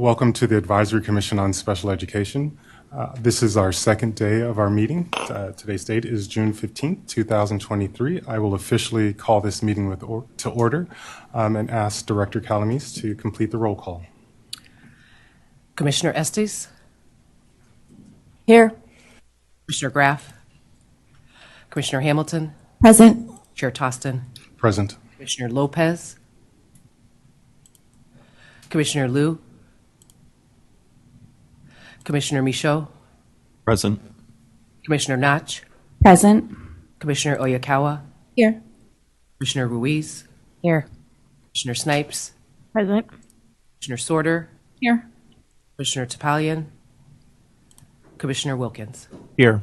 Welcome to the Advisory Commission on Special Education. This is our second day of our meeting. Today's date is June 15th, 2023. I will officially call this meeting to order and ask Director Calamise to complete the roll call. Commissioner Estes? Here. Commissioner Graff? Commissioner Hamilton? Present. Chair Tostin? Present. Commissioner Lopez? Commissioner Liu? Commissioner Michaud? Present. Commissioner Notch? Present. Commissioner Oyakawa? Here. Commissioner Ruiz? Here. Commissioner Snipes? Present. Commissioner Sorter? Here. Commissioner Topalian? Commissioner Wilkins? Here.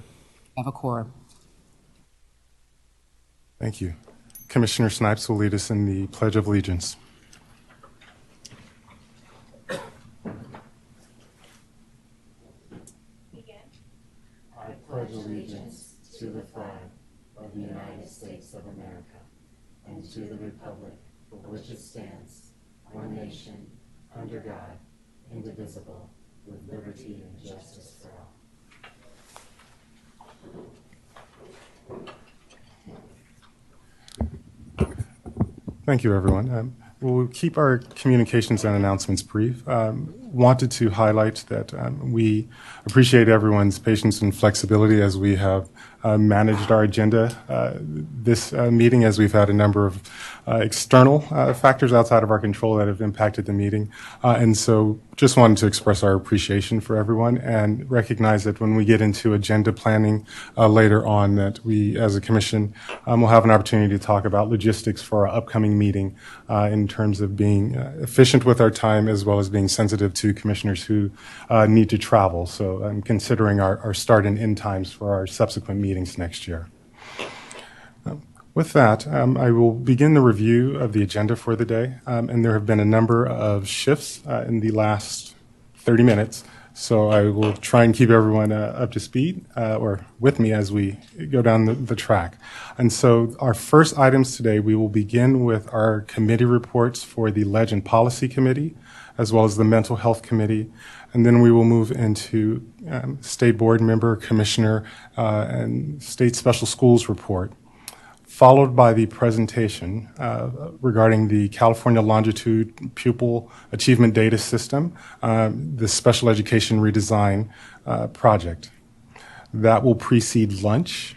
I have a quorum. Thank you. Commissioner Snipes will lead us in the Pledge of Allegiance. I pledge allegiance to the flag of the United States of America and to the republic for which it stands, one nation, under God, indivisible, with liberty and justice for all. Thank you, everyone. We'll keep our communications and announcements brief. Wanted to highlight that we appreciate everyone's patience and flexibility as we have managed our agenda this meeting, as we've had a number of external factors outside of our control that have impacted the meeting. And so just wanted to express our appreciation for everyone and recognize that when we get into agenda planning later on, that we as a commission will have an opportunity to talk about logistics for our upcoming meeting in terms of being efficient with our time as well as being sensitive to commissioners who need to travel. So I'm considering our start and end times for our subsequent meetings next year. With that, I will begin the review of the agenda for the day, and there have been a number of shifts in the last 30 minutes, so I will try and keep everyone up to speed or with me as we go down the track. And so our first items today, we will begin with our committee reports for the Leg and Policy Committee, as well as the Mental Health Committee, and then we will move into State Board Member, Commissioner, and State Special Schools report, followed by the presentation regarding the California Longitude Pupil Achievement Data System, the Special Education Redesign project. That will precede lunch.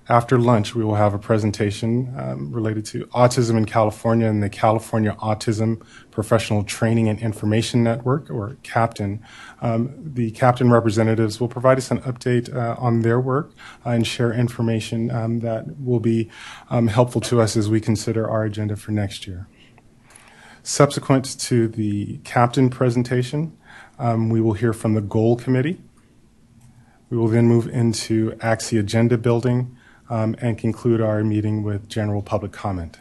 After lunch, we will have a presentation related to autism in California and the California Autism Professional Training and Information Network, or CAPTAIN. The CAPTAIN representatives will provide us an update on their work and share information that will be helpful to us as we consider our agenda for next year. Subsequent to the CAPTAIN presentation, we will hear from the Goal Committee. We will then move into ACSE agenda building, and conclude our meeting with general public comment.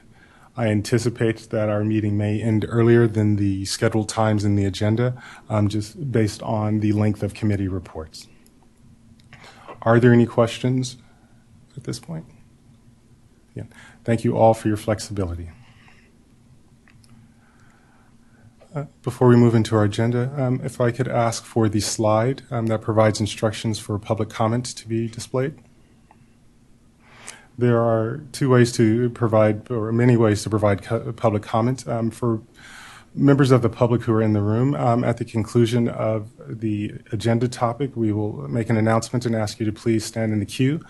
I anticipate that our meeting may end earlier than the scheduled times in the agenda, just based on the length of committee reports. Are there any questions at this point? Yeah. Thank you all for your flexibility. Before we move into our agenda, if I could ask for the slide that provides instructions for public comment to be displayed. There are two ways to provide, or many ways to provide public comment. For members of the public who are in the room, at the conclusion of the agenda topic, we will make an announcement and ask you to please stand in the queue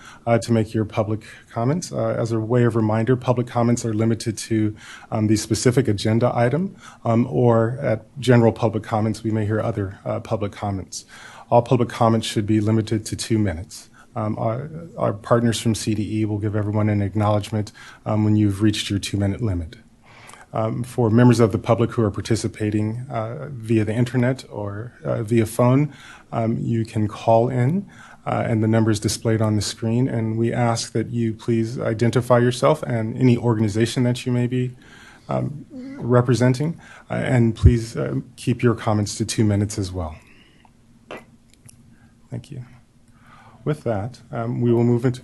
to make your public comments. As a way of reminder, public comments are limited to the specific agenda item, or at general public comments, we may hear other public comments. All public comments should be limited to 2 minutes. Our partners from CDE will give everyone an acknowledgement when you've reached your 2-minute limit. For members of the public who are participating via the internet or via phone, you can call in, and the number is displayed on the screen, and we ask that you please identify yourself and any organization that you may be representing, and please keep your comments to 2 minutes as well. Thank you. With that, we will move into.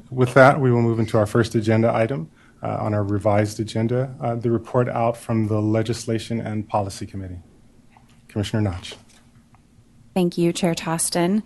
With that, we will move into our first agenda item on our revised agenda, the report out from the Legislation and Policy Committee. Commissioner Notch. Thank you, Chair Tostin.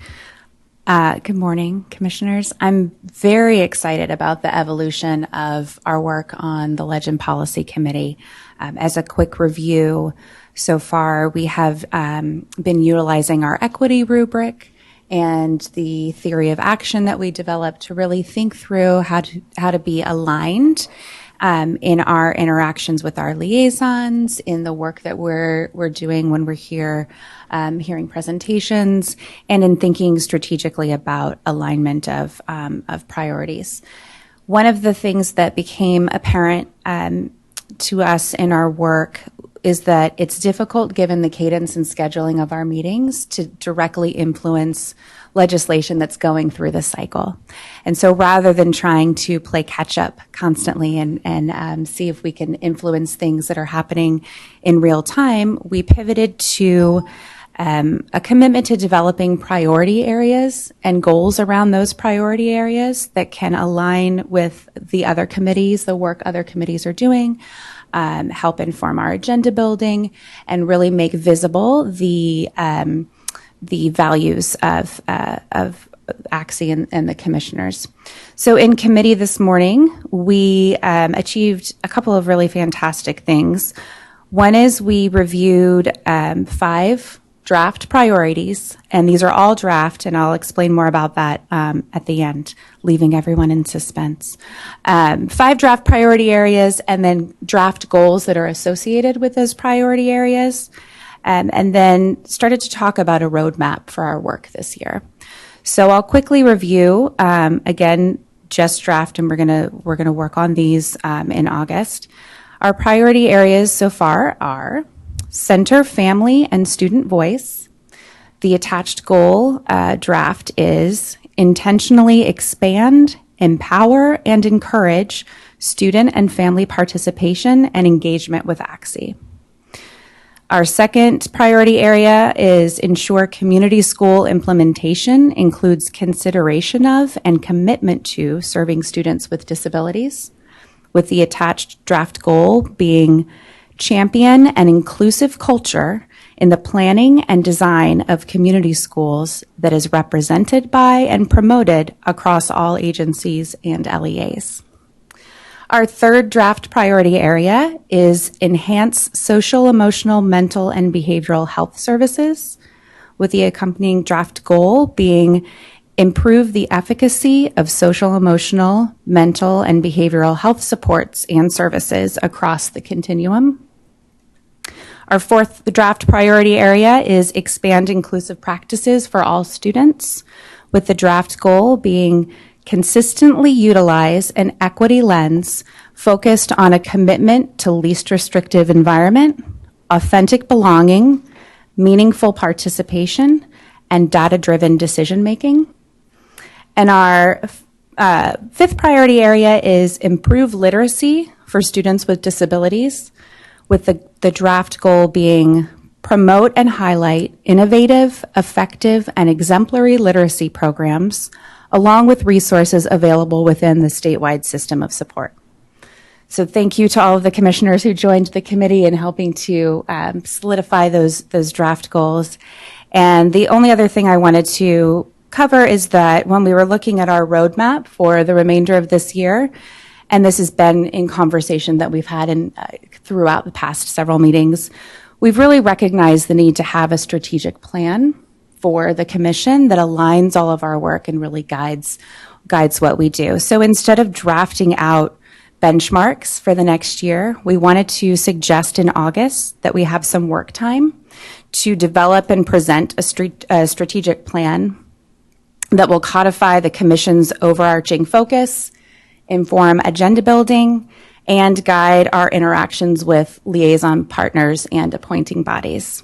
Good morning, Commissioners. I'm very excited about the evolution of our work on the Legend Policy Committee. As a quick review, so far we have been utilizing our equity rubric and the theory of action that we developed to really think through how to be aligned in our interactions with our liaisons, in the work that we're doing when we're here hearing presentations, and in thinking strategically about alignment of priorities. One of the things that became apparent to us in our work is that it's difficult, given the cadence and scheduling of our meetings, to directly influence legislation that's going through the cycle. And so rather than trying to play catch up constantly and see if we can influence things that are happening in real time, we pivoted to a commitment to developing priority areas and goals around those priority areas that can align with the other committees, the work other committees are doing, help inform our agenda building, and really make visible the values of ACSE and the commissioners. So in committee this morning, we achieved a couple of really fantastic things. One is we reviewed 5 draft priorities, and these are all draft, and I'll explain more about that at the end, leaving everyone in suspense. 5 draft priority areas, and then draft goals that are associated with those priority areas, and then started to talk about a roadmap for our work this year. So I'll quickly review, again, just draft, and we're gonna work on these in August. Our priority areas so far are center family and student voice. The attached goal draft is intentionally expand, empower, and encourage student and family participation and engagement with ACSE. Our second priority area is ensure community school implementation includes consideration of and commitment to serving students with disabilities, with the attached draft goal being champion an inclusive culture in the planning and design of community schools that is represented by and promoted across all agencies and LEAs. Our third draft priority area is enhance social, emotional, mental, and behavioral health services, with the accompanying draft goal being improve the efficacy of social, emotional, mental, and behavioral health supports and services across the continuum. Our fourth draft priority area is expand inclusive practices for all students, with the draft goal being consistently utilize an equity lens focused on a commitment to least restrictive environment, authentic belonging, meaningful participation, and data-driven decision-making. And our fifth priority area is improve literacy for students with disabilities, with the draft goal being promote and highlight innovative, effective, and exemplary literacy programs, along with resources available within the statewide system of support. So thank you to all of the commissioners who joined the committee in helping to solidify those draft goals. And the only other thing I wanted to cover is that when we were looking at our roadmap for the remainder of this year, and this has been in conversation that we've had throughout the past several meetings, we've really recognized the need to have a strategic plan for the commission that aligns all of our work and really guides what we do. So instead of drafting out benchmarks for the next year, we wanted to suggest in August that we have some work time to develop and present a strategic plan that will codify the commission's overarching focus, inform agenda building, and guide our interactions with liaison partners and appointing bodies.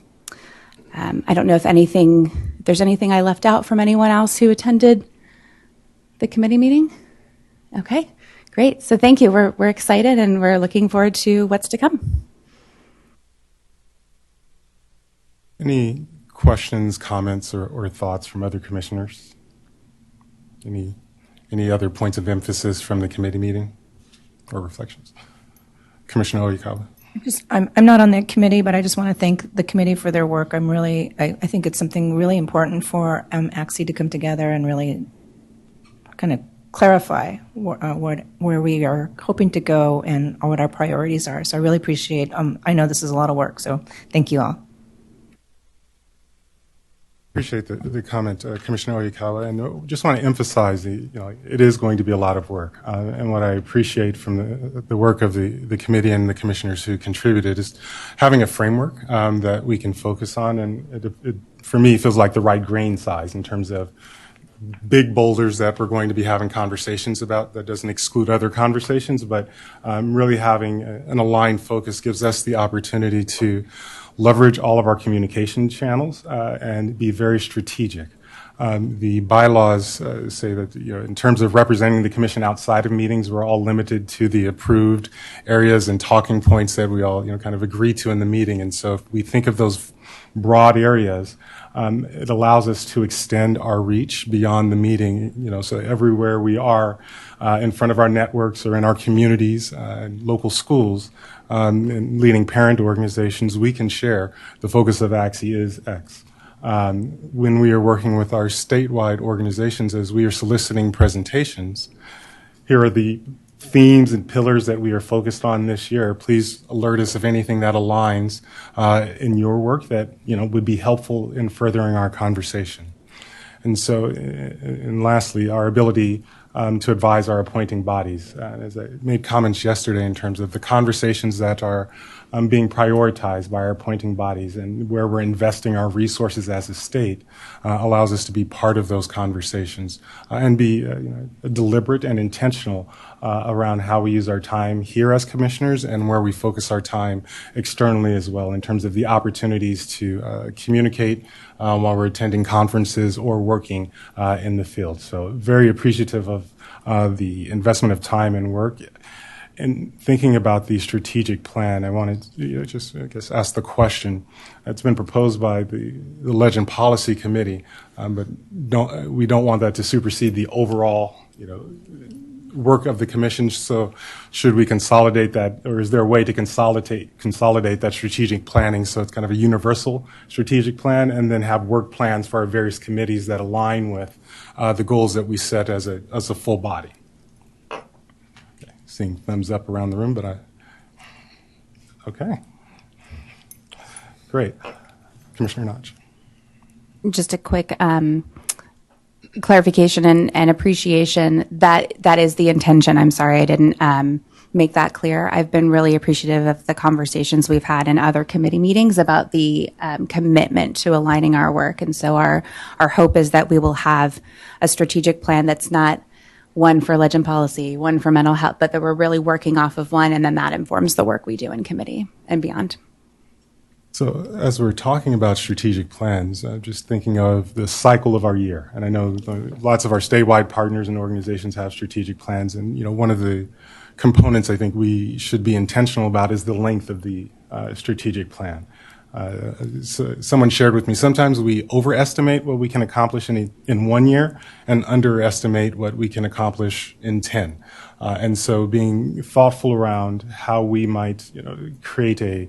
I don't know if there's anything I left out from anyone else who attended the committee meeting? Okay, great. So thank you. We're excited and we're looking forward to what's to come. Any questions, comments, or thoughts from other commissioners? Any other points of emphasis from the committee meeting or reflections? Commissioner Oyakawa. I'm not on that committee, but I just want to thank the committee for their work. I think it's something really important for ACSE to come together and really kind of clarify where we are hoping to go and what our priorities are. So I really appreciate, I know this is a lot of work, so thank you all. Appreciate the comment, Commissioner Oyakawa, and just want to emphasize it is going to be a lot of work. And what I appreciate from the work of the committee and the commissioners who contributed is having a framework that we can focus on, and it for me feels like the right grain size in terms of big boulders that we're going to be having conversations about. That doesn't exclude other conversations, but really having an aligned focus gives us the opportunity to leverage all of our communication channels and be very strategic. The bylaws say that in terms of representing the commission outside of meetings, we're all limited to the approved areas and talking points that we all kind of agree to in the meeting. And so if we think of those broad areas, it allows us to extend our reach beyond the meeting. So everywhere we are in front of our networks or in our communities, local schools, and leading parent organizations, we can share the focus of ACSE is X. When we are working with our statewide organizations, as we are soliciting presentations, here are the themes and pillars that we are focused on this year. Please alert us of anything that aligns in your work that would be helpful in furthering our conversation. And so, and lastly, our ability to advise our appointing bodies. As I made comments yesterday in terms of the conversations that are being prioritized by our appointing bodies and where we're investing our resources as a state allows us to be part of those conversations and be deliberate and intentional around how we use our time here as commissioners and where we focus our time externally as well in terms of the opportunities to communicate while we're attending conferences or working in the field. So very appreciative of the investment of time and work. In thinking about the strategic plan, I wanted to just, ask the question. It's been proposed by the Legend Policy Committee, but we don't want that to supersede the overall, work of the commission. So should we consolidate that, or is there a way to consolidate that strategic planning so it's kind of a universal strategic plan, and then have work plans for our various committees that align with the goals that we set as a full body? Seeing thumbs up around the room, but okay. Great. Commissioner Notch. Just a quick clarification and appreciation. That is the intention. I'm sorry I didn't make that clear. I've been really appreciative of the conversations we've had in other committee meetings about the commitment to aligning our work. And so our hope is that we will have a strategic plan that's not one for Legend Policy, one for mental health, but that we're really working off of one, and then that informs the work we do in committee and beyond. So as we're talking about strategic plans, just thinking of the cycle of our year, and I know lots of our statewide partners and organizations have strategic plans, and one of the components I think we should be intentional about is the length of the strategic plan. So someone shared with me, sometimes we overestimate what we can accomplish in 1 year and underestimate what we can accomplish in 10. And so being thoughtful around how we might create a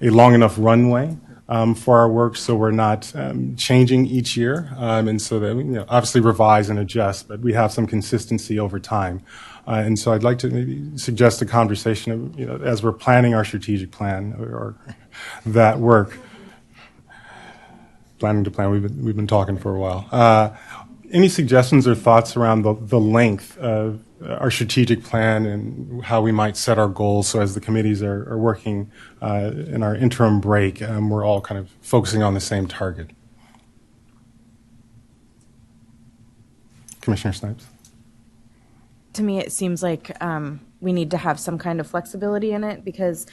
long enough runway for our work so we're not changing each year, and so that we obviously revise and adjust, but we have some consistency over time. And so I'd like to maybe suggest a conversation of, as we're planning our strategic plan or that work, planning to plan, we've been talking for a while. Any suggestions or thoughts around the length of our strategic plan and how we might set our goals so as the committees are working in our interim break, we're all kind of focusing on the same target? Commissioner Snipes? To me, it seems like we need to have some kind of flexibility in it, because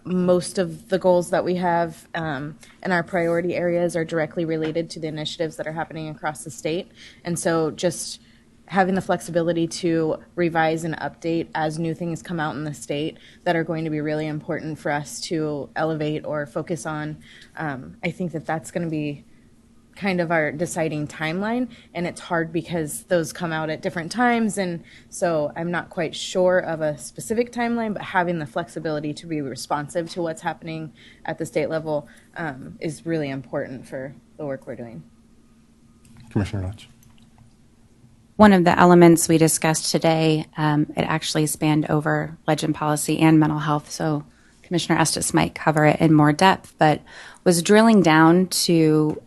most of the goals that we have in our priority areas are directly related to the initiatives that are happening across the state. And so just having the flexibility to revise and update as new things come out in the state that are going to be really important for us to elevate or focus on, I think that that's going to be kind of our deciding timeline, and it's hard because those come out at different times, and so I'm not quite sure of a specific timeline, but having the flexibility to be responsive to what's happening at the state level is really important for the work we're doing. Commissioner Lynch. One of the elements we discussed today, it actually spanned over legend policy and mental health, so Commissioner Estes might cover it in more depth, but was drilling down to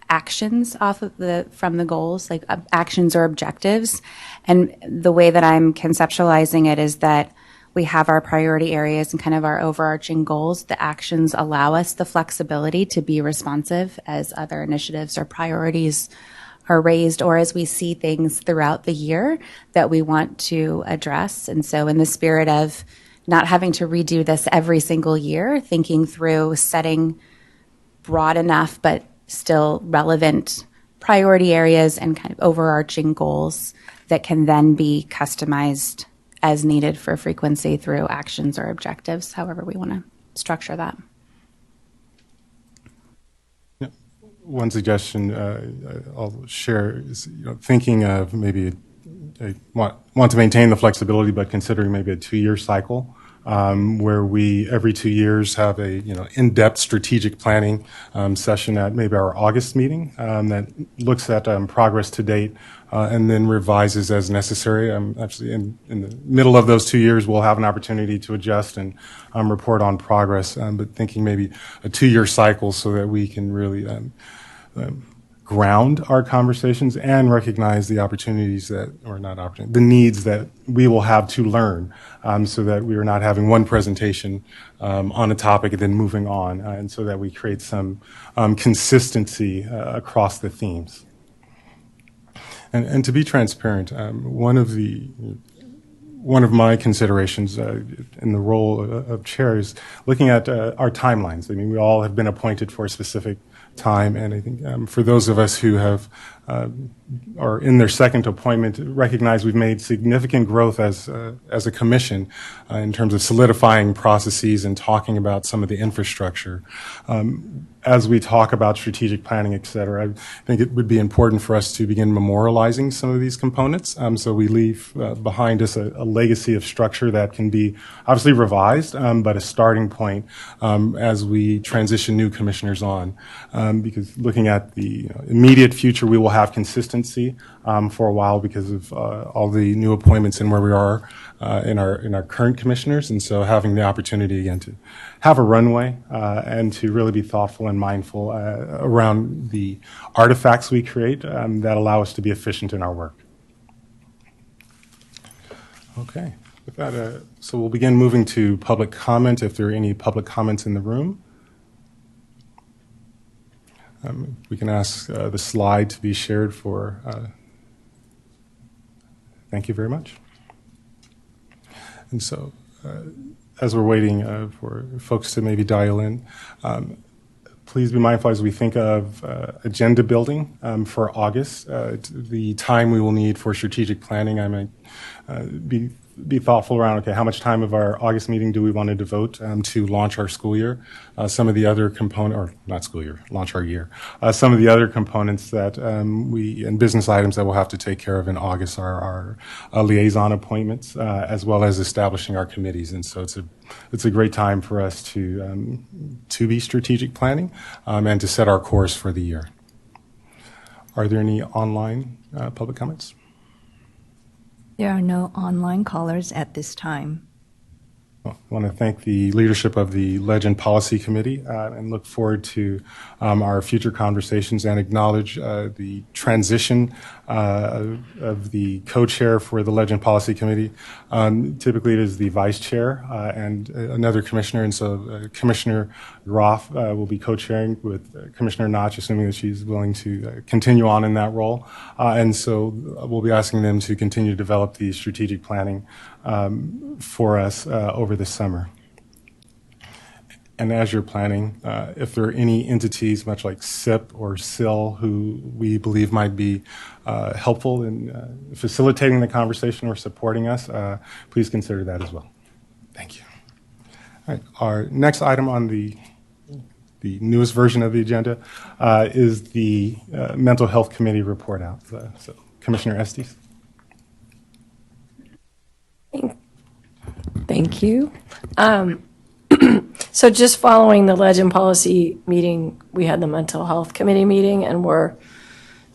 actions from the goals, like actions or objectives. And the way that I'm conceptualizing it is that we have our priority areas and kind of our overarching goals. The actions allow us the flexibility to be responsive as other initiatives or priorities are raised, or as we see things throughout the year that we want to address. And so in the spirit of not having to redo this every single year, thinking through setting broad enough but still relevant priority areas and kind of overarching goals that can then be customized as needed for frequency through actions or objectives, however we want to structure that. Yeah. One suggestion I'll share is thinking of maybe want to maintain the flexibility, but considering maybe a 2-year cycle. Where we every 2 years have a in-depth strategic planning session at maybe our August meeting that looks at progress to date and then revises as necessary. Actually, in the middle of those 2 years, we'll have an opportunity to adjust and report on progress. But thinking maybe a 2-year cycle so that we can really ground our conversations and recognize the opportunities the needs that we will have to learn, so that we are not having one presentation on a topic and then moving on, and so that we create some consistency across the themes. And to be transparent, one of my considerations in the role of chair is looking at our timelines. I mean, we all have been appointed for a specific time, and I think for those of us who have are in their second appointment, recognize we've made significant growth as a commission in terms of solidifying processes and talking about some of the infrastructure. As we talk about strategic planning, et cetera, I think it would be important for us to begin memorializing some of these components, so we leave behind us a legacy of structure that can be obviously revised, but a starting point as we transition new commissioners on. Because looking at the immediate future, we will have consistency for a while because of all the new appointments and where we are in our current commissioners, and so having the opportunity again to have a runway and to really be thoughtful and mindful around the artifacts we create that allow us to be efficient in our work. Okay, with that, so we'll begin moving to public comment. If there are any public comments in the room, we can ask the slide to be shared for. Thank you very much. And so, as we're waiting for folks to maybe dial in, please be mindful as we think of agenda building for August, the time we will need for strategic planning. I might be thoughtful around, okay, how much time of our August meeting do we want to devote to launch our school year? Some of the other launch our year. Some of the other components that and business items that we'll have to take care of in August are our liaison appointments, as well as establishing our committees. And so it's a great time for us to be strategic planning and to set our course for the year. Are there any online public comments? There are no online callers at this time. Well, I want to thank the leadership of the Legend Policy Committee and look forward to our future conversations and acknowledge the transition of the co-chair for the Legend Policy Committee. Typically it is the vice chair and another commissioner, and so Commissioner Groff will be co-chairing with Commissioner Notch, assuming that she's willing to continue on in that role. And so we'll be asking them to continue to develop the strategic planning for us over the summer. And as you're planning, if there are any entities, much like SIP or SIL, who we believe might be helpful in facilitating the conversation or supporting us, please consider that as well. Thank you. All right, our next item on the the newest version of the agenda, is the Mental Health Committee report out. So Commissioner Estes. Thank you. So just following the Legend Policy meeting, we had the Mental Health Committee meeting, and we're,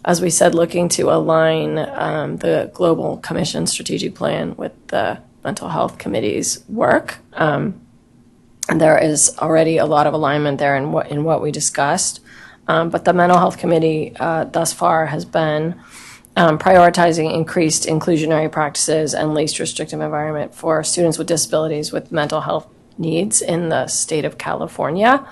as we said, looking to align the Global Commission Strategic Plan with the Mental Health Committee's work. And there is already a lot of alignment there in what we discussed. But the Mental Health Committee thus far has been prioritizing increased inclusionary practices and least restrictive environment for students with disabilities with mental health needs in the state of California.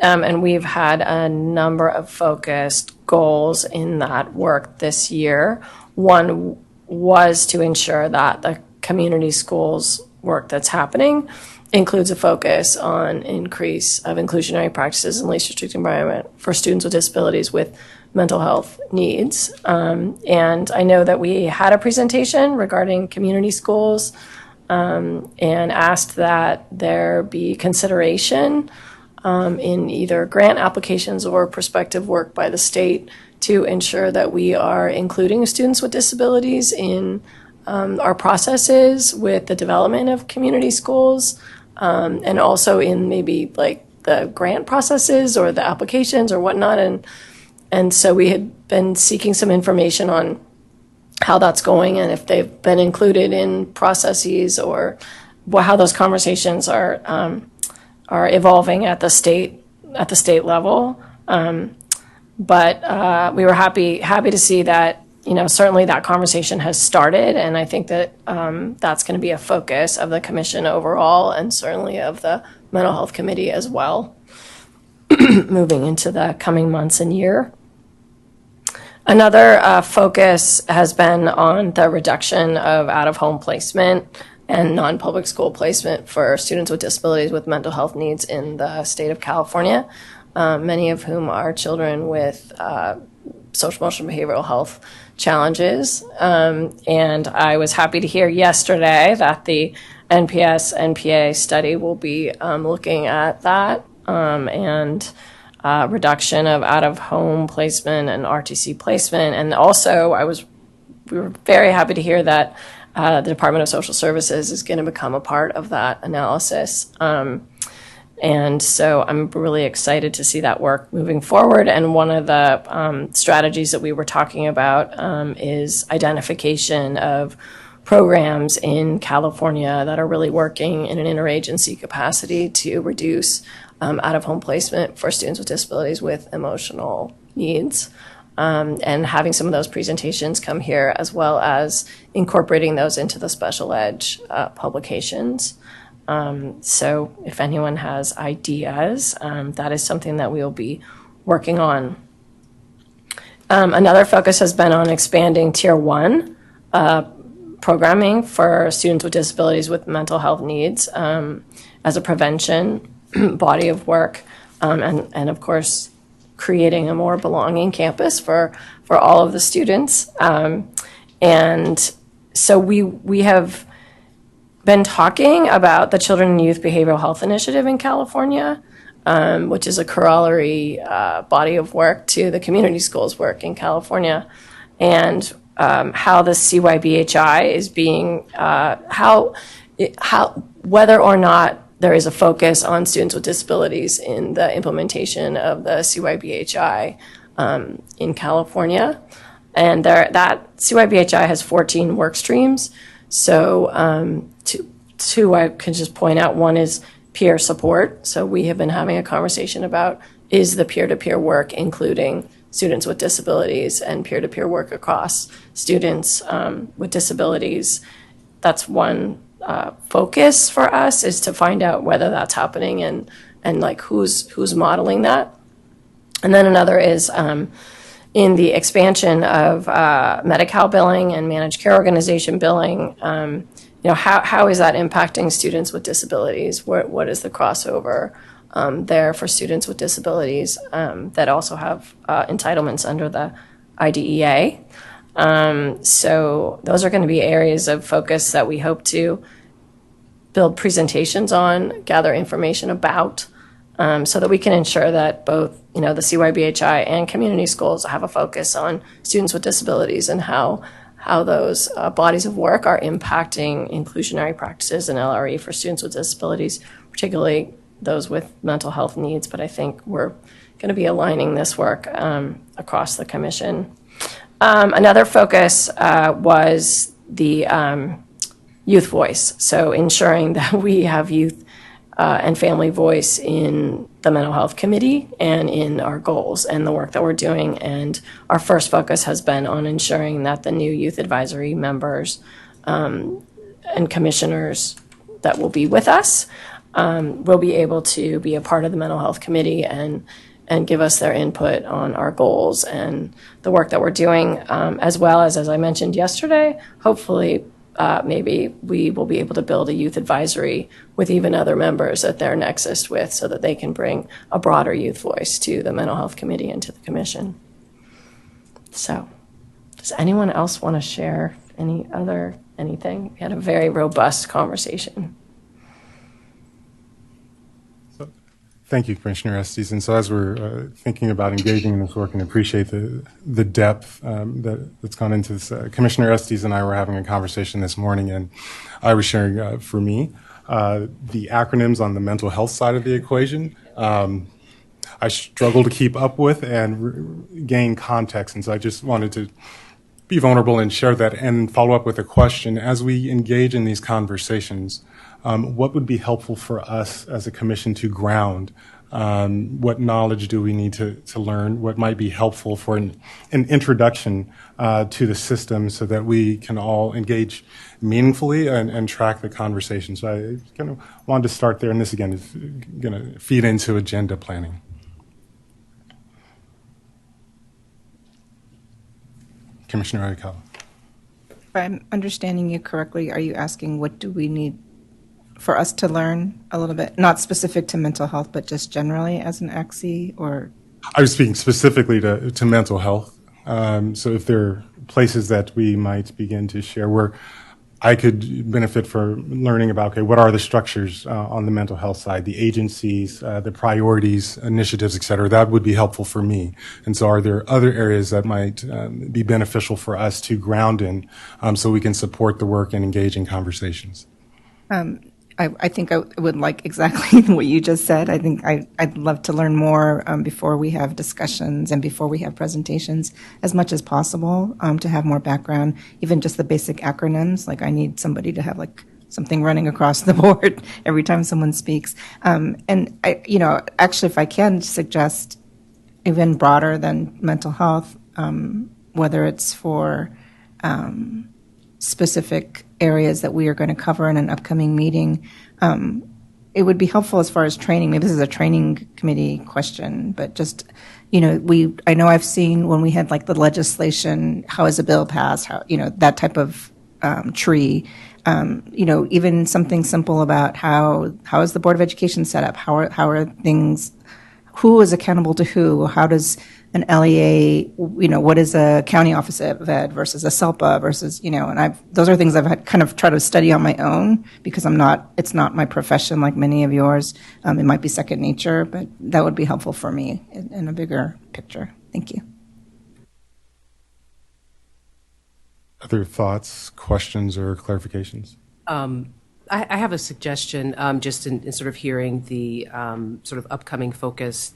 And we've had a number of focused goals in that work this year. One was to ensure that the community schools work that's happening includes a focus on increase of inclusionary practices and least restrictive environment for students with disabilities with mental health needs. And I know that we had a presentation regarding community schools and asked that there be consideration in either grant applications or prospective work by the state to ensure that we are including students with disabilities in our processes with the development of community schools, and also in maybe like the grant processes or the applications or whatnot. And so we had been seeking some information on how that's going and if they've been included in processes or how those conversations are evolving at the state level. But we were happy to see that, certainly that conversation has started, and I think that that's going to be a focus of the commission overall, and certainly of the Mental Health Committee as well, moving into the coming months and year. Another focus has been on the reduction of out-of-home placement and non-public school placement for students with disabilities with mental health needs in the state of California, many of whom are children with social emotional behavioral health challenges. And I was happy to hear yesterday that the NPS-NPA study will be looking at that and reduction of out-of-home placement and RTC placement. And also we were very happy to hear that the Department of Social Services is going to become a part of that analysis. And so I'm really excited to see that work moving forward. And one of the strategies that we were talking about is identification of programs in California that are really working in an interagency capacity to reduce out-of-home placement for students with disabilities with emotional needs. And having some of those presentations come here, as well as incorporating those into the special ed publications. So if anyone has ideas, that is something that we will be working on. Another focus has been on expanding Tier 1 programming for students with disabilities with mental health needs as a prevention body of work, and of course, creating a more belonging campus for all of the students. And so we have been talking about the Children and Youth Behavioral Health Initiative in California, which is a corollary body of work to the community schools work in California, and how the CYBHI is being, whether or not there is a focus on students with disabilities in the implementation of the CYBHI in California. And that CYBHI has 14 work streams. So two I can just point out. One is peer support. So we have been having a conversation about, is the peer-to-peer work including students with disabilities and peer-to-peer work across students with disabilities. That's one focus for us, is to find out whether that's happening and like who's modeling that. And then another is in the expansion of Medi-Cal billing and managed care organization billing. How is that impacting students with disabilities? What is the crossover there for students with disabilities that also have entitlements under the IDEA? So those are going to be areas of focus that we hope to build presentations on, gather information about, so that we can ensure that both, the CYBHI and community schools have a focus on students with disabilities and how those bodies of work are impacting inclusionary practices and LRE for students with disabilities, particularly those with mental health needs. But I think we're going to be aligning this work across the commission. Another focus was the youth voice, so ensuring that we have youth and family voice in the mental health committee and in our goals and the work that we're doing. And our first focus has been on ensuring that the new youth advisory members and commissioners that will be with us will be able to be a part of the mental health committee and give us their input on our goals and the work that we're doing, as well as I mentioned yesterday, hopefully maybe we will be able to build a youth advisory with even other members that they're nexus with so that they can bring a broader youth voice to the mental health committee and to the commission. So does anyone else want to share anything? We had a very robust conversation. Thank you, Commissioner Estes. And so as we're thinking about engaging in this work and appreciate the depth that's gone into this, Commissioner Estes and I were having a conversation this morning, and I was sharing for me the acronyms on the mental health side of the equation. I struggle to keep up with and gain context, and so I just wanted to be vulnerable and share that and follow up with a question. As we engage in these conversations, what would be helpful for us as a commission to ground? What knowledge do we need to learn? What might be helpful for an introduction to the system so that we can all engage meaningfully and track the conversation? So I kind of wanted to start there, and this again is going to feed into agenda planning. Commissioner Ayakawa. If I'm understanding you correctly, are you asking what do we need for us to learn a little bit, not specific to mental health, but just generally as an ACSE, or? I was speaking specifically to mental health. So if there are places that we might begin to share where I could benefit for learning about, okay, what are the structures on the mental health side, the agencies, the priorities, initiatives, et cetera, that would be helpful for me. And so are there other areas that might be beneficial for us to ground in so we can support the work and engage in conversations? I think I would like exactly what you just said. I think I'd love to learn more before we have discussions and before we have presentations as much as possible to have more background, even just the basic acronyms. Like I need somebody to have like something running across the board every time someone speaks. And actually, if I can suggest even broader than mental health, whether it's for specific areas that we are going to cover in an upcoming meeting, it would be helpful as far as training. Maybe this is a training committee question, but just, I know I've seen when we had like the legislation, how is a bill passed, how, that type of tree, even something simple about how is the Board of Education set up? How are things, who is accountable to who? How does an LEA, what is a county office of ed versus a SELPA versus, and those are things I've had kind of tried to study on my own because it's not my profession like many of yours. It might be second nature, but that would be helpful for me in a bigger picture. Thank you. Other thoughts, questions, or clarifications? I have a suggestion, just in sort of hearing the sort of upcoming focus,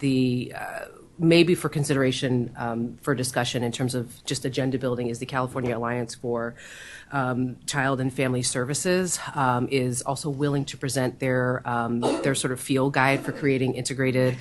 maybe for consideration for discussion in terms of just agenda building is the California Alliance for Child and Family Services is also willing to present their sort of field guide for creating integrated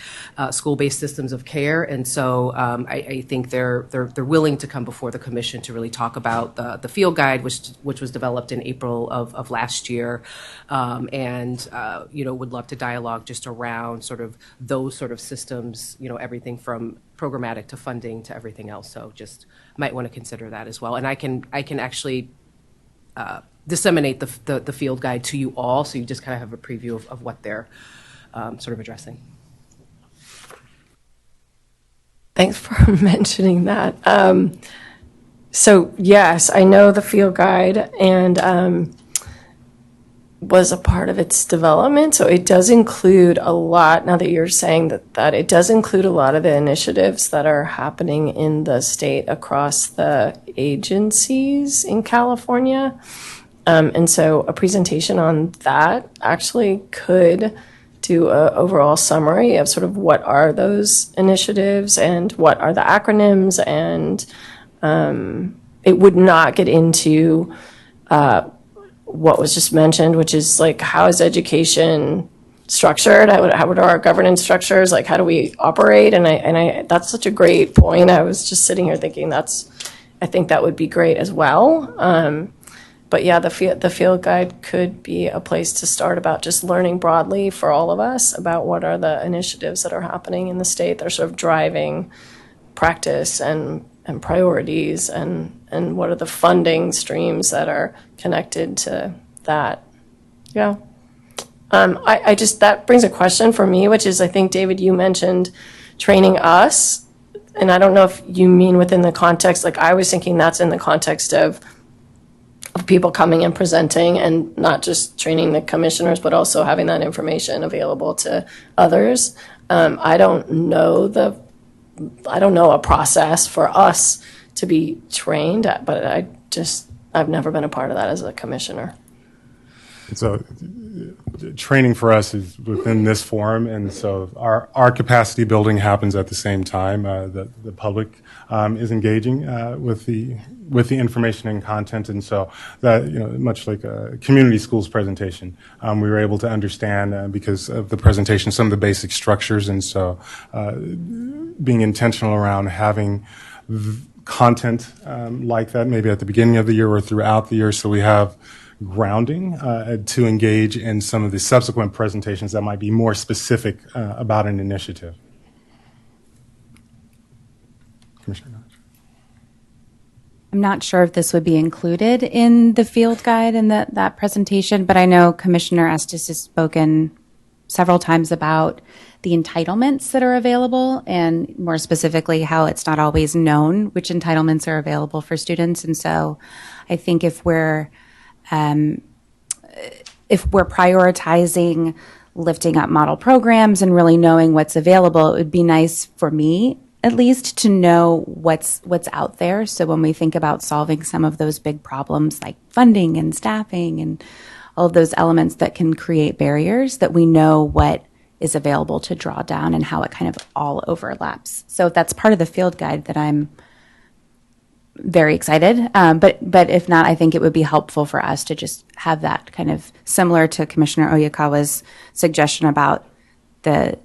school-based systems of care. And so I think they're willing to come before the commission to really talk about the field guide, which was developed in April of last year, and would love to dialogue just around sort of those sort of systems, everything from programmatic to funding to everything else. So just might want to consider that as well. And I can actually disseminate the field guide to you all, so you just kind of have a preview of what they're sort of addressing. Thanks for mentioning that. So yes, I know the field guide, and was a part of its development. So it does include a lot, now that you're saying that it does include a lot of the initiatives that are happening in the state across the agencies in California. And so a presentation on that actually could do an overall summary of sort of what are those initiatives and what are the acronyms, and it would not get into what was just mentioned, which is like, how is education structured? How would our governance structures, like, how do we operate? And I that's such a great point. I was just sitting here thinking I think that would be great as well. But yeah, the field guide could be a place to start about just learning broadly for all of us about what are the initiatives that are happening in the state that are sort of driving practice and priorities, and what are the funding streams that are connected to that. Yeah. I just, that brings a question for me, which is, I think, David, you mentioned training us, and I don't know if you mean within the context, like I was thinking that's in the context of people coming and presenting, and not just training the commissioners, but also having that information available to others. I don't know a process for us to be trained, but I've never been a part of that as a commissioner. So training for us is within this forum, and so our capacity building happens at the same time. The public is engaging with the information and content, and so that, much like a community schools presentation, we were able to understand, because of the presentation, some of the basic structures, and so being intentional around having content like that, maybe at the beginning of the year or throughout the year, so we have grounding to engage in some of the subsequent presentations that might be more specific about an initiative. Commissioner Notch. I'm not sure if this would be included in the field guide and that presentation, but I know Commissioner Estes has spoken several times about the entitlements that are available, and more specifically how it's not always known which entitlements are available for students. And so I think if we're prioritizing lifting up model programs and really knowing what's available, it would be nice for me, at least, to know what's out there. So when we think about solving some of those big problems like funding and staffing and all of those elements that can create barriers, that we know what is available to draw down and how it kind of all overlaps. So that's part of the field guide that I'm very excited. But if not, I think it would be helpful for us to just have that kind of similar to Commissioner Oyakawa's suggestion about the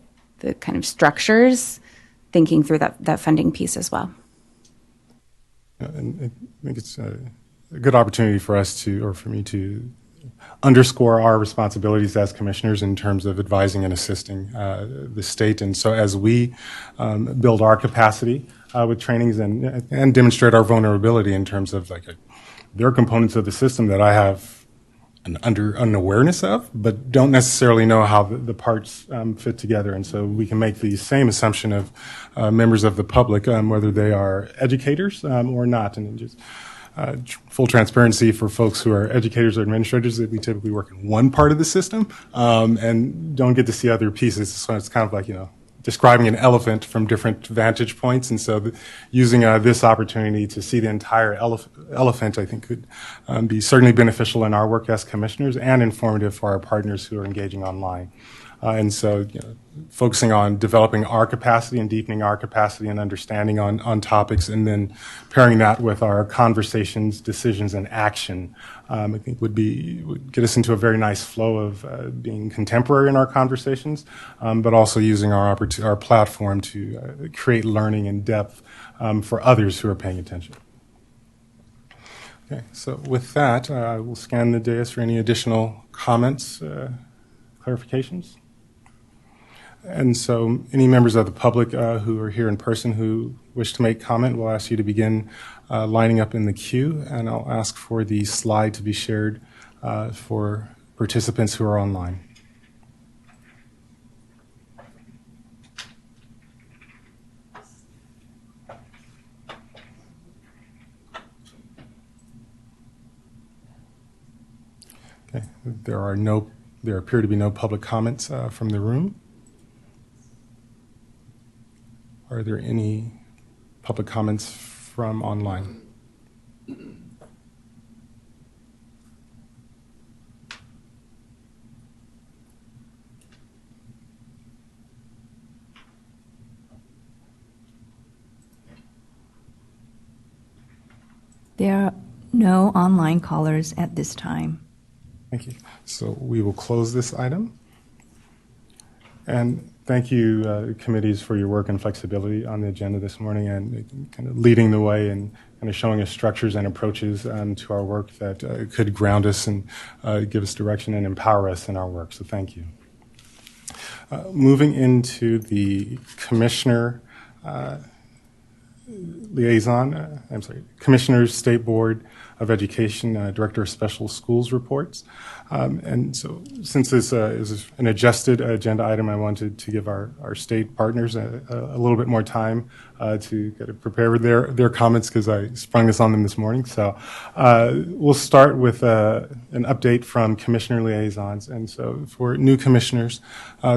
kind of structures, thinking through that funding piece as well. And I think it's a good opportunity for us to, or for me to, underscore our responsibilities as commissioners in terms of advising and assisting the state. And so as we build our capacity with trainings and demonstrate our vulnerability in terms of, like, there are components of the system that I have an unawareness of, but don't necessarily know how the parts fit together. And so we can make the same assumption of members of the public, whether they are educators or not. And just full transparency for folks who are educators or administrators, that we typically work in one part of the system and don't get to see other pieces. So it's kind of like, describing an elephant from different vantage points. And so using this opportunity to see the entire elephant, I think, could be certainly beneficial in our work as commissioners and informative for our partners who are engaging online. And so, focusing on developing our capacity and deepening our capacity and understanding on topics, and then pairing that with our conversations, decisions, and action, I think would get us into a very nice flow of being contemporary in our conversations, but also using our platform to create learning and depth for others who are paying attention. Okay, so with that, we'll scan the dais for any additional comments, clarifications. And so any members of the public who are here in person who wish to make comment, we'll ask you to begin lining up in the queue, and I'll ask for the slide to be shared for participants who are online. Okay. There appear to be no public comments from the room. Are there any public comments from online? There are no online callers at this time. Thank you. So we will close this item. And thank you, committees, for your work and flexibility on the agenda this morning and kind of leading the way and kind of showing us structures and approaches to our work that could ground us and give us direction and empower us in our work. So thank you. Moving into the Commissioner Liaison, Commissioner's State Board of Education, Director of Special Schools reports. And so since this is an adjusted agenda item, I wanted to give our state partners a little bit more time to kind of prepare with their comments because I sprung this on them this morning. So we'll start with an update from Commissioner Liaisons. And so for new commissioners,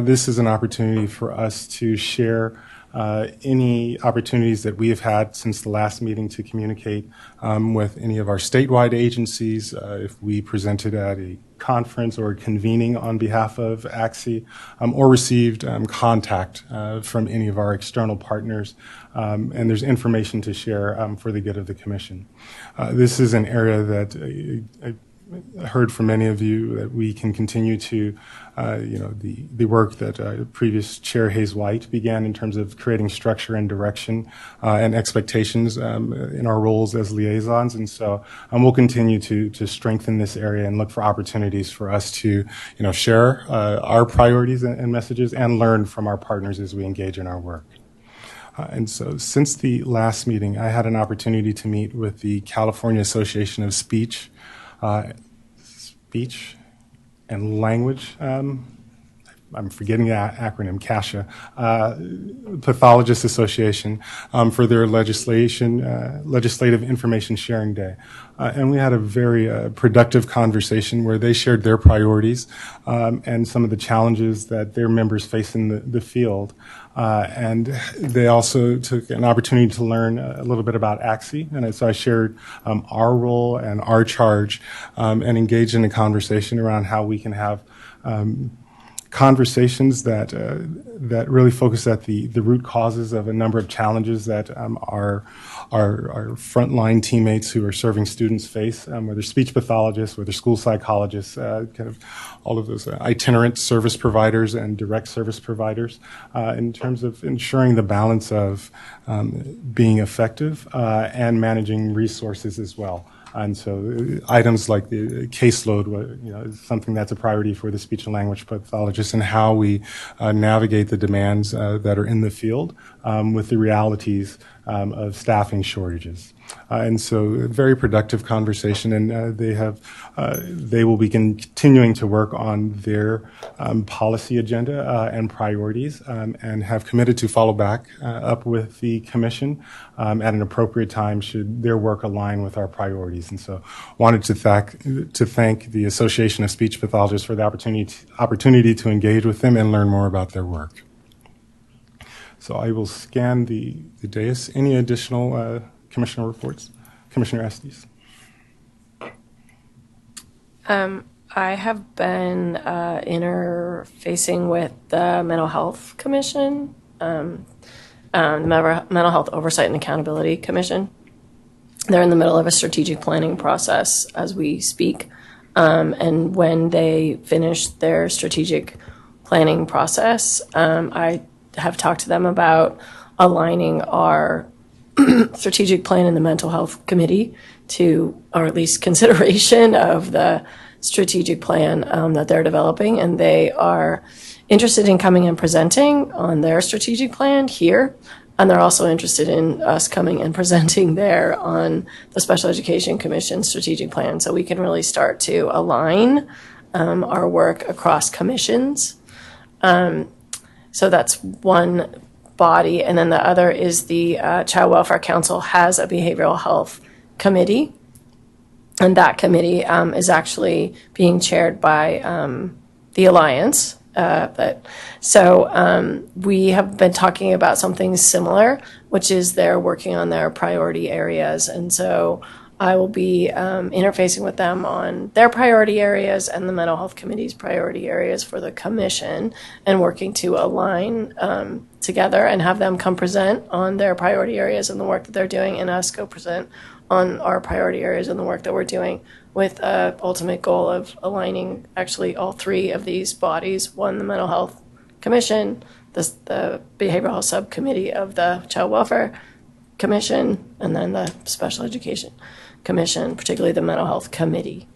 this is an opportunity for us to share any opportunities that we have had since the last meeting to communicate with any of our statewide agencies, if we presented at a conference or convening on behalf of ACSE, or received contact from any of our external partners, and there's information to share for the good of the Commission. This is an area that I heard from many of you that we can continue to, the work that previous Chair Hayes White began in terms of creating structure and direction and expectations in our roles as liaisons. And so we'll continue to strengthen this area and look for opportunities for us to, share our priorities and messages and learn from our partners as we engage in our work. And so since the last meeting, I had an opportunity to meet with the California Association of Speech and Language, I'm forgetting the acronym, CASHA, Pathologists Association, for their Legislative Information Sharing Day. And we had a very productive conversation where they shared their priorities and some of the challenges that their members face in the field. And they also took an opportunity to learn a little bit about ACSE. And so I shared our role and our charge and engaged in a conversation around how we can have conversations that really focus at the root causes of a number of challenges that our frontline teammates who are serving students face, whether speech pathologists, whether school psychologists, kind of all of those itinerant service providers and direct service providers, in terms of ensuring the balance of being effective and managing resources as well. And so items like the caseload, is something that's a priority for the speech and language pathologists, and how we navigate the demands that are in the field with the realities of staffing shortages. And so a very productive conversation, and they will be continuing to work on their policy agenda and priorities, and have committed to follow back up with the Commission at an appropriate time should their work align with our priorities. And so wanted to thank the Association of Speech Pathologists for the opportunity to engage with them and learn more about their work. So I will scan the dais. Any additional Commissioner reports? Commissioner Estes. I have been interfacing with the Mental Health Commission, the Mental Health Oversight and Accountability Commission. They're in the middle of a strategic planning process as we speak. And when they finish their strategic planning process, I have talked to them about aligning our strategic plan in the Mental Health Committee to, or at least consideration of the strategic plan that they're developing. And they are interested in coming and presenting on their strategic plan here. And they're also interested in us coming and presenting there on the Special Education Commission strategic plan. So we can really start to align our work across commissions. So that's one body. And then the other is the Child Welfare Council has a behavioral health committee. And that committee is actually being chaired by the Alliance. We have been talking about something similar, which is they're working on their priority areas. And so I will be interfacing with them on their priority areas and the Mental Health Committee's priority areas for the commission, and working to align together and have them come present on their priority areas and the work that they're doing, and us go present on our priority areas and the work that we're doing, with an ultimate goal of aligning actually all three of these bodies: one, the Mental Health Commission, the Behavioral Health Subcommittee of the Child Welfare Commission, and then the Special Education Commission, particularly the Mental Health Committee.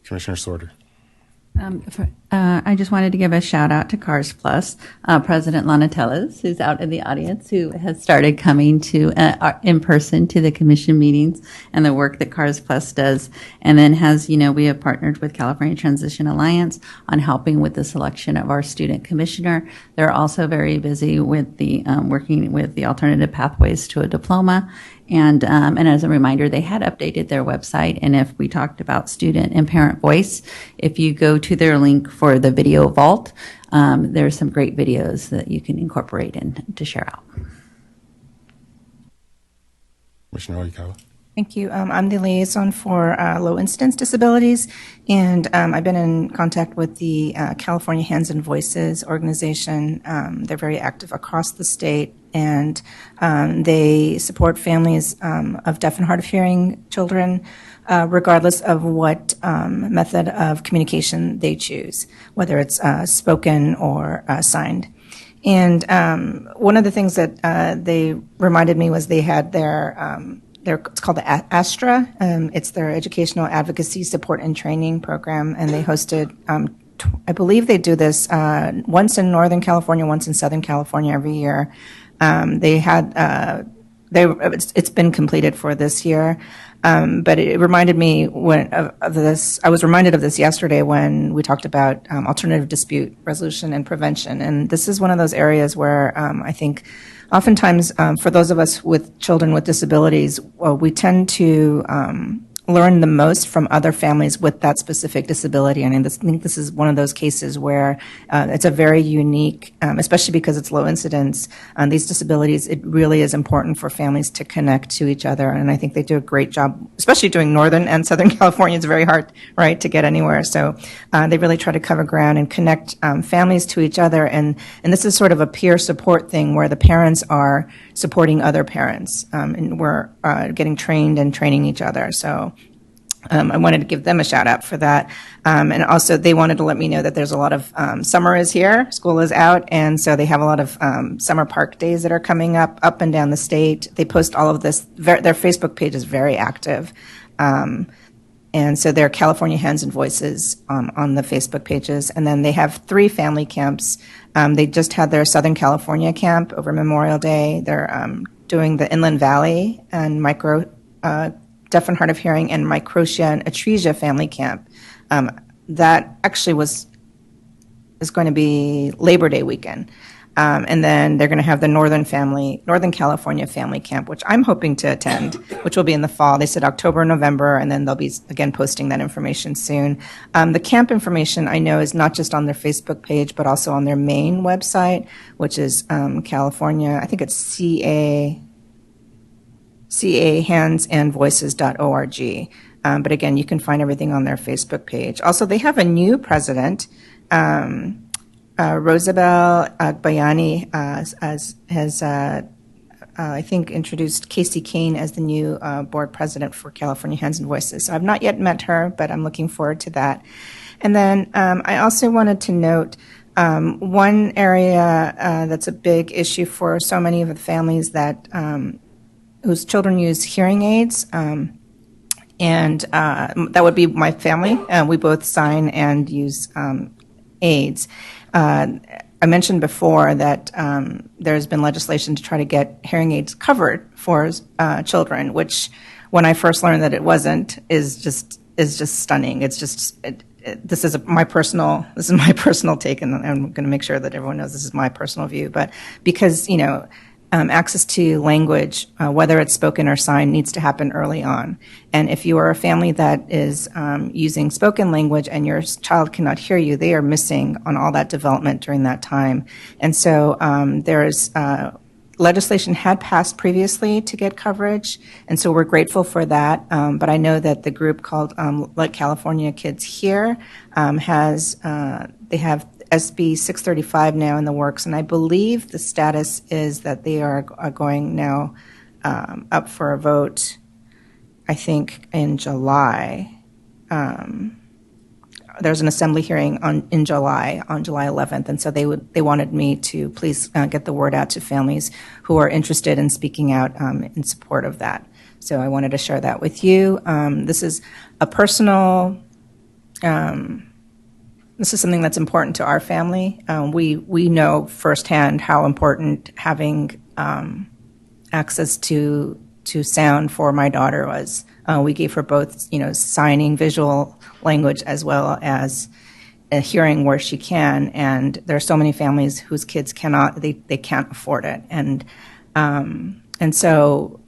Commissioner Sorter. I just wanted to give a shout out to CARS Plus, President Lonatellas, who's out in the audience, who has started coming to in person to the commission meetings and the work that CARS Plus does. And then we have partnered with California Transition Alliance on helping with the selection of our student commissioner. They're also very busy with the working with the alternative pathways to a diploma. And as a reminder, they had updated their website. And if we talked about student and parent voice, if you go to their link for the video vault, there's some great videos that you can incorporate and to share out. Commissioner Oikawa. Thank you. I'm the liaison for low incidence disabilities, and I've been in contact with the California Hands and Voices organization. They're very active across the state, and they support families of deaf and hard of hearing children, regardless of what method of communication they choose, whether it's spoken or signed. And one of the things that they reminded me was they had it's called the ASTRA. It's their Educational Advocacy Support and Training Program, and they hosted, I believe they do this once in Northern California, once in Southern California every year. It's been completed for this year, but it reminded me of this. I was reminded of this yesterday when we talked about alternative dispute resolution and prevention, and this is one of those areas where I think oftentimes, for those of us with children with disabilities, we tend to learn the most from other families with that specific disability. And I think this is one of those cases where it's a very unique, especially because it's low incidence, these disabilities, it really is important for families to connect to each other. And I think they do a great job, especially doing Northern and Southern California. It's very hard, right, to get anywhere. So they really try to cover ground and connect families to each other. And this is sort of a peer support thing where the parents are supporting other parents, and we're getting trained and training each other. So I wanted to give them a shout out for that. And also they wanted to let me know that there's a lot of, summer is here, school is out, and so they have a lot of summer park days that are coming up and down the state. They post all of this. Their Facebook page is very active. And so they're California Hands and Voices on the Facebook pages. And then they have 3 family camps. They just had their Southern California camp over Memorial Day. They're doing the Inland Valley and deaf and hard of hearing and microtia and atresia family camp. That actually is going to be Labor Day weekend. And then they're going to have the Northern California family camp, which I'm hoping to attend, which will be in the fall. They said October, November, and then they'll be, again, posting that information soon. The camp information I know is not just on their Facebook page, but also on their main website, which is California, I think it's cahandsandvoices.org. But again, you can find everything on their Facebook page. Also, they have a new president, Rosabelle Agbayani has, I think, introduced Casey Kane as the new board president for California Hands and Voices. So I've not yet met her, but I'm looking forward to that. And then I also wanted to note one area that's a big issue for so many of the families that whose children use hearing aids. And that would be my family. We both sign and use aids. I mentioned before that there's been legislation to try to get hearing aids covered for children, which when I first learned that it wasn't is just stunning. It's just this is my personal take, and I'm going to make sure that everyone knows this is my personal view. But because access to language, whether it's spoken or signed, needs to happen early on. And if you are a family that is using spoken language and your child cannot hear you, they are missing on all that development during that time. And so there's legislation had passed previously to get coverage, and so we're grateful for that. But I know that the group called Let California Kids Hear they have SB 635 now in the works, and I believe the status is that they are going now up for a vote, I think, in July. There's an assembly hearing in July, on July 11th, and so they wanted me to please get the word out to families who are interested in speaking out in support of that. So I wanted to share that with you. This is a personal. This is something that's important to our family. We know firsthand how important having access to sound for my daughter was. We gave her both, signing, visual language, as well as hearing where she can. And there are so many families whose kids cannot, they can't afford it. And so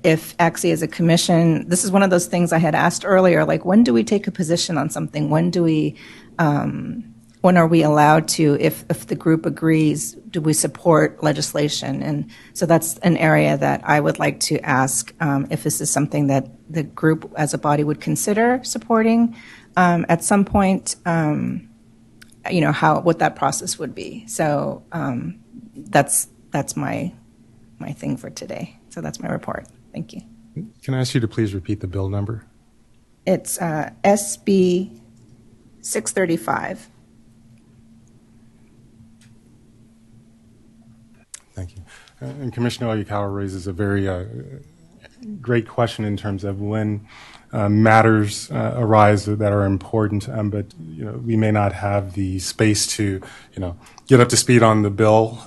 if ACSE is a commission, this is one of those things I had asked earlier, like when do we take a position on something? When are we allowed to, if the group agrees, do we support legislation? And so that's an area that I would like to ask if this is something that the group as a body would consider supporting at some point, what that process would be. So that's my thing for today. So that's my report. Thank you. Can I ask you to please repeat the bill number? It's SB 635. Thank you. And Commissioner Oyakawa raises a very great question in terms of when matters arise that are important, but we may not have the space to get up to speed on the bill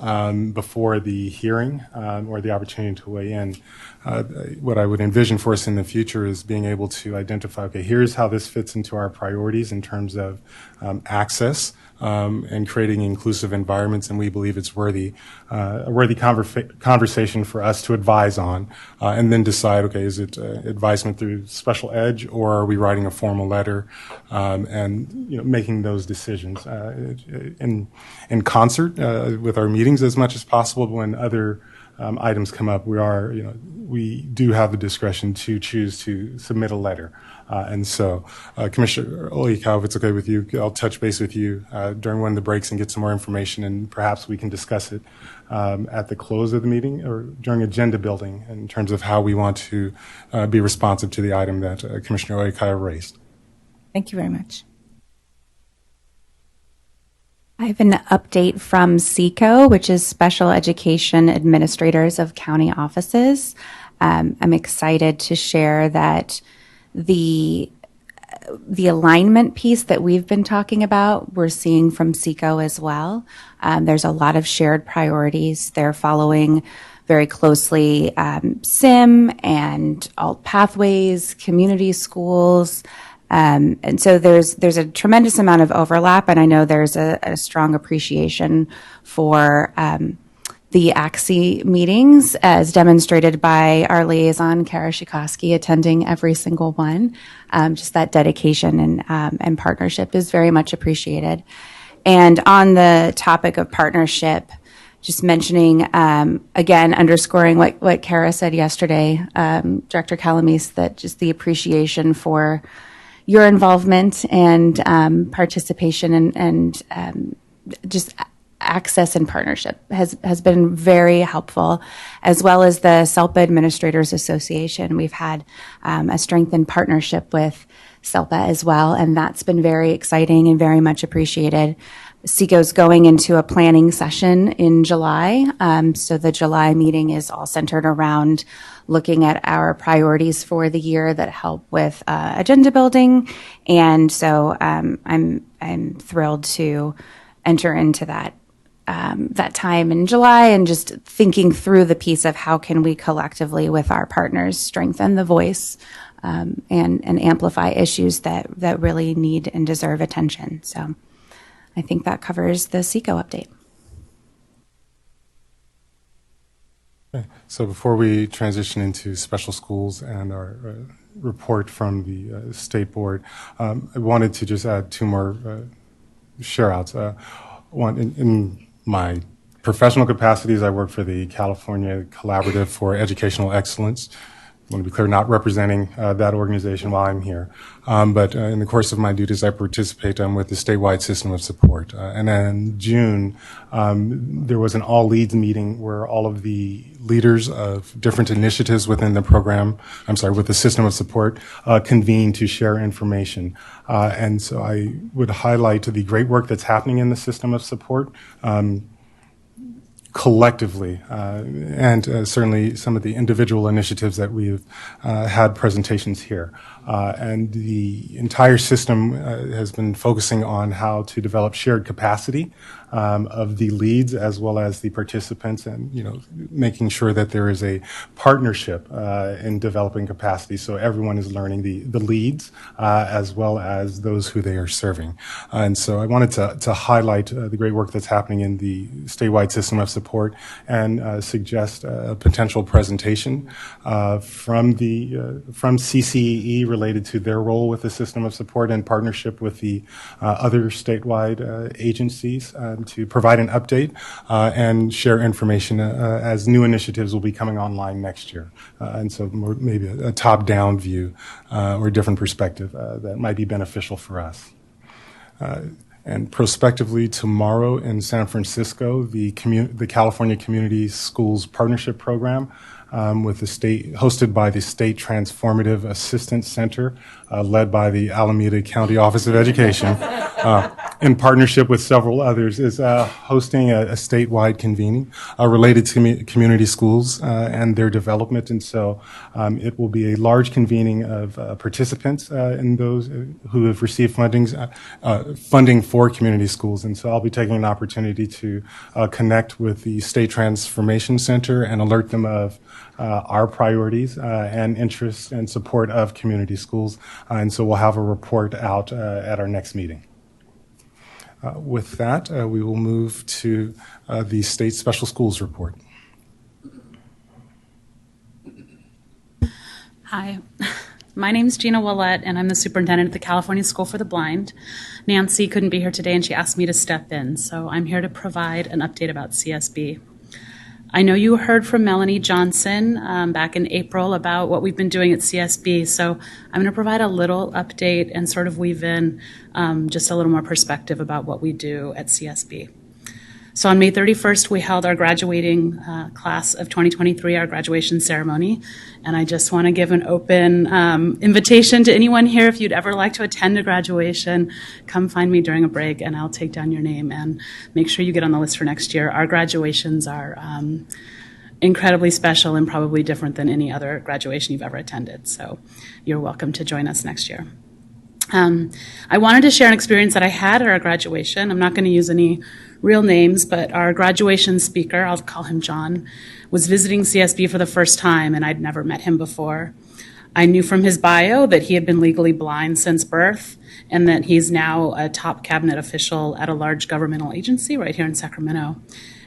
before the hearing or the opportunity to weigh in. What I would envision for us in the future is being able to identify, okay, here's how this fits into our priorities in terms of access and creating inclusive environments, and we believe it's a worthy conversation for us to advise on, and then decide, okay, is it advisement through special edge, or are we writing a formal letter, and making those decisions in concert with our meetings as much as possible. When other items come up, we do have the discretion to choose to submit a letter. And so, Commissioner Oyakawa, if it's okay with you, I'll touch base with you during one of the breaks and get some more information, and perhaps we can discuss it at the close of the meeting or during agenda building in terms of how we want to be responsive to the item that Commissioner Oyakawa raised. Thank you very much. I have an update from SECO, which is Special Education Administrators of County Offices. I'm excited to share that the alignment piece that we've been talking about, we're seeing from SECO as well. There's a lot of shared priorities. They're following very closely SIM and alt pathways, community schools. And so there's a tremendous amount of overlap, and I know there's a strong appreciation for the ACSE meetings, as demonstrated by our liaison, Kara Shikoski, attending every single one. Just that dedication and partnership is very much appreciated. And on the topic of partnership, just mentioning, again, underscoring what Kara said yesterday, Director Calamise, that just the appreciation for your involvement and participation and just access and partnership has been very helpful, as well as the SELPA Administrators Association. We've had a strengthened partnership with SELPA as well, and that's been very exciting and very much appreciated. SECO's going into a planning session in July, so the July meeting is all centered around looking at our priorities for the year that help with agenda building, and so I'm thrilled to enter into that time in July, and just thinking through the piece of how can we collectively with our partners strengthen the voice and amplify issues that really need and deserve attention. So I think that covers the SECO update. So before we transition into special schools and our report from the State Board, I wanted to just add two more share-outs. One, in my professional capacities, I work for the California Collaborative for Educational Excellence. I want to be clear, not representing that organization while I'm here. But in the course of my duties, I participate with the statewide system of support. And then in June, there was an all leads meeting where all of the leaders of different initiatives within the program, with the system of support, convened to share information. And so I would highlight the great work that's happening in the system of support. Collectively, and certainly some of the individual initiatives that we've had presentations here. And the entire system has been focusing on how to develop shared capacity of the leads as well as the participants, and making sure that there is a partnership in developing capacity, so everyone is learning the leads as well as those who they are serving. And so I wanted to highlight the great work that's happening in the statewide system of support and suggest a potential presentation from CCEE related to their role with the system of support in partnership with the other statewide agencies to provide an update and share information as new initiatives will be coming online next year. And so maybe a top-down view or a different perspective that might be beneficial for us. And prospectively, tomorrow in San Francisco, the California Community Schools Partnership Program with the state, hosted by the State Transformative Assistance Center, led by the Alameda County Office of Education, in partnership with several others, is hosting a statewide convening related to community schools and their development. And so it will be a large convening of participants in those who have received funding for community schools. And so I'll be taking an opportunity to connect with the State Transformation Center and alert them of our priorities and interests and support of community schools. And so we'll have a report out at our next meeting. With that, we will move to the State Special Schools Report. Hi, my name is Gina Willett, and I'm the superintendent at the California School for the Blind. Nancy couldn't be here today, and she asked me to step in, so I'm here to provide an update about CSB. I know you heard from Melanie Johnson back in April about what we've been doing at CSB, so I'm going to provide a little update and sort of weave in just a little more perspective about what we do at CSB. So on May 31st, we held our graduating class of 2023, our graduation ceremony, and I just want to give an open invitation to anyone here. If you'd ever like to attend a graduation, come find me during a break and I'll take down your name and make sure you get on the list for next year. Our graduations are incredibly special and probably different than any other graduation you've ever attended, so you're welcome to join us next year. I wanted to share an experience that I had at our graduation. I'm not going to use any real names, but our graduation speaker, I'll call him John, was visiting CSB for the first time, and I'd never met him before. I knew from his bio that he had been legally blind since birth and that he's now a top cabinet official at a large governmental agency right here in Sacramento.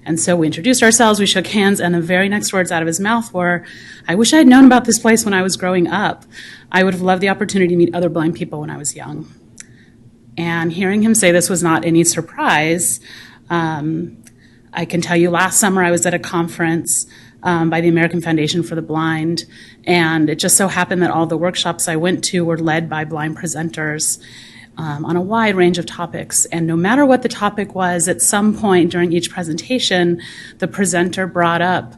And so we introduced ourselves, we shook hands, and the very next words out of his mouth were, "I wish I had known about this place when I was growing up. I would have loved the opportunity to meet other blind people when I was young." And hearing him say this was not any surprise. I can tell you last summer I was at a conference by the American Foundation for the Blind, and it just so happened that all the workshops I went to were led by blind presenters on a wide range of topics. And no matter what the topic was, at some point during each presentation, the presenter brought up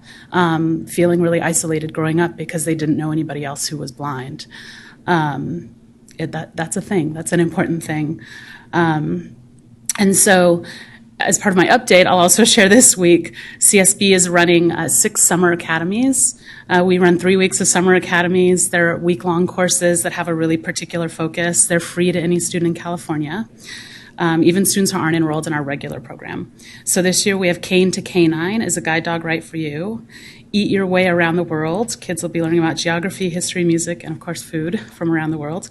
feeling really isolated growing up because they didn't know anybody else who was blind. That's a thing. That's an important thing. And so as part of my update, I'll also share this week, CSB is running 6 summer academies. We run 3 weeks of summer academies. They're week-long courses that have a really particular focus. They're free to any student in California, even students who aren't enrolled in our regular program. So this year we have Cane to Canine is a guide dog right for you. Eat Your Way Around the World. Kids will be learning about geography, history, music, and of course food from around the world.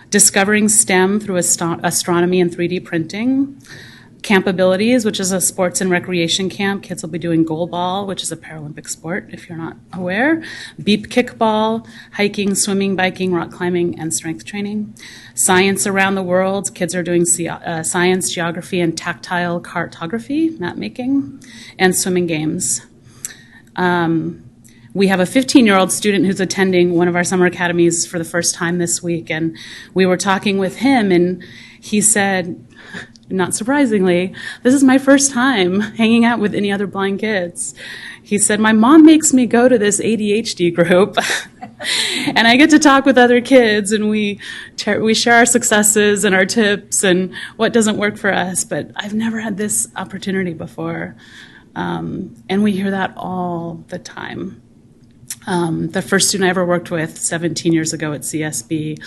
Discovering STEM through astronomy and 3D printing. Camp Abilities, which is a sports and recreation camp. Kids will be doing goalball, which is a Paralympic sport, if you're not aware. Beep kickball, hiking, swimming, biking, rock climbing, and strength training. Science around the world. Kids are doing science, geography, and tactile cartography, map making, and swimming games. We have a 15-year-old student who's attending one of our summer academies for the first time this week, and we were talking with him, and he said, not surprisingly, this is my first time hanging out with any other blind kids. He said, my mom makes me go to this ADHD group, and I get to talk with other kids, and we share our successes and our tips and what doesn't work for us, but I've never had this opportunity before. And we hear that all the time. The first student I ever worked with 17 years ago at CSB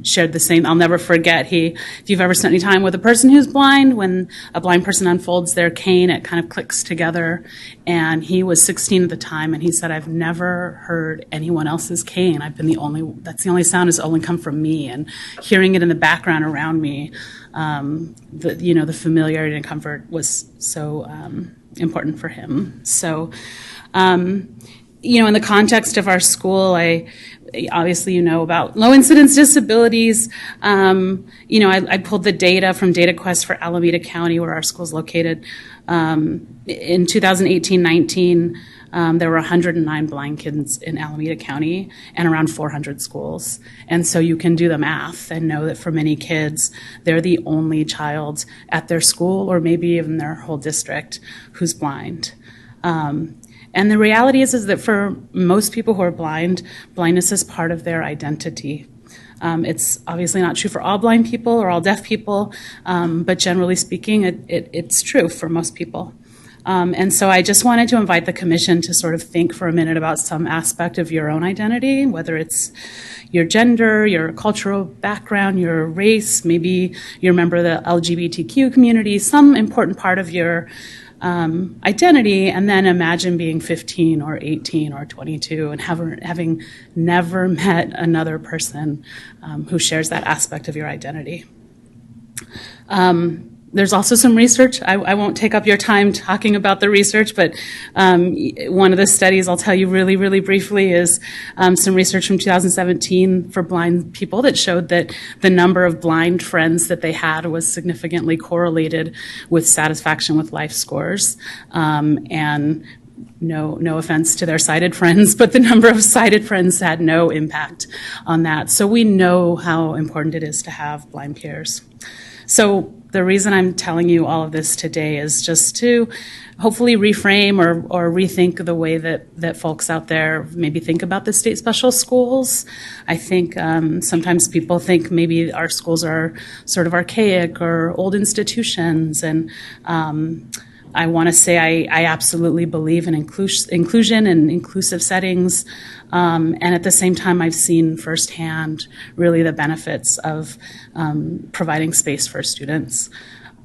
shared the same. I'll never forget. If you've ever spent any time with a person who's blind, when a blind person unfolds their cane, it kind of clicks together. And he was 16 at the time, and he said, I've never heard anyone else's cane. That's the only sound has only come from me. And hearing it in the background around me, the familiarity and comfort was so important for him. So, in the context of our school, obviously about low incidence disabilities. I pulled the data from DataQuest for Alameda County, where our school is located. In 2018-19, there were 109 blind kids in Alameda County and around 400 schools. And so you can do the math and know that for many kids, they're the only child at their school or maybe even their whole district who's blind. And the reality is that for most people who are blind, blindness is part of their identity. It's obviously not true for all blind people or all deaf people, but generally speaking, it's true for most people. And so I just wanted to invite the commission to sort of think for a minute about some aspect of your own identity, whether it's your gender, your cultural background, your race, maybe you're a member of the LGBTQ community, some important part of your identity, and then imagine being 15 or 18 or 22 and having never met another person who shares that aspect of your identity. There's also some research. I won't take up your time talking about the research, but one of the studies I'll tell you really, really briefly is some research from 2017 for blind people that showed that the number of blind friends that they had was significantly correlated with satisfaction with life scores. And no offense to their sighted friends, but the number of sighted friends had no impact on that. So we know how important it is to have blind peers. So the reason I'm telling you all of this today is just to hopefully reframe or rethink the way that folks out there maybe think about the state special schools. I think sometimes people think maybe our schools are sort of archaic or old institutions, and I want to say I absolutely believe in inclusion and inclusive settings. And at the same time, I've seen firsthand really the benefits of providing space for students.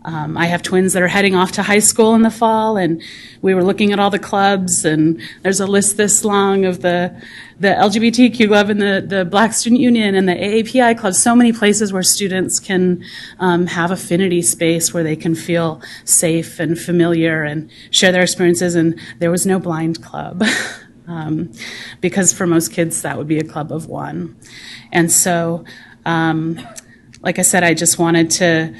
I have twins that are heading off to high school in the fall, and we were looking at all the clubs, and there's a list this long of the LGBTQ club and the Black Student Union and the AAPI club, so many places where students can have affinity space where they can feel safe and familiar and share their experiences, and there was no blind club. Because for most kids, that would be a club of one. And so, like I said, I just wanted to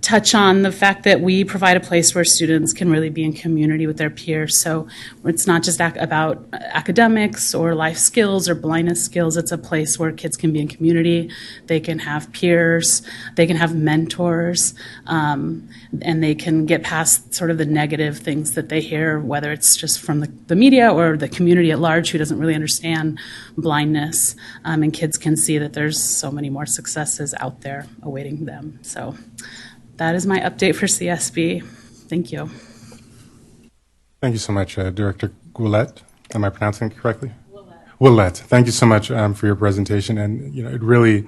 touch on the fact that we provide a place where students can really be in community with their peers. So it's not just about academics or life skills or blindness skills. It's a place where kids can be in community. They can have peers. They can have mentors. And they can get past sort of the negative things that they hear, whether it's just from the media or the community at large who doesn't really understand blindness. And kids can see that there's so many more successes out there awaiting them. So that is my update for CSB. Thank you. Thank you so much, Director Goulet. Am I pronouncing it correctly? Willett. Thank you so much for your presentation. And it really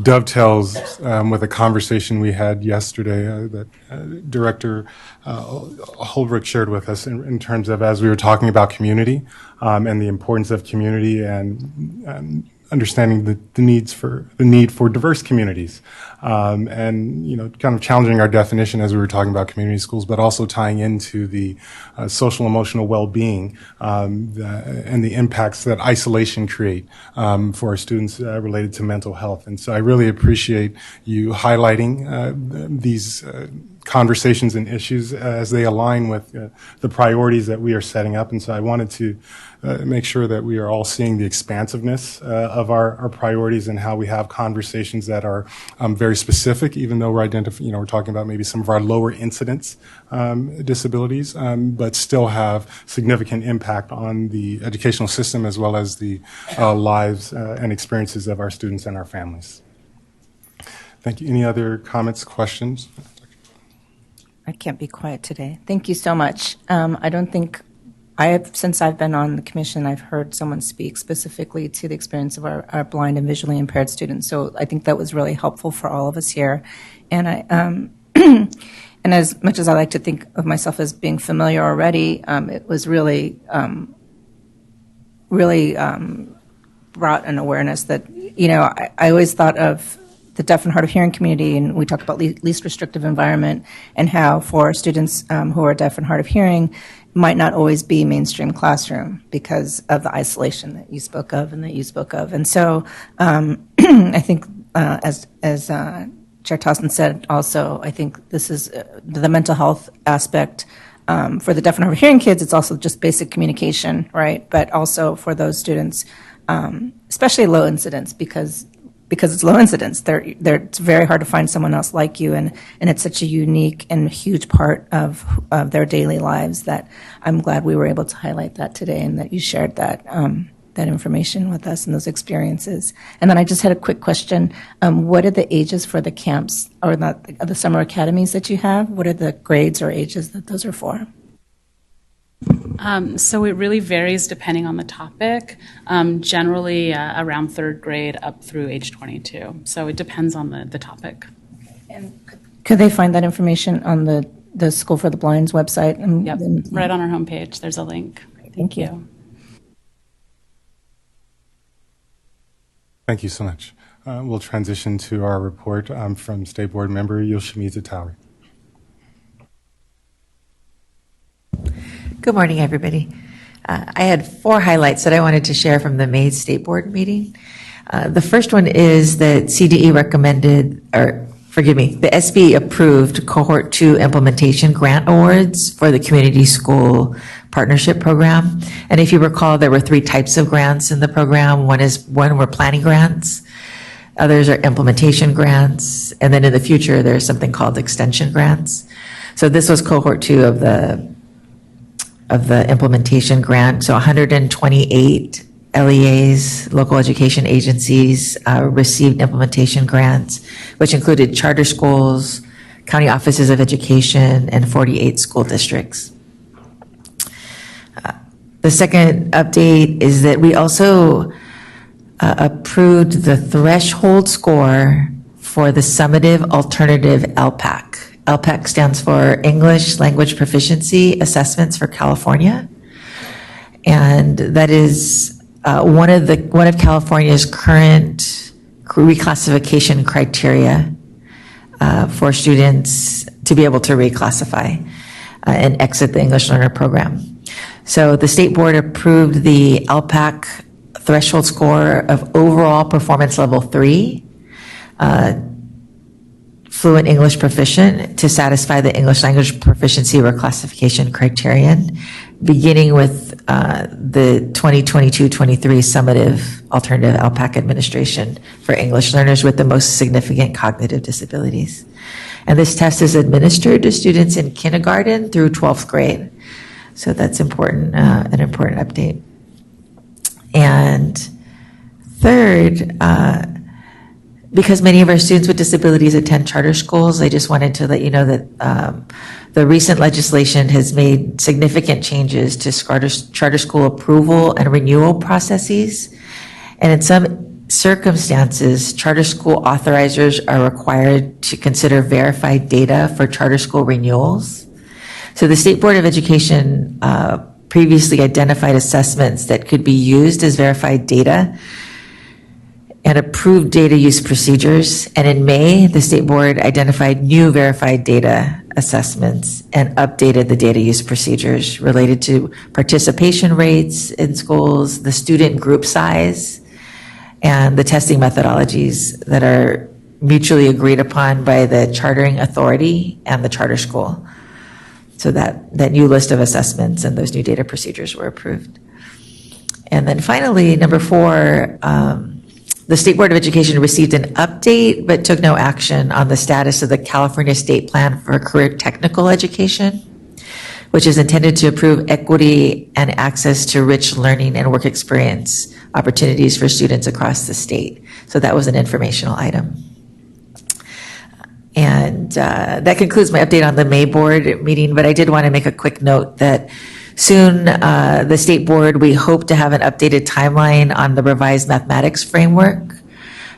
dovetails with a conversation we had yesterday that Director Holbrook shared with us in terms of as we were talking about community and the importance of community and understanding the need for diverse communities, and kind of challenging our definition as we were talking about community schools, but also tying into the social emotional well-being and the impacts that isolation create for our students related to mental health. And so I really appreciate you highlighting these conversations and issues as they align with the priorities that we are setting up. And so I wanted to make sure that we are all seeing the expansiveness of our priorities and how we have conversations that are very specific, even though we're we're talking about maybe some of our lower incidence disabilities, but still have significant impact on the educational system as well as the lives and experiences of our students and our families. Thank you. Any other comments, questions? I can't be quiet today. Thank you so much. I don't think since I've been on the commission, I've heard someone speak specifically to the experience of our blind and visually impaired students. So I think that was really helpful for all of us here. And and as much as I like to think of myself as being familiar already, it was really brought an awareness that, I always thought of the deaf and hard of hearing community, and we talk about least restrictive environment and how for students who are deaf and hard of hearing might not always be mainstream classroom because of the isolation that you spoke of and that you spoke of. And so I think as Chair Tossin said also, I think this is the mental health aspect. For the deaf and hard of hearing kids, it's also just basic communication, right? But also for those students, especially low incidence, because it's low incidence, it's very hard to find someone else like you, and it's such a unique and huge part of their daily lives that I'm glad we were able to highlight that today and that you shared that information with us and those experiences. And then I just had a quick question. What are the ages for the camps or the summer academies that you have? What are the grades or ages that those are for? So it really varies depending on the topic, generally around third grade up through age 22. So it depends on the topic. And could they find that information on the School for the Blind's website? Yep, right on our homepage. There's a link. Thank you. Thank you so much. We'll transition to our report from State Board Member Yoshimizu Tauri. Good morning, everybody. I had 4 highlights that I wanted to share from the May State Board meeting. The first one is that CDE the SB approved Cohort 2 implementation grant awards for the Community School Partnership Program. And if you recall, there were 3 types of grants in the program. One were planning grants, others are implementation grants, and then in the future, there's something called extension grants. So this was Cohort 2 of the implementation grant. So 128 LEAs, local education agencies, received implementation grants, which included charter schools, county offices of education, and 48 school districts. The second update is that we also approved the threshold score for the summative alternative LPAC. LPAC stands for English Language Proficiency Assessments for California, and that is one of California's current reclassification criteria for students to be able to reclassify and exit the English Learner Program. So the State Board approved the LPAC threshold score of overall performance level 3. Fluent English proficient to satisfy the English language proficiency reclassification criterion, beginning with the 2022-23 summative alternative LPAC administration for English learners with the most significant cognitive disabilities. And this test is administered to students in kindergarten through 12th grade. So that's important, an important update. And third, because many of our students with disabilities attend charter schools, I just wanted to let you know that the recent legislation has made significant changes to charter school approval and renewal processes. And in some circumstances, charter school authorizers are required to consider verified data for charter school renewals. So the State Board of Education previously identified assessments that could be used as verified data and approved data use procedures. And in May, the state board identified new verified data assessments and updated the data use procedures related to participation rates in schools, the student group size, and the testing methodologies that are mutually agreed upon by the chartering authority and the charter school. So that new list of assessments and those new data procedures were approved. And then finally, number 4, the State Board of Education received an update but took no action on the status of the California State Plan for Career Technical Education, which is intended to improve equity and access to rich learning and work experience opportunities for students across the state. So that was an informational item. And that concludes my update on the May board meeting, but I did want to make a quick note that soon, the state board, we hope to have an updated timeline on the revised mathematics framework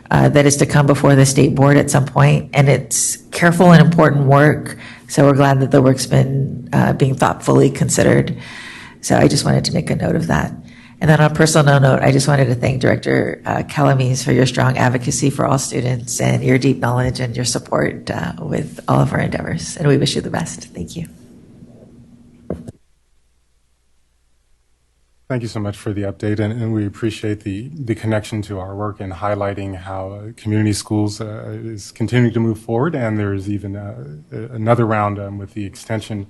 that is to come before the state board at some point. And it's careful and important work. So we're glad that the work's been being thoughtfully considered. So I just wanted to make a note of that. And then on a personal note, I just wanted to thank Director Calamise for your strong advocacy for all students and your deep knowledge and your support with all of our endeavors. And we wish you the best. Thank you. Thank you so much for the update, and we appreciate the connection to our work and highlighting how community schools is continuing to move forward, and there's even another round with the extension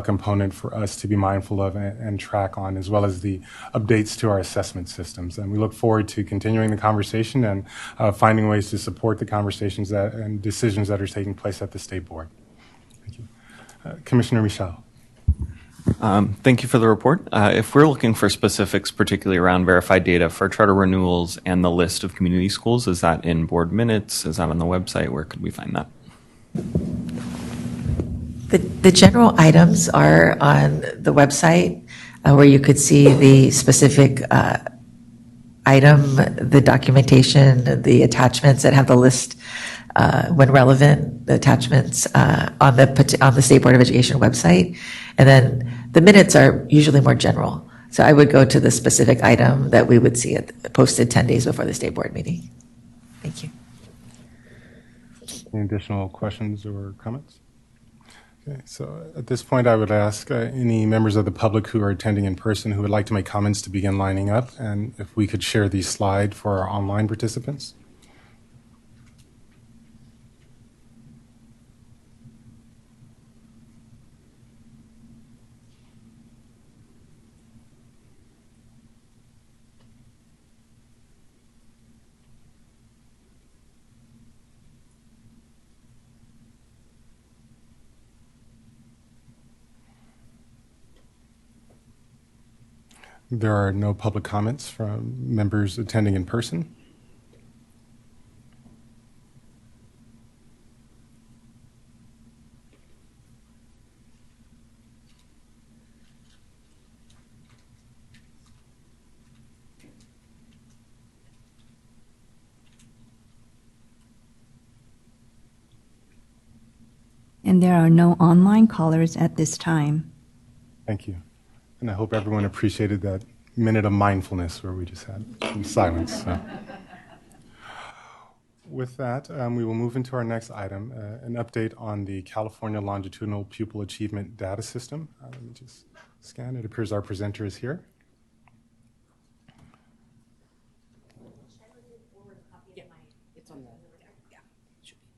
component for us to be mindful of and track on, as well as the updates to our assessment systems. And we look forward to continuing the conversation and finding ways to support the conversations and decisions that are taking place at the State Board. Thank you. Commissioner Michel. Thank you for the report. If we're looking for specifics, particularly around verified data for charter renewals and the list of community schools, is that in board minutes? Is that on the website? Where could we find that? The general items are on the website where you could see the specific item, the documentation, the attachments that have the list when relevant, the attachments on the State Board of Education website. And then the minutes are usually more general. So I would go to the specific item that we would see posted 10 days before the State Board meeting. Thank you. Any additional questions or comments? Okay, so at this point, I would ask any members of the public who are attending in person who would like to make comments to begin lining up, and if we could share the slide for our online participants. There are no public comments from members attending in person. And there are no online callers at this time. Thank you. And I hope everyone appreciated that minute of mindfulness where we just had some silence. So. With that, we will move into our next item, an update on the California Longitudinal Pupil Achievement Data System. Let me just scan. It appears our presenter is here. It's on the, yeah, should be.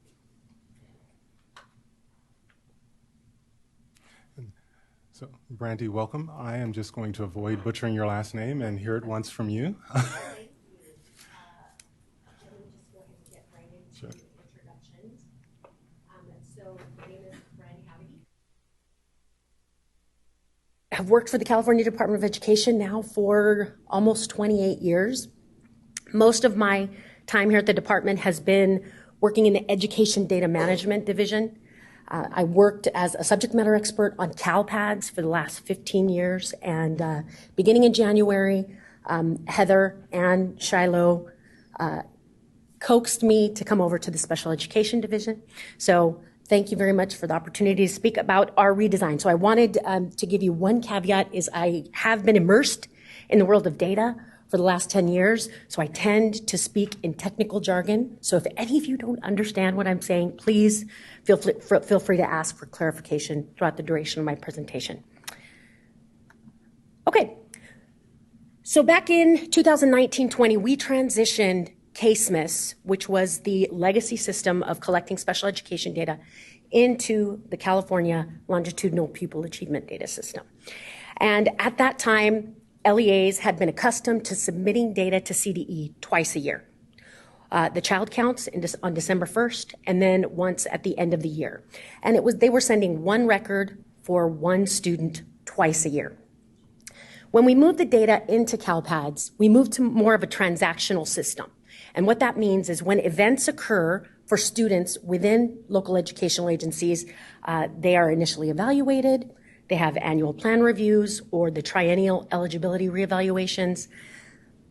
So, Brandy, welcome. I am just going to avoid butchering your last name and hear it once from you. Sure. So, my name is Brandy Haverty. I've worked for the California Department of Education now for almost 28 years. Most of my time here at the department has been working in the Education Data Management Division. I worked as a subject matter expert on CALPADS for the last 15 years, and beginning in January, Heather and Shiloh coaxed me to come over to the Special Education Division. So thank you very much for the opportunity to speak about our redesign. So I wanted to give you one caveat is I have been immersed in the world of data for the last 10 years, so I tend to speak in technical jargon. So if any of you don't understand what I'm saying, please feel free to ask for clarification throughout the duration of my presentation. Okay, so back in 2019-20, we transitioned CASEMIS, which was the legacy system of collecting special education data, into the California Longitudinal Pupil Achievement Data System. And at that time, LEAs had been accustomed to submitting data to CDE twice a year. The child counts on December 1st, and then once at the end of the year. And they were sending one record for one student twice a year. When we moved the data into CALPADS, we moved to more of a transactional system. And what that means is when events occur for students within local educational agencies, they are initially evaluated, they have annual plan reviews or the triennial eligibility reevaluations.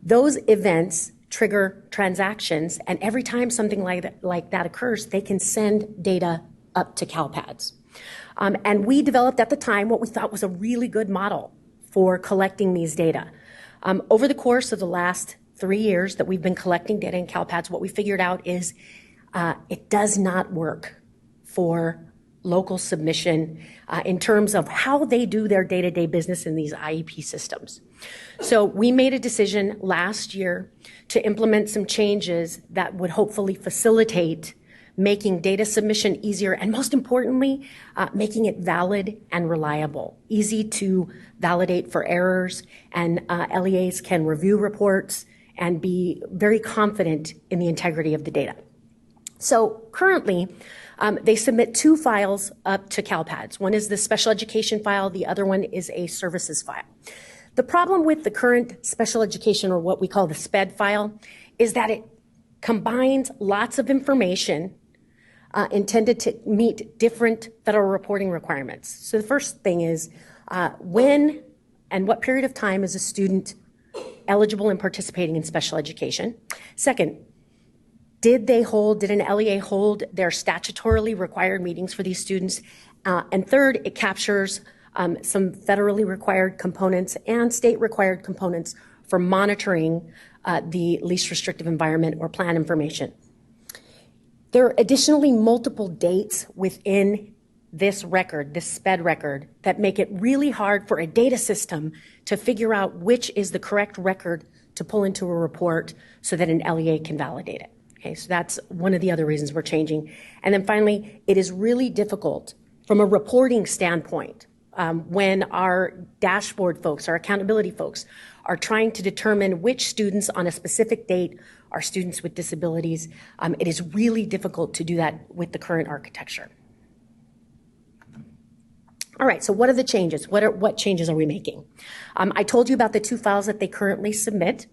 Those events trigger transactions, and every time something like that occurs, they can send data up to CALPADS. And we developed at the time what we thought was a really good model for collecting these data. Over the course of the last 3 years that we've been collecting data in CALPADS, what we figured out is it does not work for local submission in terms of how they do their day-to-day business in these IEP systems. So we made a decision last year to implement some changes that would hopefully facilitate making data submission easier, and most importantly, making it valid and reliable, easy to validate for errors, and LEAs can review reports and be very confident in the integrity of the data. So currently, they submit 2 files up to CALPADS. One is the special education file, the other one is a services file. The problem with the current special education, or what we call the SPED file, is that it combines lots of information intended to meet different federal reporting requirements. So the first thing is when and what period of time is a student eligible and participating in special education? Second, did an LEA hold their statutorily required meetings for these students? And third, it captures some federally required components and state required components for monitoring the least restrictive environment or plan information. There are additionally multiple dates within this record, this SPED record, that make it really hard for a data system to figure out which is the correct record to pull into a report so that an LEA can validate it. Okay, so that's one of the other reasons we're changing. And then finally, it is really difficult from a reporting standpoint when our dashboard folks, our accountability folks, are trying to determine which students on a specific date are students with disabilities. It is really difficult to do that with the current architecture. All right, so what are the changes? What changes are we making? I told you about the 2 files that they currently submit.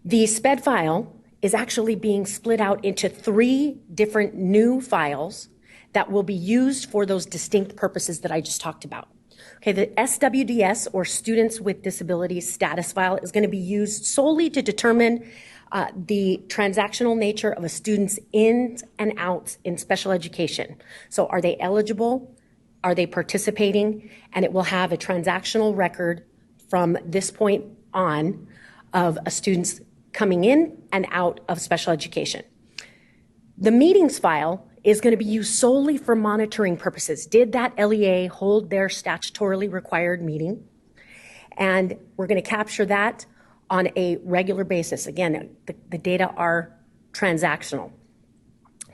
The SPED file is actually being split out into 3 different new files that will be used for those distinct purposes that I just talked about. Okay, the SWDS, or Students with Disabilities Status File, is going to be used solely to determine the transactional nature of a student's ins and outs in special education. So are they eligible? Are they participating? And it will have a transactional record from this point on of a student's coming in and out of special education. The meetings file is going to be used solely for monitoring purposes. Did that LEA hold their statutorily required meeting? And we're going to capture that on a regular basis. Again, the data are transactional.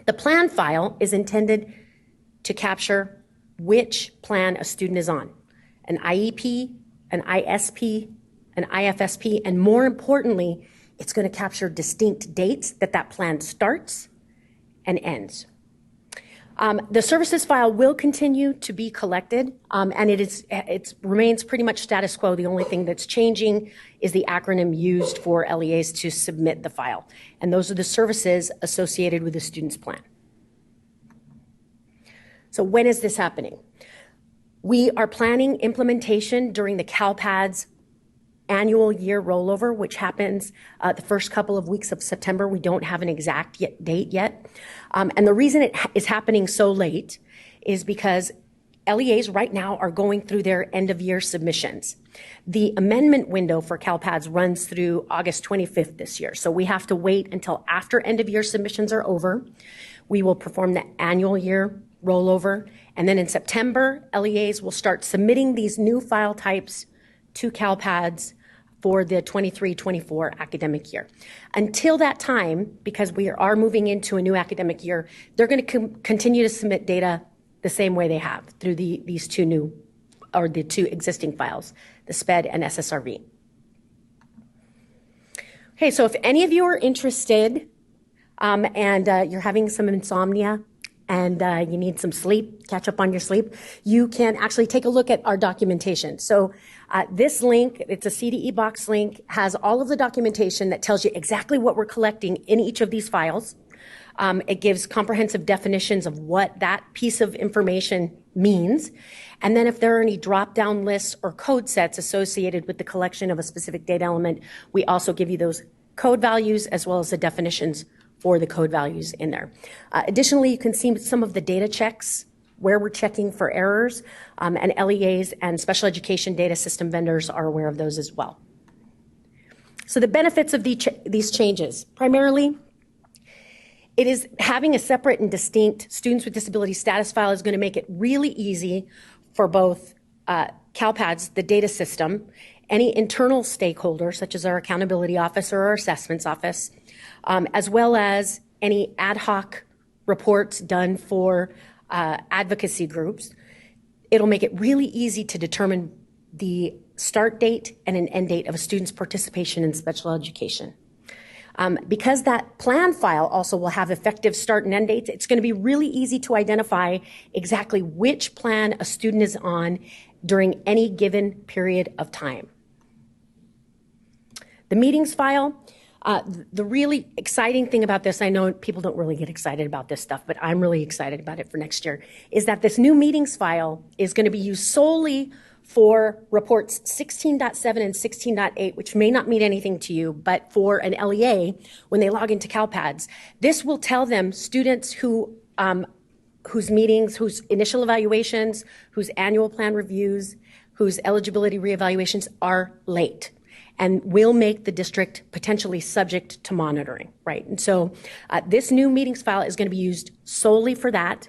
The plan file is intended to capture which plan a student is on, an IEP, an ISP, an IFSP, and more importantly, it's going to capture distinct dates that plan starts and ends. The services file will continue to be collected, and it remains pretty much status quo. The only thing that's changing is the acronym used for LEAs to submit the file, and those are the services associated with the student's plan. So when is this happening? We are planning implementation during the CALPADS annual year rollover, which happens the first couple of weeks of September. We don't have an exact date yet. And the reason it is happening so late is because LEAs right now are going through their end-of-year submissions. The amendment window for CALPADS runs through August 25th this year, so we have to wait until after end-of-year submissions are over. We will perform the annual year rollover, and then in September, LEAs will start submitting these new file types to CALPADS for the 23-24 academic year. Until that time, because we are moving into a new academic year, they're going to continue to submit data the same way they have through these two new, or the two existing files, the SPED and SSRV. Okay, so if any of you are interested and you're having some insomnia and you need some sleep, catch up on your sleep, you can actually take a look at our documentation. So this link, it's a CDE box link, has all of the documentation that tells you exactly what we're collecting in each of these files. It gives comprehensive definitions of what that piece of information means. And then if there are any drop-down lists or code sets associated with the collection of a specific data element, we also give you those code values as well as the definitions for the code values in there. Additionally, you can see some of the data checks where we're checking for errors, and LEAs and special education data system vendors are aware of those as well. So the benefits of these changes, primarily, it is having a separate and distinct students with disability status file is going to make it really easy for both CALPADS, the data system, any internal stakeholders, such as our accountability office or our assessments office, as well as any ad hoc reports done for advocacy groups. It'll make it really easy to determine the start date and an end date of a student's participation in special education. Because that plan file also will have effective start and end dates, it's going to be really easy to identify exactly which plan a student is on during any given period of time. The meetings file, the really exciting thing about this, I know people don't really get excited about this stuff, but I'm really excited about it for next year, is that this new meetings file is going to be used solely for reports 16.7 and 16.8, which may not mean anything to you, but for an LEA, when they log into CALPADS, this will tell them students who, whose meetings, whose initial evaluations, whose annual plan reviews, whose eligibility reevaluations are late, and will make the district potentially subject to monitoring, right? And so this new meetings file is going to be used solely for that.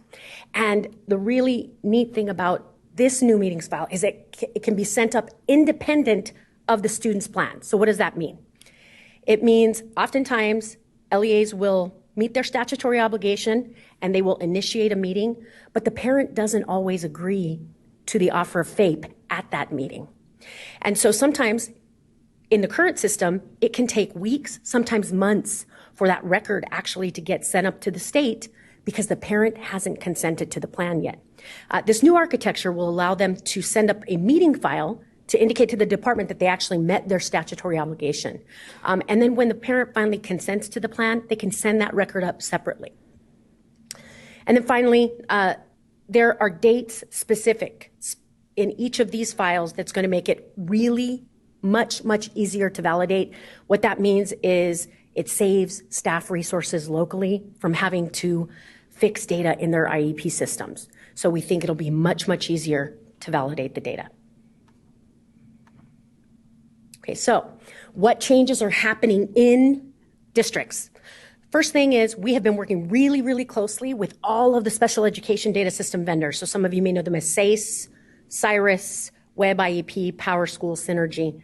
And the really neat thing about this new meetings file is it can be sent up independent of the student's plan. So what does that mean? It means oftentimes LEAs will meet their statutory obligation and they will initiate a meeting, but the parent doesn't always agree to the offer of FAPE at that meeting. And so sometimes in the current system, it can take weeks, sometimes months, for that record actually to get sent up to the state because the parent hasn't consented to the plan yet. This new architecture will allow them to send up a meeting file to indicate to the department that they actually met their statutory obligation. And then when the parent finally consents to the plan, they can send that record up separately. And then finally, there are dates specific in each of these files that's going to make it really much easier to validate. What that means is it saves staff resources locally from having to fix data in their IEP systems. So we think it'll be much easier to validate the data. Okay, so what changes are happening in districts? First thing is we have been working really closely with all of the special education data system vendors. So some of you may know them as SACE, Cyrus, Web IEP, Power School, Synergy.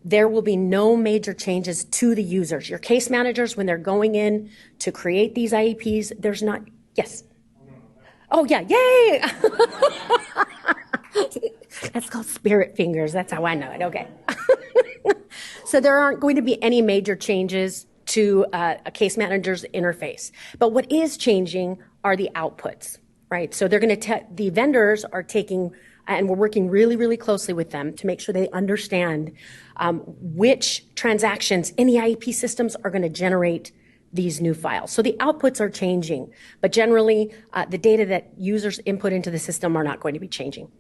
There will be no major changes to the users. Your case managers, when they're going in to create these IEPs, there's not, yes? Oh yeah, yay! That's called spirit fingers, that's how I know it, okay. So there aren't going to be any major changes to a case manager's interface. But what is changing are the outputs, right? So they're going to, the vendors are taking, and we're working really closely with them to make sure they understand which transactions in the IEP systems are going to generate these new files. So the outputs are changing, but generally the data that users input into the system are not going to be changing.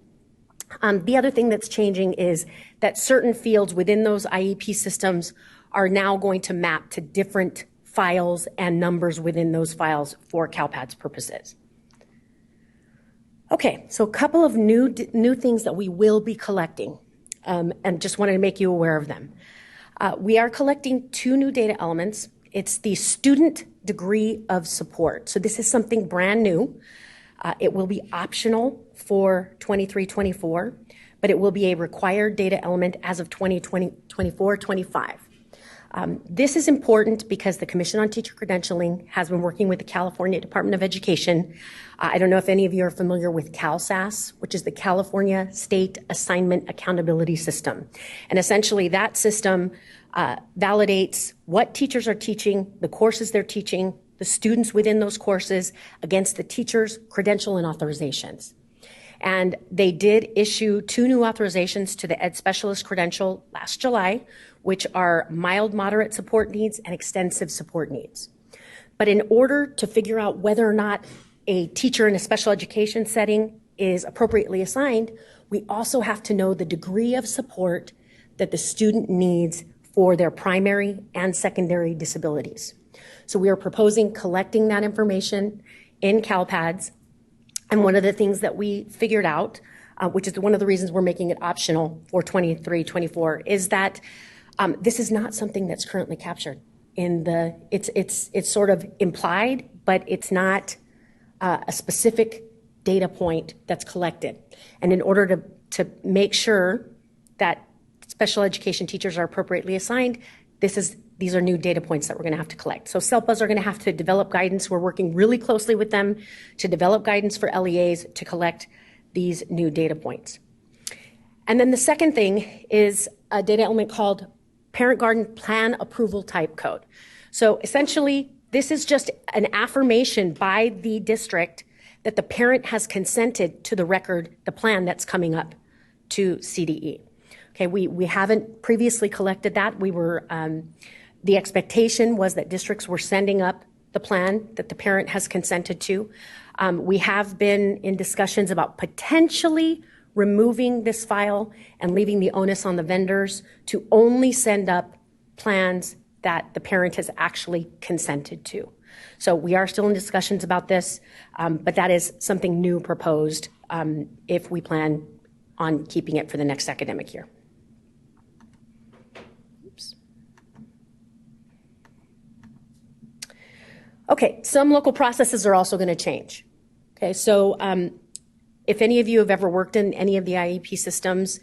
The other thing that's changing is that certain fields within those IEP systems are now going to map to different files and numbers within those files for CALPADS purposes. Okay, so a couple of new things that we will be collecting, and just wanted to make you aware of them. We are collecting 2 new data elements. It's the student degree of support. So this is something brand new. It will be optional for 23-24, but it will be a required data element as of 2024-25. This is important because the Commission on Teacher Credentialing has been working with the California Department of Education. I don't know if any of you are familiar with CALSAS, which is the California State Assignment Accountability System. And essentially that system validates what teachers are teaching, the courses they're teaching, the students within those courses against the teacher's credential and authorizations. And they did issue 2 new authorizations to the Ed Specialist credential last July, which are mild, moderate support needs and extensive support needs. But in order to figure out whether or not a teacher in a special education setting is appropriately assigned, we also have to know the degree of support that the student needs for their primary and secondary disabilities. So we are proposing collecting that information in CALPADS. And one of the things that we figured out, which is one of the reasons we're making it optional for 23-24, is that this is not something that's currently captured in the, it's sort of implied, but it's not a specific data point that's collected. And in order to make sure that special education teachers are appropriately assigned, these are new data points that we're going to have to collect. So SELPAs are going to have to develop guidance. We're working really closely with them to develop guidance for LEAs to collect these new data points. And then the second thing is a data element called Parent Garden Plan Approval Type Code. So essentially, this is just an affirmation by the district that the parent has consented to the record, the plan that's coming up to CDE. Okay, we haven't previously collected that. We were, the expectation was that districts were sending up the plan that the parent has consented to. We have been in discussions about potentially removing this file and leaving the onus on the vendors to only send up plans that the parent has actually consented to. So we are still in discussions about this, but that is something new proposed if we plan on keeping it for the next academic year. Oops. Okay, some local processes are also going to change. Okay, so if any of you have ever worked in any of the IEP systems,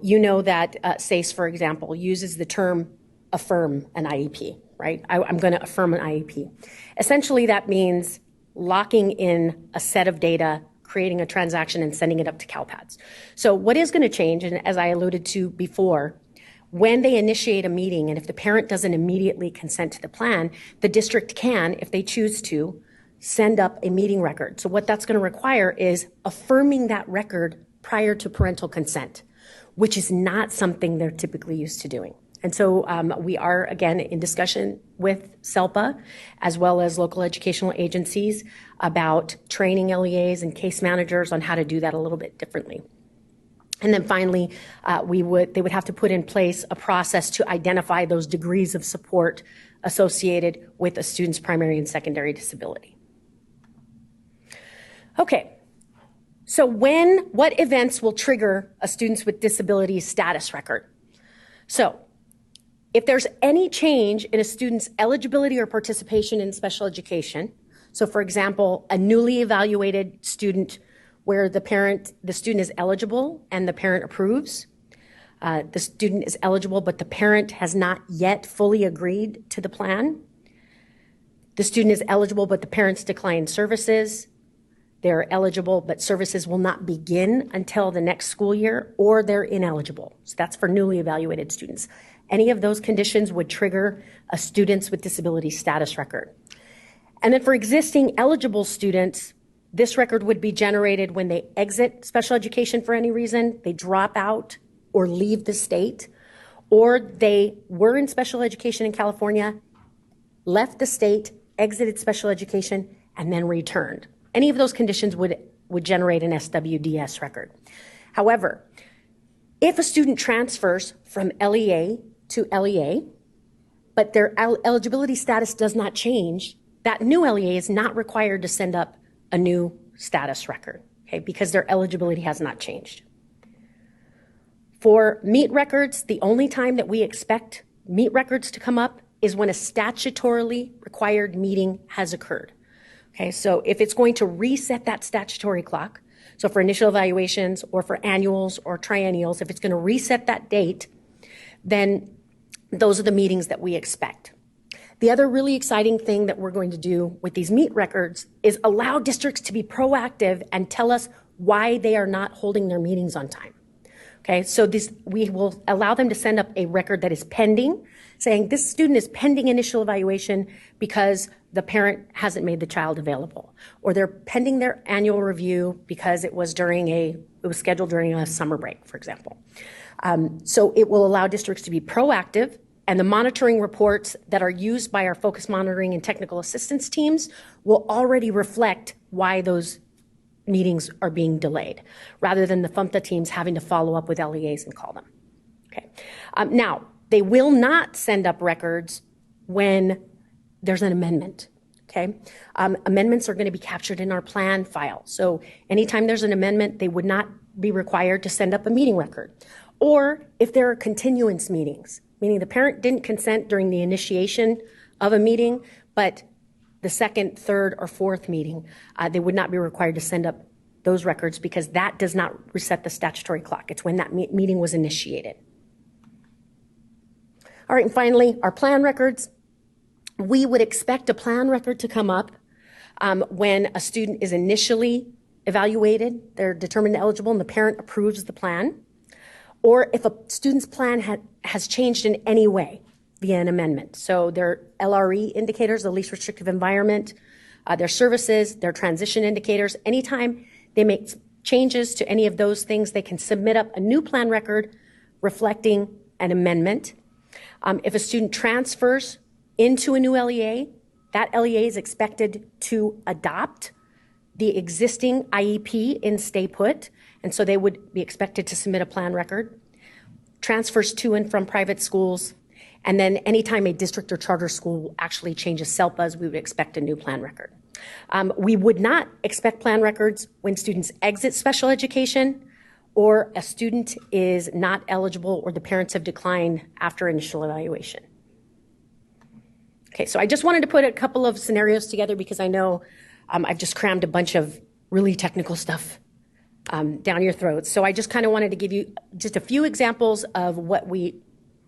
you know that SACE, for example, uses the term affirm an IEP, right? I'm going to affirm an IEP. Essentially, that means locking in a set of data, creating a transaction, and sending it up to CALPADS. So what is going to change, and as I alluded to before, when they initiate a meeting, and if the parent doesn't immediately consent to the plan, the district can, if they choose to, send up a meeting record. So what that's going to require is affirming that record prior to parental consent, which is not something they're typically used to doing. And so we are, again, in discussion with SELPA, as well as local educational agencies, about training LEAs and case managers on how to do that a little bit differently. And then finally, they would have to put in place a process to identify those degrees of support associated with a student's primary and secondary disability. Okay, so what events will trigger a students with disabilities status record? So if there's any change in a student's eligibility or participation in special education, so for example, a newly evaluated student where the student is eligible and the parent approves, the student is eligible but the parent has not yet fully agreed to the plan, the student is eligible but the parents decline services, they're eligible but services will not begin until the next school year, or they're ineligible. So that's for newly evaluated students. Any of those conditions would trigger a students with disability status record. And then for existing eligible students, this record would be generated when they exit special education for any reason, they drop out or leave the state, or they were in special education in California, left the state, exited special education, and then returned. Any of those conditions would generate an SWDS record. However, if a student transfers from LEA to LEA, but their eligibility status does not change, that new LEA is not required to send up a new status record. Okay, okay, because their eligibility has not changed. For meet records, the only time that we expect meet records to come up is when a statutorily required meeting has occurred. Okay, so if it's going to reset that statutory clock, so for initial evaluations or for annuals or triennials, if it's going to reset that date, then those are the meetings that we expect. The other really exciting thing that we're going to do with these meet records is allow districts to be proactive and tell us why they are not holding their meetings on time. Okay, so we will allow them to send up a record that is pending, saying this student is pending initial evaluation because the parent hasn't made the child available, or they're pending their annual review because it was scheduled during a summer break, for example. So it will allow districts to be proactive, and the monitoring reports that are used by our focus monitoring and technical assistance teams will already reflect why those meetings are being delayed, rather than the FMTA teams having to follow up with LEAs and call them. Okay. Now, they will not send up records when there's an amendment. Okay. Amendments are going to be captured in our plan file. So anytime there's an amendment, they would not be required to send up a meeting record. Or if there are continuance meetings, meaning the parent didn't consent during the initiation of a meeting, but the second, third, or fourth meeting, they would not be required to send up those records because that does not reset the statutory clock. It's when that meeting was initiated. All right, and finally, our plan records. We would expect a plan record to come up when a student is initially evaluated, they're determined eligible, and the parent approves the plan, or if a student's plan has changed in any way via an amendment. So their LRE indicators, the least restrictive environment, their services, their transition indicators. Anytime they make changes to any of those things, they can submit up a new plan record reflecting an amendment. If a student transfers into a new LEA, that LEA is expected to adopt the existing IEP in stay put, and so they would be expected to submit a plan record. Transfers to and from private schools, and then anytime a district or charter school actually changes CELPAs, we would expect a new plan record. We would not expect plan records when students exit special education or a student is not eligible or the parents have declined after initial evaluation. Okay, so I just wanted to put a couple of scenarios together because I know I've just crammed a bunch of really technical stuff down your throats. So I just kind of wanted to give you just a few examples of what we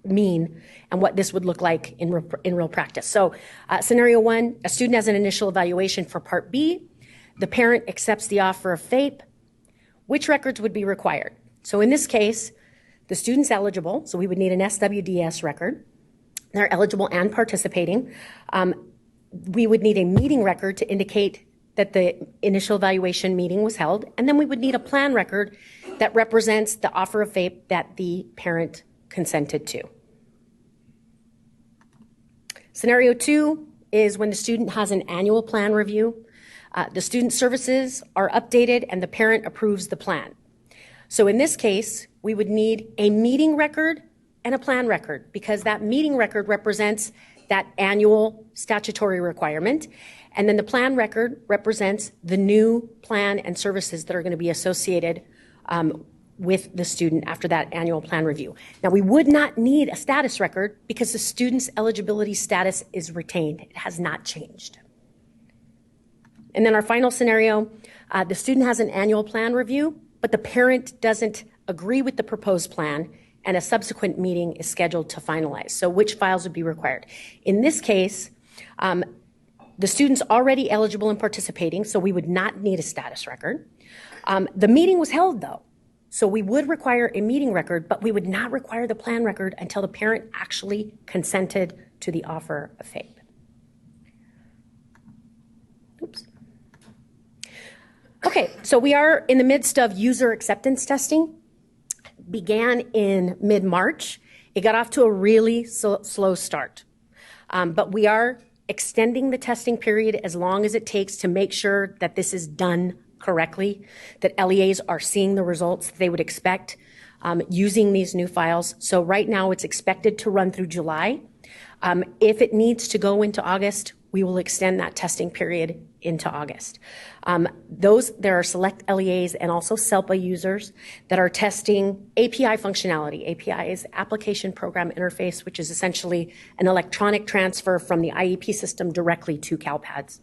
mean and what this would look like in real practice. So scenario one, a student has an initial evaluation for Part B. The parent accepts the offer of FAPE. Which records would be required? So in this case, the student's eligible, so we would need an SWDS record. They're eligible and participating. We would need a meeting record to indicate that the initial evaluation meeting was held, and then we would need a plan record that represents the offer of FAPE that the parent consented to. Scenario two is when the student has an annual plan review. The student services are updated and the parent approves the plan. So in this case, we would need a meeting record and a plan record because that meeting record represents that annual statutory requirement. And then the plan record represents the new plan and services that are going to be associated with the student after that annual plan review. Now, we would not need a status record because the student's eligibility status is retained. It has not changed. And then our final scenario, the student has an annual plan review, but the parent doesn't agree with the proposed plan and a subsequent meeting is scheduled to finalize. So which files would be required? In this case, the student's already eligible and participating, so we would not need a status record. The meeting was held, though, so we would require a meeting record, but we would not require the plan record until the parent actually consented to the offer of FAPE. Oops. Okay, so we are in the midst of user acceptance testing. Began in mid-March. It got off to a really slow start, but we are extending the testing period as long as it takes to make sure that this is done correctly, that LEAs are seeing the results they would expect using these new files. So right now it's expected to run through July. If it needs to go into August, we will extend that testing period into August. There are select LEAs and also SELPA users that are testing API functionality. API is Application Program Interface, which is essentially an electronic transfer from the IEP system directly to CALPADS.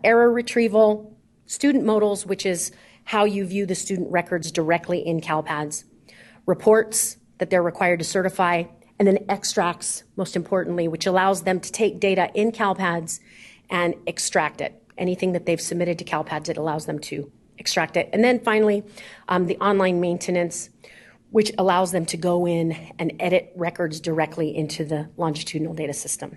Error retrieval, student modals, which is how you view the student records directly in CALPADS, reports that they're required to certify, and then extracts, most importantly, which allows them to take data in CALPADS and extract it. Anything that they've submitted to CALPADS, it allows them to extract it. And then finally, the online maintenance, which allows them to go in and edit records directly into the longitudinal data system.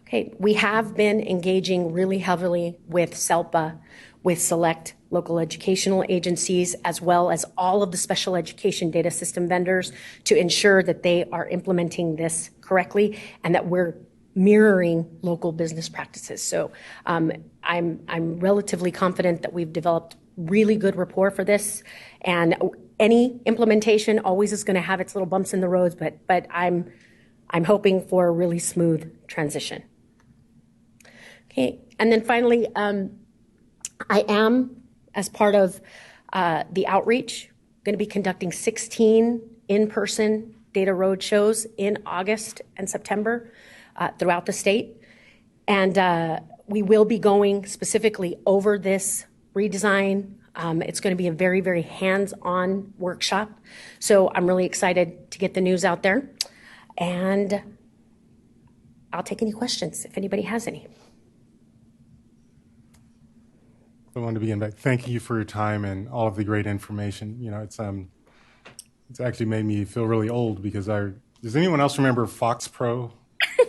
Okay, we have been engaging really heavily with SELPA, with select local educational agencies, as well as all of the special education data system vendors to ensure that they are implementing this correctly and that we're mirroring local business practices. So I'm relatively confident that we've developed really good rapport for this, and any implementation always is going to have its little bumps in the roads, but I'm hoping for a really smooth transition. Okay, and then finally, I am, as part of the outreach, going to be conducting 16 in-person data road shows in August and September throughout the state. And we will be going specifically over this redesign. It's going to be a very, very hands-on workshop. So I'm really excited to get the news out there. And I'll take any questions if anybody has any. I wanted to begin by thanking you for your time and all of the great information. You know, it's actually made me feel really old because does anyone else remember Fox Pro?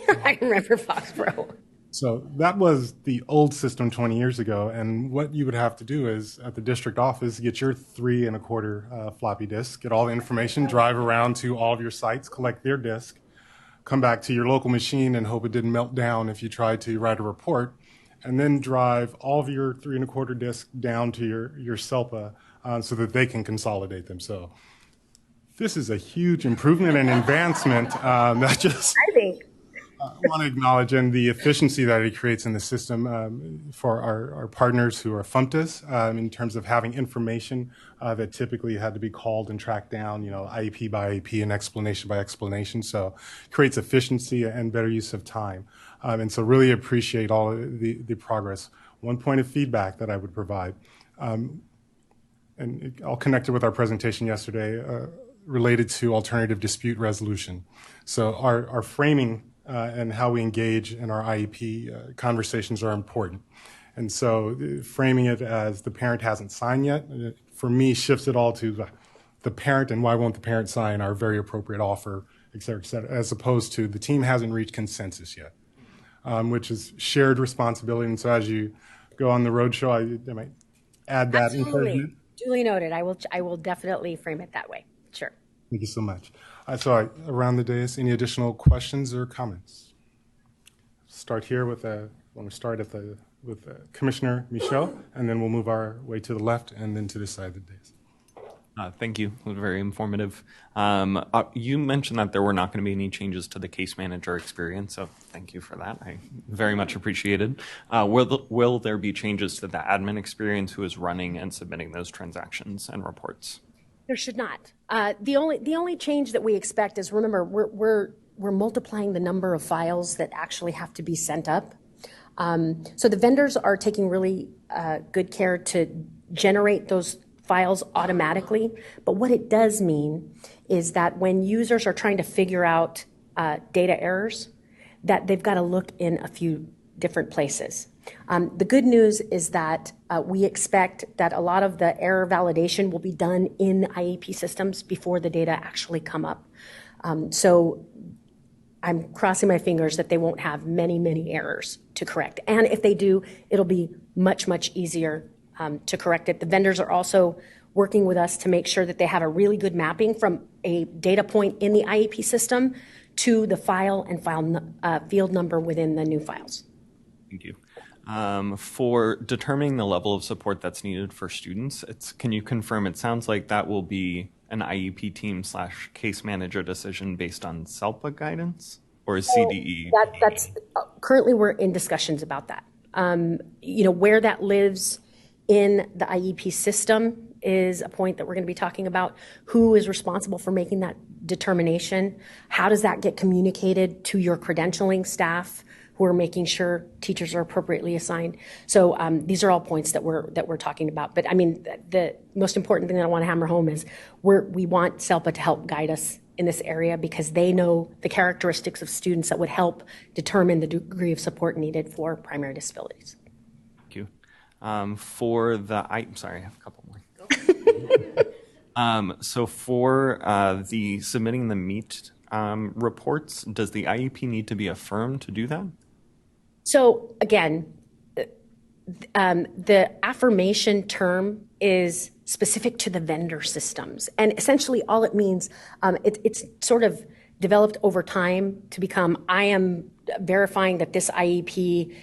I remember Fox Pro. So that was the old system 20 years ago, and what you would have to do is at the district office get your 3 1/4 floppy disk, get all the information, drive around to all of your sites, collect their disk, come back to your local machine and hope it didn't melt down if you tried to write a report, and then drive all of your 3 1/4 disk down to your SELPA so that they can consolidate them. So this is a huge improvement and advancement that just I think. want to acknowledge and the efficiency that it creates in the system for our partners who are FUMTAs in terms of having information that typically had to be called and tracked down, you know, IEP by IEP and explanation by explanation. So it creates efficiency and better use of time. And so really appreciate all of the progress. One point of feedback that I would provide, and I'll connect it with our presentation yesterday related to alternative dispute resolution. So our framing and how we engage in our IEP conversations are important. And so framing it as the parent hasn't signed yet, for me, shifts it all to the parent and why won't the parent sign our very appropriate offer, et cetera, as opposed to the team hasn't reached consensus yet, which is shared responsibility. And so as you go on the roadshow, I might add that encouragement. Duly noted. I will definitely frame it that way. Sure. Thank you so much. So around the dais, any additional questions or comments? Start here with Commissioner Michaud, and then we'll move our way to the left and then to this side of the dais. Thank you. It was very informative. You mentioned that there were not going to be any changes to the case manager experience, so thank you for that. I very much appreciated. Will there be changes to the admin experience who is running and submitting those transactions and reports? There should not. The only change that we expect is, remember, we're multiplying the number of files that actually have to be sent up. So the vendors are taking really good care to generate those files automatically. But what it does mean is that when users are trying to figure out data errors, that they've got to look in a few different places. The good news is that we expect that a lot of the error validation will be done in IEP systems before the data actually come up. So I'm crossing my fingers that they won't have many, many errors to correct. And if they do, it'll be much, much easier to correct it. The vendors are also working with us to make sure that they have a really good mapping from a data point in the IEP system to the file and field number within the new files. Thank you. For determining the level of support that's needed for students, can you confirm, it sounds like that will be an IEP team / case manager decision based on SELPA guidance? Or is CDE? That's currently we're in discussions about that. Where that lives in the IEP system is a point that we're going to be talking about. Who is responsible for making that determination? How does that get communicated to your credentialing staff who are making sure teachers are appropriately assigned? So these are all points that we're talking about. But I mean, the most important thing that I want to hammer home is we want SELPA to help guide us in this area because they know the characteristics of students that would help determine the degree of support needed for primary disabilities. Thank you. I'm sorry, I have a couple more. So for the submitting the MEET reports, does the IEP need to be affirmed to do that? So again, the affirmation term is specific to the vendor systems. And essentially all it means, it's sort of developed over time to become, I am verifying that this IEP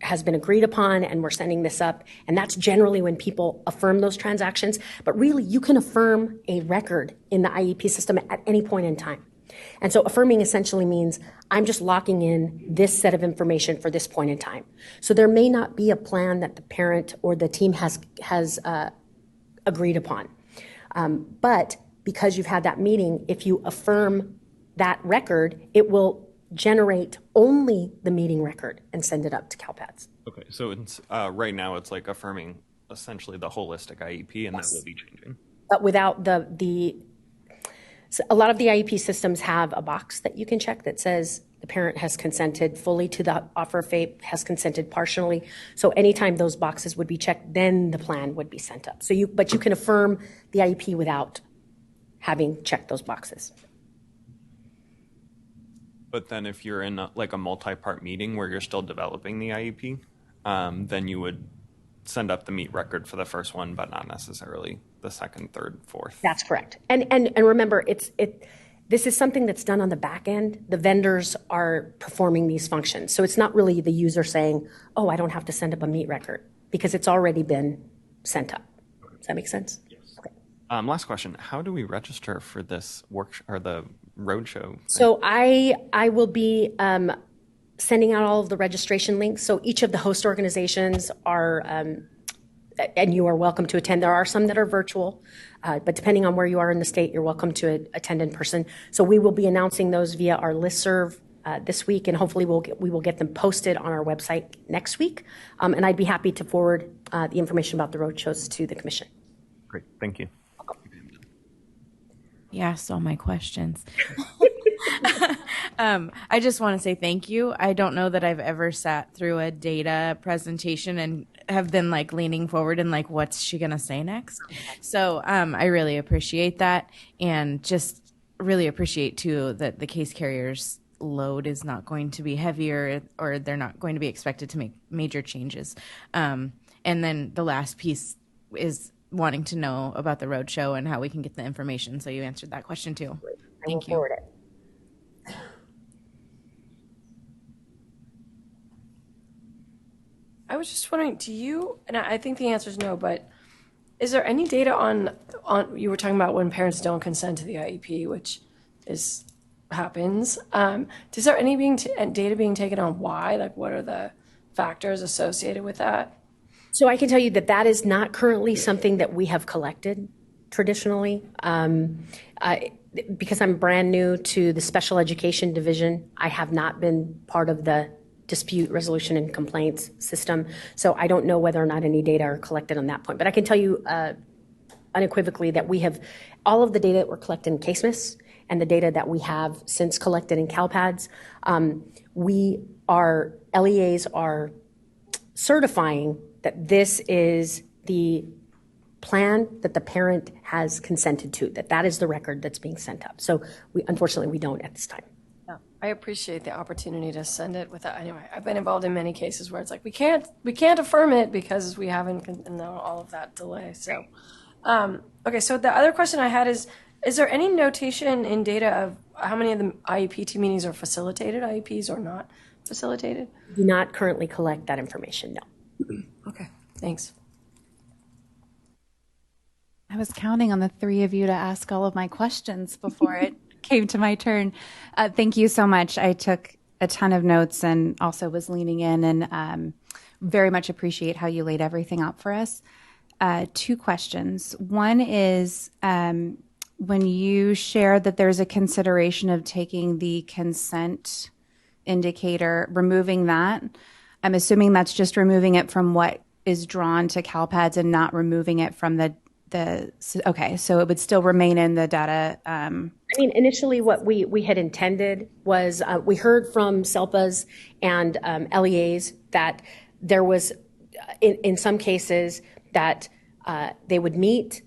has been agreed upon and we're sending this up. And that's generally when people affirm those transactions. But really, you can affirm a record in the IEP system at any point in time. And so affirming essentially means I'm just locking in this set of information for this point in time. So there may not be a plan that the parent or the team has agreed upon. But because you've had that meeting, if you affirm that record, it will generate only the meeting record and send it up to CALPADS. Okay, so it's, right now it's like affirming essentially the holistic IEP, and Yes. that will be changing. But without so a lot of the IEP systems have a box that you can check that says the parent has consented fully to the offer of FAPE, has consented partially. So anytime those boxes would be checked, then the plan would be sent up. But you can affirm the IEP without having checked those boxes. But then if you're in a multi-part meeting where you're still developing the IEP, then you would send up the MEET record for the first one, but not necessarily the second, third, fourth. That's correct. And remember, this is something that's done on the back end. The vendors are performing these functions. So it's not really the user saying, oh, I don't have to send up a MEET record because it's already been sent up. Does that make sense? Yes. Okay. Last question. How do we register for this or the roadshow? So I will be sending out all of the registration links. So each of the host organizations are, and you are welcome to attend. There are some that are virtual, but depending on where you are in the state, you're welcome to attend in person. So we will be announcing those via our listserv this week, and hopefully we will get them posted on our website next week. And I'd be happy to forward the information about the roadshows to the commission. Great, thank you. You asked all my questions. I just want to say thank you. I don't know that I've ever sat through a data presentation and have been leaning forward and what's she going to say next? So I really appreciate that, and just really appreciate too that the case carrier's load is not going to be heavier, or they're not going to be expected to make major changes. And then the last piece is wanting to know about the roadshow and how we can get the information. So you answered that question too. Thank you. Forward it. I was just wondering, do you, and I think the answer is no, but is there any data on you were talking about when parents don't consent to the IEP, which happens. Is there any data being taken on why? What are the factors associated with that? So I can tell you that is not currently something that we have collected traditionally. Because I'm brand new to the special education division, I have not been part of the dispute resolution and complaints system. So I don't know whether or not any data are collected on that point. But I can tell you unequivocally that we have all of the data that were collected in CASEMIS and the data that we have since collected in CALPADS. LEAs are certifying that this is the plan that the parent has consented to, that is the record that's being sent up. So unfortunately, we don't at this time. Yeah, I appreciate the opportunity to send it without, anyway, I've been involved in many cases where it's we can't affirm it because we haven't, and all of that delay. So, okay, so the other question I had is there any notation in data of how many of the IEP team meetings are facilitated IEPs or not facilitated? Do not currently collect that information, no. Okay, thanks. I was counting on the three of you to ask all of my questions before it came to my turn. Thank you so much. I took a ton of notes and also was leaning in and very much appreciate how you laid everything out for us. 2 questions. One is when you shared that there's a consideration of taking the consent indicator, removing that, I'm assuming that's just removing it from what is drawn to CALPADS and not removing it from okay, so it would still remain in the data. I mean, initially what we had intended was we heard from SELPAs and LEAs that there was, in some cases, that they would meet,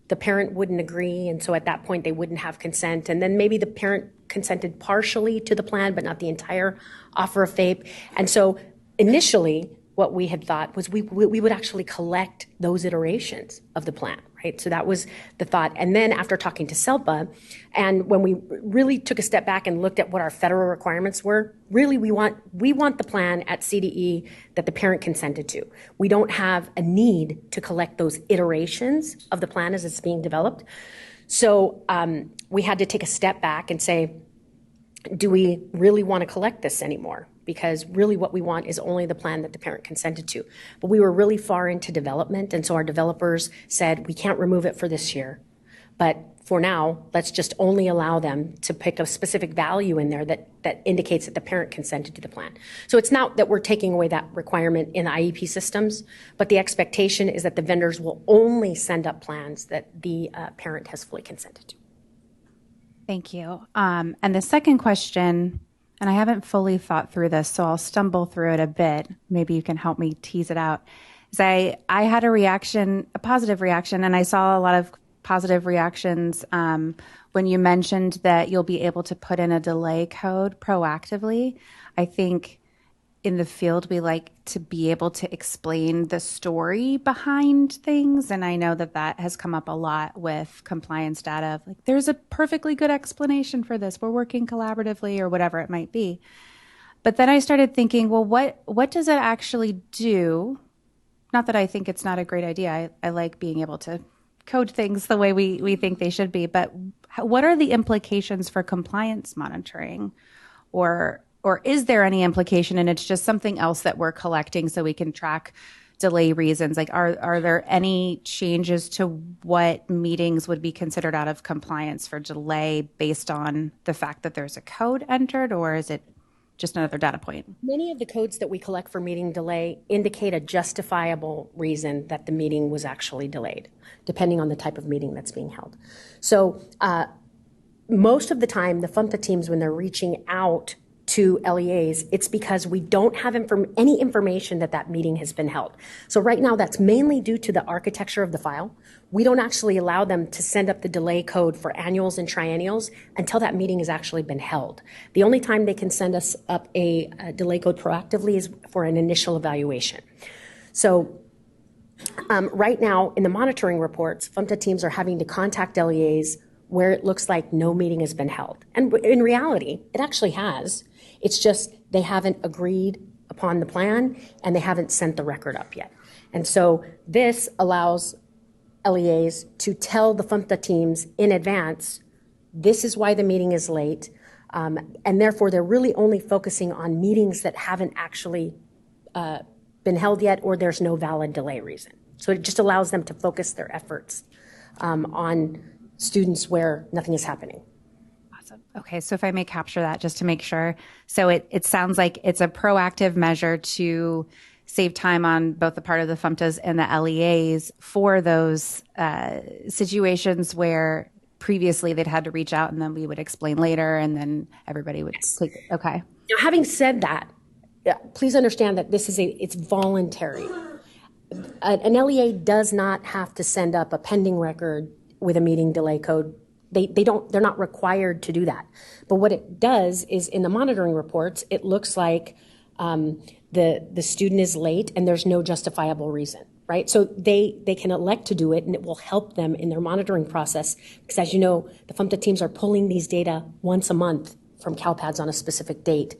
the parent wouldn't agree, and so at that point they wouldn't have consent, and then maybe the parent consented partially to the plan but not the entire offer of FAPE. And so initially what we had thought was we would actually collect those iterations of the plan, right? So that was the thought. And then after talking to SELPA, and when we really took a step back and looked at what our federal requirements were, really we want the plan at CDE that the parent consented to. We don't have a need to collect those iterations of the plan as it's being developed. So we had to take a step back and say, do we really want to collect this anymore? Because really what we want is only the plan that the parent consented to. But we were really far into development, and so our developers said, we can't remove it for this year. But for now, let's just only allow them to pick a specific value in there that indicates that the parent consented to the plan. So it's not that we're taking away that requirement in the IEP systems, but the expectation is that the vendors will only send up plans that the parent has fully consented to. Thank you. And the second question, and I haven't fully thought through this, so I'll stumble through it a bit. Maybe you can help me tease it out. Is I had a positive reaction, and I saw a lot of positive reactions when you mentioned that you'll be able to put in a delay code proactively. I think in the field, we like to be able to explain the story behind things. And I know that has come up a lot with compliance data. Like, there's a perfectly good explanation for this. We're working collaboratively or whatever it might be. But then I started thinking, well, what does it actually do? Not that I think it's not a great idea. I like being able to code things the way we think they should be. But what are the implications for compliance monitoring? Or is there any implication and it's just something else that we're collecting so we can track delay reasons? Like, are there any changes to what meetings would be considered out of compliance for delay based on the fact that there's a code entered, or is it just another data point? Many of the codes that we collect for meeting delay indicate a justifiable reason that the meeting was actually delayed, depending on the type of meeting that's being held. So most of the time, the FMTA teams, when they're reaching out to LEAs, it's because we don't have any information that meeting has been held. So right now, that's mainly due to the architecture of the file. We don't actually allow them to send up the delay code for annuals and triennials until that meeting has actually been held. The only time they can send us up a delay code proactively is for an initial evaluation. So right now, in the monitoring reports, FMTA teams are having to contact LEAs where it looks like no meeting has been held. And in reality, it actually has. It's just they haven't agreed upon the plan and they haven't sent the record up yet. And so this allows LEAs to tell the FMTA teams in advance, this is why the meeting is late, and therefore they're really only focusing on meetings that haven't actually been held yet or there's no valid delay reason. So it just allows them to focus their efforts on students where nothing is happening. Awesome. Okay, so if I may capture that just to make sure. So it sounds like it's a proactive measure to save time on both the part of the FMTAs and the LEAs for those situations where previously they'd had to reach out and then we would explain later and then everybody would click. Okay. Now, having said that, please understand that it's voluntary. An LEA does not have to send up a pending record with a meeting delay code. They're not required to do that. But what it does is in the monitoring reports, it looks like the student is late and there's no justifiable reason, right? So they can elect to do it and it will help them in their monitoring process because, as you know, the FMTA teams are pulling these data once a month from CALPADS on a specific date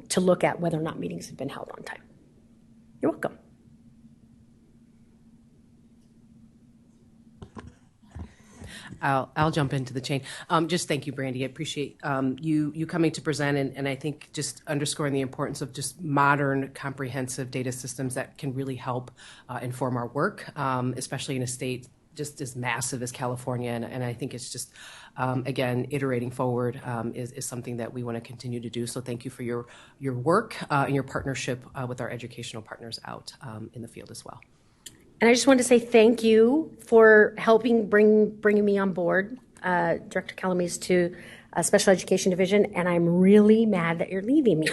to look at whether or not meetings have been held on time. You're welcome. I'll jump into the chain. Just thank you, Brandy. I appreciate you coming to present, and I think just underscoring the importance of just modern, comprehensive data systems that can really help inform our work, especially in a state just as massive as California. And I think it's just, again, iterating forward is something that we want to continue to do. So thank you for your work and your partnership with our educational partners out in the field as well. And I just wanted to say thank you for helping bringing me on board, Director Calamise, to Special Education Division, and I'm really mad that you're leaving me.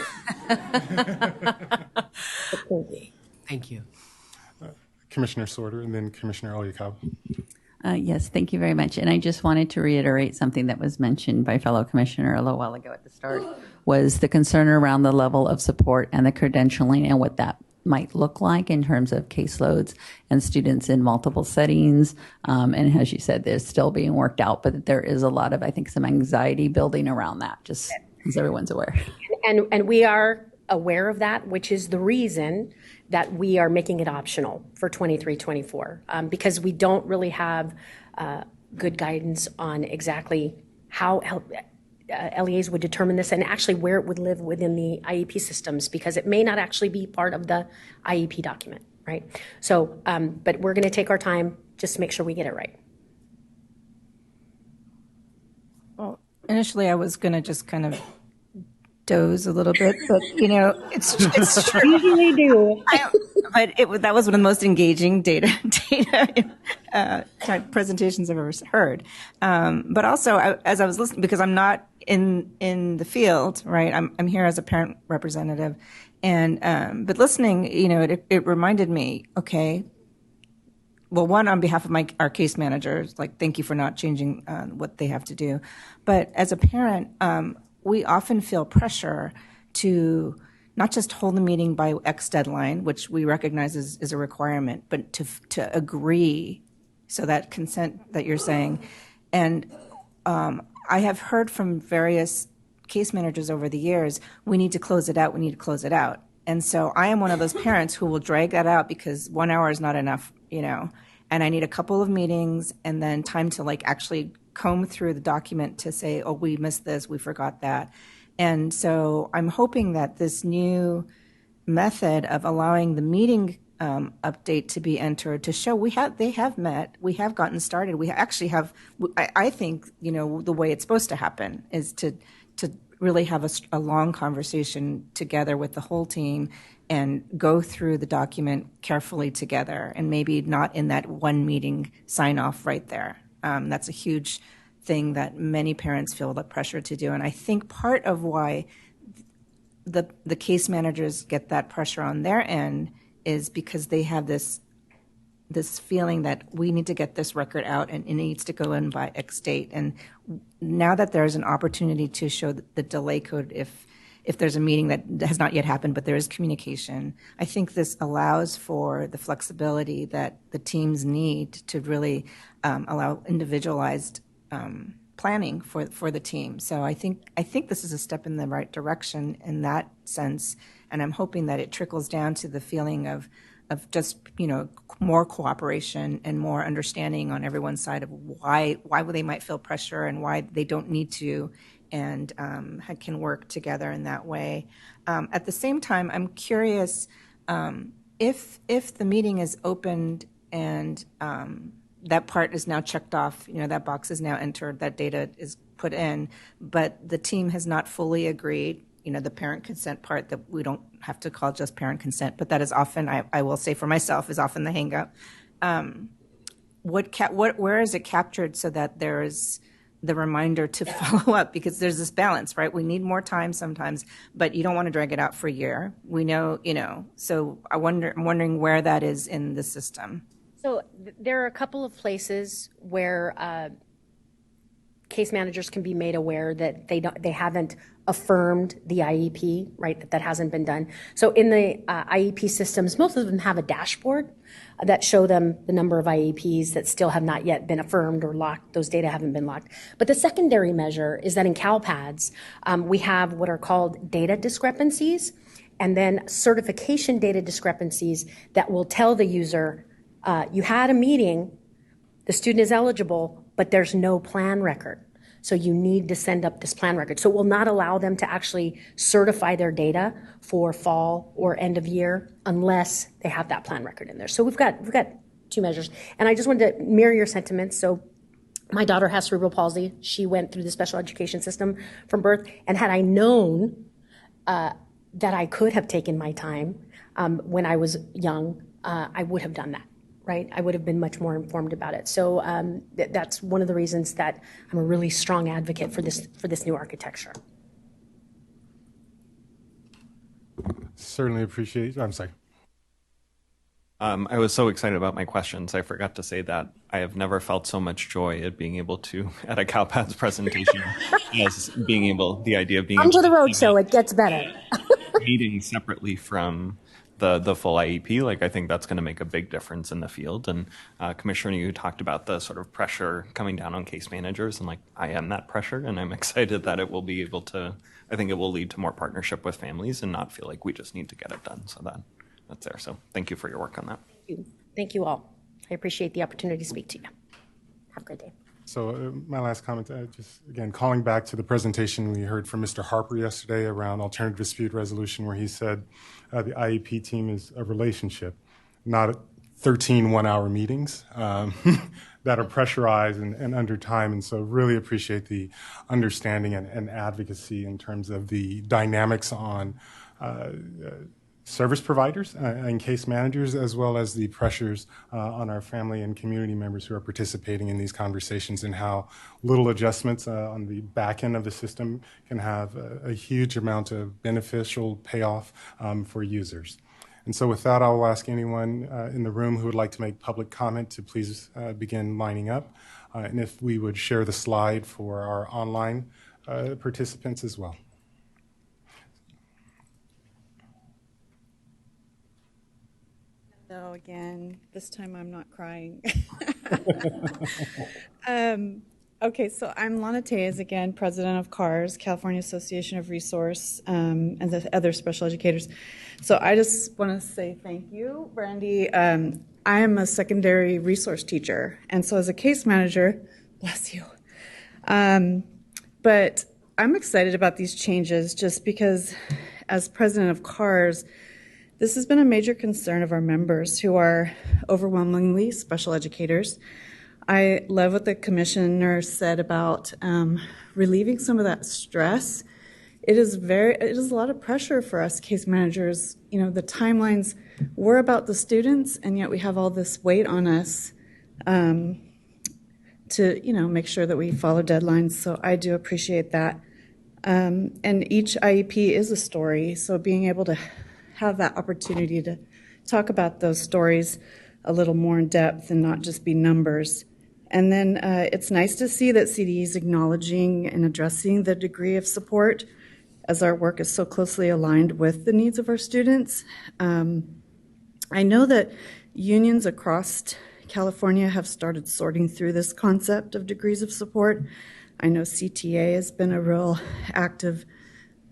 Thank you. Commissioner Sorter and then Commissioner Oyakawa. Yes, thank you very much. And I just wanted to reiterate something that was mentioned by fellow commissioner a little while ago at the start, was the concern around the level of support and the credentialing and what that might look like in terms of caseloads and students in multiple settings. And as you said, they're still being worked out, but there is a lot of, I think, some anxiety building around that, just as everyone's aware. And we are aware of that, which is the reason that we are making it optional for 23-24, because we don't really have good guidance on exactly how LEAs would determine this and actually where it would live within the IEP systems, because it may not actually be part of the IEP document, right? So, but we're going to take our time just to make sure we get it right. Well, initially I was going to just kind of doze a little bit, but it's usually do. But that was one of the most engaging data type presentations I've ever heard. But also, as I was listening, because I'm not in the field, right? I'm here as a parent representative, and but listening, it reminded me, okay. Well, one, on behalf of our case managers, thank you for not changing what they have to do. But as a parent, we often feel pressure to not just hold the meeting by X deadline, which we recognize is a requirement, but to agree, so that consent that you're saying. And I have heard from various case managers over the years, we need to close it out, we need to close it out. And so I am one of those parents who will drag that out because 1 hour is not enough, and I need a couple of meetings and then time to actually comb through the document to say, oh, we missed this, we forgot that. And so I'm hoping that this new method of allowing the meeting update to be entered to show they have met, we have gotten started, we actually have, I think, the way it's supposed to happen is to really have a long conversation together with the whole team and go through the document carefully together, and maybe not in that one meeting sign off right there. That's a huge thing that many parents feel the pressure to do. And I think part of why the case managers get that pressure on their end is because they have this feeling that we need to get this record out and it needs to go in by X date. And now that there's an opportunity to show the delay code if there's a meeting that has not yet happened, but there is communication, I think this allows for the flexibility that the teams need to really allow individualized planning for the team. So I think this is a step in the right direction in that sense, and I'm hoping that it trickles down to the feeling of just more cooperation and more understanding on everyone's side of why they might feel pressure and why they don't need to, and can work together in that way. At the same time, I'm curious if the meeting is opened and that part is now checked off, that box is now entered, that data is put in, but the team has not fully agreed, the parent consent part that we don't have to call just parent consent, but that is often, I will say for myself, is often the hang up. Where is it captured so that there is the reminder to follow up? Because there's this balance, right? We need more time sometimes, but you don't want to drag it out for a year. We know, so I'm wondering where that is in the system. So there are a couple of places where case managers can be made aware that they haven't affirmed the IEP, right? That hasn't been done. So in the IEP systems, most of them have a dashboard that show them the number of IEPs that still have not yet been affirmed or locked. Those data haven't been locked. But the secondary measure is that in CALPADS, we have what are called data discrepancies, and then certification data discrepancies that will tell the user, you had a meeting, the student is eligible, but there's no plan record. So you need to send up this plan record. So it will not allow them to actually certify their data for fall or end of year unless they have that plan record in there. So we've got two measures. And I just wanted to mirror your sentiments. So my daughter has cerebral palsy. She went through the special education system from birth. And had I known that I could have taken my time when I was young, I would have done that. Right? I would have been much more informed about it. So that's one of the reasons that I'm a really strong advocate for this new architecture. Certainly appreciate. I'm sorry. I was so excited about my questions. I forgot to say that I have never felt so much joy at being able to, at a CALPADS presentation, as being able, the idea of being Come to the road show, it gets better. meeting separately from the full IEP. Like, I think that's going to make a big difference in the field. And Commissioner, you talked about the sort of pressure coming down on case managers, and like, I am that pressure, and I'm excited that it will be able to, I think it will lead to more partnership with families and not feel like we just need to get it done. So that's there. So thank you for your work on that. Thank you all. I appreciate the opportunity to speak to you. Have a great day. So my last comment, just again, calling back to the presentation we heard from Mr. Harper yesterday around alternative dispute resolution, where he said the IEP team is a relationship, not 13 one-hour meetings that are pressurized and under time. And so really appreciate the understanding and advocacy in terms of the dynamics on service providers and case managers, as well as the pressures on our family and community members who are participating in these conversations, and how little adjustments on the back end of the system can have a huge amount of beneficial payoff for users. And so with that, I will ask anyone in the room who would like to make public comment to please begin lining up. And if we would share the slide for our online participants as well. So again, this time I'm not crying. Okay, so I'm Lana Tejas again, president of CARS, California Association of Resource, and the other special educators. So I just want to say thank you, Brandy. I am a secondary resource teacher, and so as a case manager, bless you. But I'm excited about these changes just because as president of CARS, this has been a major concern of our members who are overwhelmingly special educators. I love what the commissioner said about relieving some of that stress. It is a lot of pressure for us case managers. You know, the timelines were about the students, and yet we have all this weight on us to, you know, make sure that we follow deadlines. So I do appreciate that. And each IEP is a story, so being able to have that opportunity to talk about those stories a little more in depth and not just be numbers. And then it's nice to see that CDE is acknowledging and addressing the degree of support, as our work is so closely aligned with the needs of our students. I know that unions across California have started sorting through this concept of degrees of support. I know CTA has been a real active,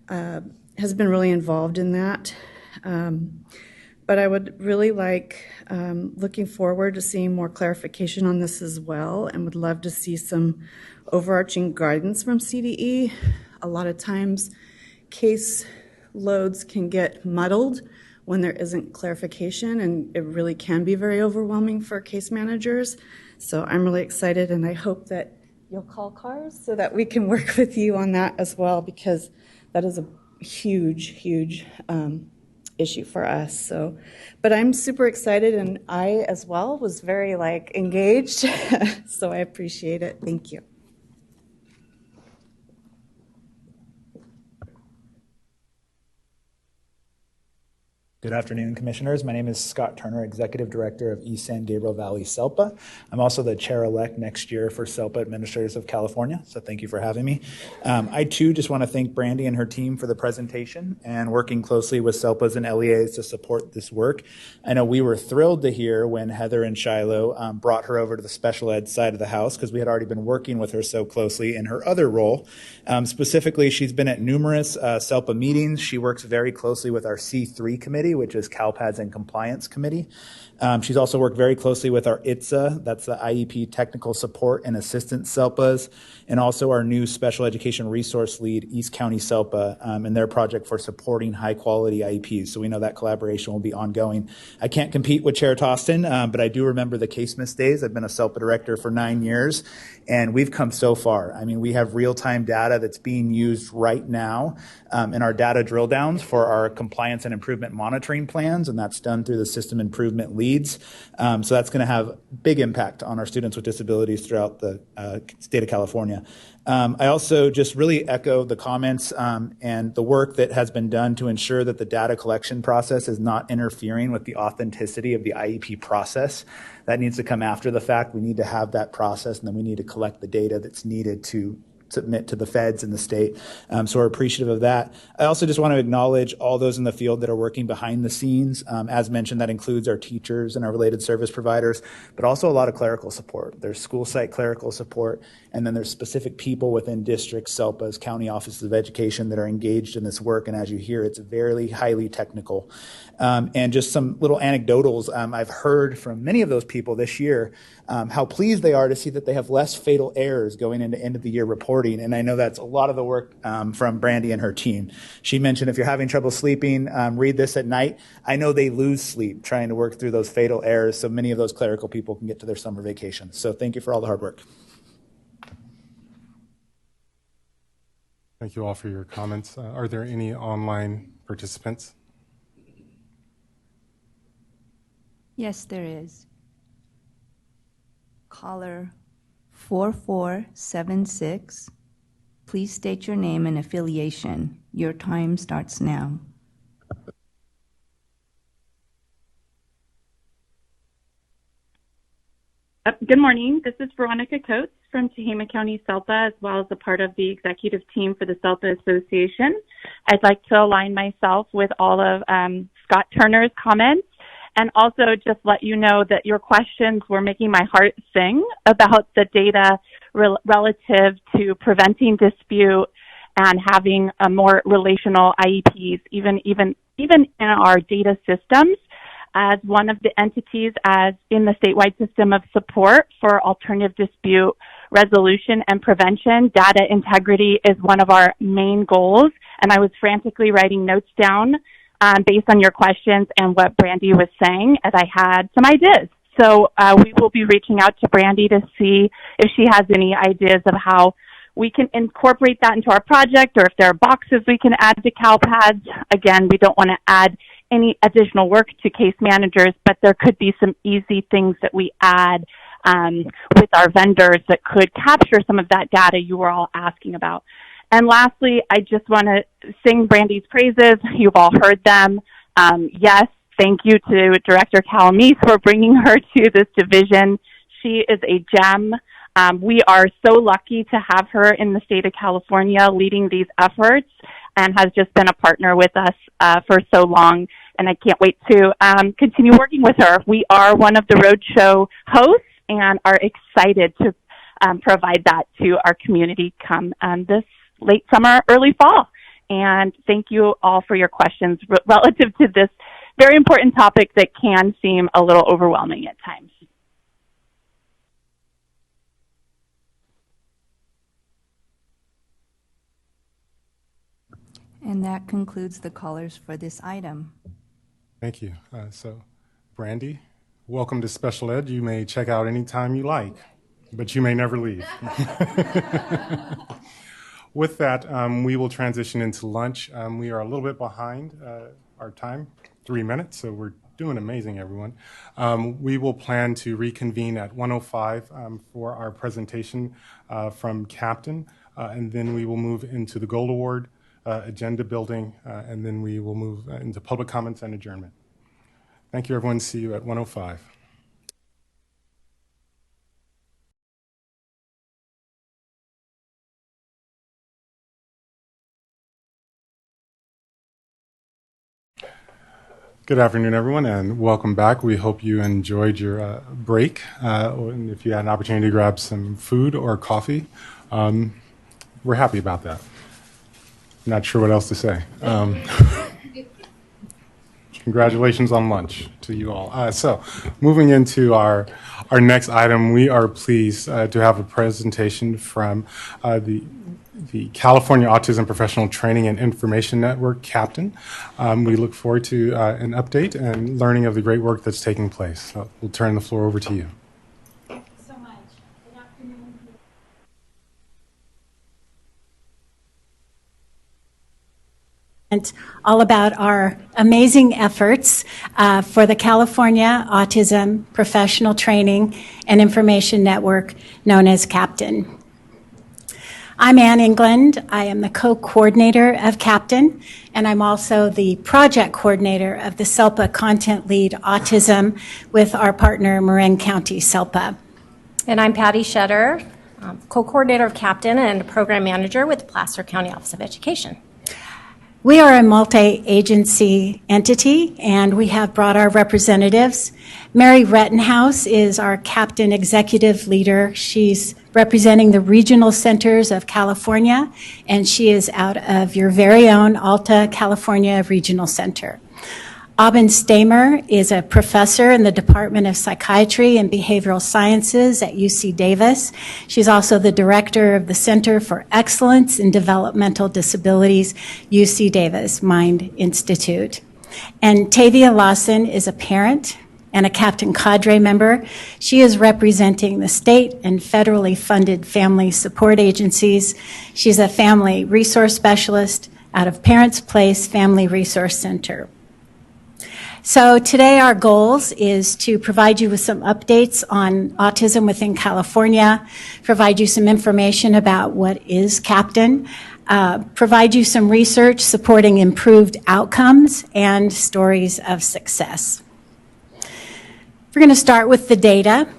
has been really involved in that. But I would really like, looking forward to seeing more clarification on this as well, and would love to see some overarching guidance from CDE. A lot of times case loads can get muddled when there isn't clarification, and it really can be very overwhelming for case managers. So I'm really excited, and I hope that you'll call CARS so that we can work with you on that as well, because that is a huge issue for us. So, but I'm super excited, and I as well was very engaged. So I appreciate it. Thank you. Good afternoon, Commissioners. My name is Scott Turner, Executive Director of East San Gabriel Valley SELPA. I'm also the Chair-elect next year for SELPA Administrators of California, so thank you for having me. I, too, just want to thank Brandy and her team for the presentation and working closely with SELPAs and LEAs to support this work. I know we were thrilled to hear when Heather and Shiloh brought her over to the special ed side of the house, because we had already been working with her so closely in her other role. Specifically, she's been at numerous SELPA meetings. She works very closely with our C3 committee, subcommittee, which is CALPADS and Compliance Committee. She's also worked very closely with our ITSA, that's the IEP Technical Support and Assistance SELPAs, and also our new Special Education Resource Lead, East County SELPA, and their project for supporting high-quality IEPs. So we know that collaboration will be ongoing. I can't compete with Chair Tostin, but I do remember the case miss days. I've been a SELPA director for 9 years, and we've come so far. I mean, we have real-time data that's being used right now in our data drill downs for our compliance and improvement monitoring plans, and that's done through the system improvement leads. So that's going to have big impact on our students with disabilities throughout the state of California. I also just really echo the comments and the work that has been done to ensure that the data collection process is not interfering with the authenticity of the IEP process. That needs to come after the fact. We need to have that process, and then we need to collect the data that's needed to submit to the feds in the state. So we're appreciative of that. I also just want to acknowledge all those in the field that are working behind the scenes. As mentioned, that includes our teachers and our related service providers, but also a lot of clerical support. There's school site clerical support, and then there's specific people within districts, SELPAs, county offices of education that are engaged in this work. And as you hear, it's very highly technical. And just some little anecdotals. I've heard from many of those people this year how pleased they are to see that they have less fatal errors going into end of the year reporting. And I know that's a lot of the work from Brandy and her team. She mentioned if you're having trouble sleeping, read this at night. I know they lose sleep trying to work through those fatal errors, so many of those clerical people can get to their summer vacations. So thank you for all the hard work. Thank you all for your comments. Are there any online participants? Yes, there is. Caller 4476. Please state your name and affiliation. Your time starts now. Good morning. This is Veronica Coates from Tehama County SELPA, as well as a part of the executive team for the SELPA Association. I'd like to align myself with all of Scott Turner's comments, and also just let you know that your questions were making my heart sing about the data relative to preventing dispute and having a more relational IEPs, even in our data systems. As one of the entities as in the statewide system of support for alternative dispute resolution and prevention, data integrity is one of our main goals. And I was frantically writing notes down based on your questions and what Brandy was saying, as I had some ideas. So we will be reaching out to Brandy to see if she has any ideas of how we can incorporate that into our project, or if there are boxes we can add to CALPADS. Again, we don't want to add any additional work to case managers, but there could be some easy things that we add with our vendors that could capture some of that data you were all asking about. And lastly, I just want to sing Brandy's praises. You've all heard them. Yes, thank you to Director Calamese for bringing her to this division. She is a gem. We are so lucky to have her in the state of California leading these efforts, and has just been a partner with us for so long. And I can't wait to continue working with her. We are one of the roadshow hosts and are excited to provide that to our community come this late summer, early fall. And thank you all for your questions relative to this very important topic that can seem a little overwhelming at times. And that concludes the callers for this item. Thank you. So, Brandy, welcome to Special Ed. You may check out anytime you like, but you may never leave. With that, we will transition into lunch. We are a little bit behind our time, 3 minutes, so we're doing amazing, everyone. We will plan to reconvene at 1:05 for our presentation from Captain, and then we will move into the Gold Award, agenda building, and then we will move into public comments and adjournment. Thank you, everyone. See you at 1:05. Good afternoon, everyone, and welcome back. We hope you enjoyed your break, and if you had an opportunity to grab some food or coffee, we're happy about that. Not sure what else to say. Congratulations on lunch to you all. So moving into our next item, we are pleased to have a presentation from the California Autism Professional Training and Information Network, CAPTAIN. We look forward to an update and learning of the great work that's taking place. So we'll turn the floor over to you. Thank you so much. Good afternoon. All about our amazing efforts for the California Autism Professional Training and Information Network, known as CAPTAIN. I'm Ann England. I am the co-coordinator of CAPTAIN, and I'm also the project coordinator of the SELPA Content Lead Autism with our partner, Marin County SELPA. And I'm Patty Shetter, co-coordinator of CAPTAIN and program manager with Placer County Office of Education. We are a multi-agency entity, and we have brought our representatives. Mary Rettenhouse is our CAPTAIN executive leader. She's representing the regional centers of California, and she is out of your very own Alta California Regional Center. Aubin Stamer is a professor in the Department of Psychiatry and Behavioral Sciences at UC Davis. She's also the director of the Center for Excellence in Developmental Disabilities, UC Davis Mind Institute. And Tavia Lawson is a parent and a CAPTAIN cadre member. She is representing the state and federally funded family support agencies. She's a family resource specialist out of Parents Place Family Resource Center. So today our goals is to provide you with some updates on autism within California, provide you some information about what is CAPTAIN, provide you some research supporting improved outcomes and stories of success. We're going to start with the data.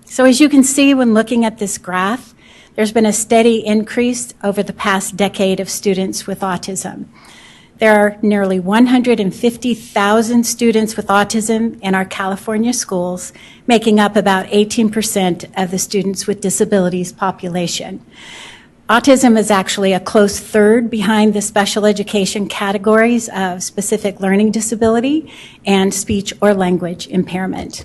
So as you can see when looking at this graph, there's been a steady increase over the past decade of students with autism. There are nearly 150,000 students with autism in our California schools, making up about 18% of the students with disabilities population. Autism is actually a close third behind the special education categories of specific learning disability and speech or language impairment.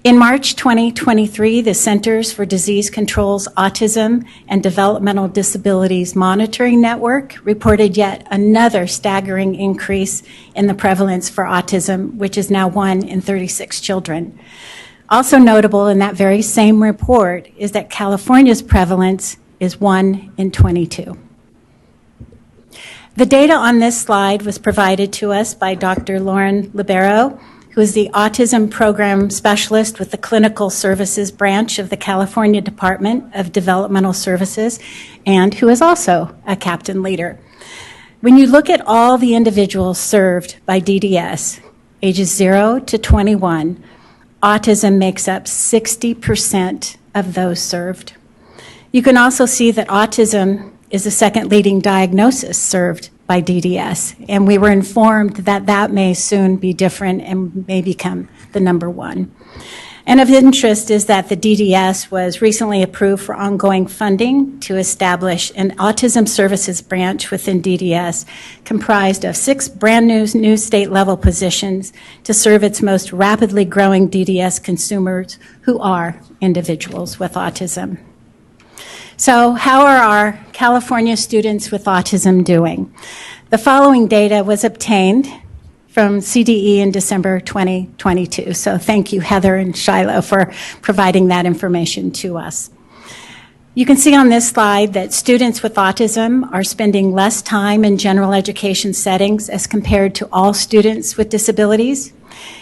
In March 2023, the Centers for Disease Control's Autism and Developmental Disabilities Monitoring Network reported yet another staggering increase in the prevalence for autism, which is now 1 in 36 children. Also notable in that very same report is that California's prevalence is 1 in 22. The data on this slide was provided to us by Dr. Lauren Libero, who is the Autism Program Specialist with the Clinical Services Branch of the California Department of Developmental Services, and who is also a CAPTAIN leader. When you look at all the individuals served by DDS, ages 0 to 21, autism makes up 60% of those served. You can also see that autism is the second leading diagnosis served by DDS, and we were informed that that may soon be different and may become the number one. And of interest is that the DDS was recently approved for ongoing funding to establish an autism services branch within DDS comprised of 6 brand new state-level positions to serve its most rapidly growing DDS consumers who are individuals with autism. So how are our California students with autism doing? The following data was obtained from CDE in December 2022. So thank you, Heather and Shiloh, for providing that information to us. You can see on this slide that students with autism are spending less time in general education settings as compared to all students with disabilities.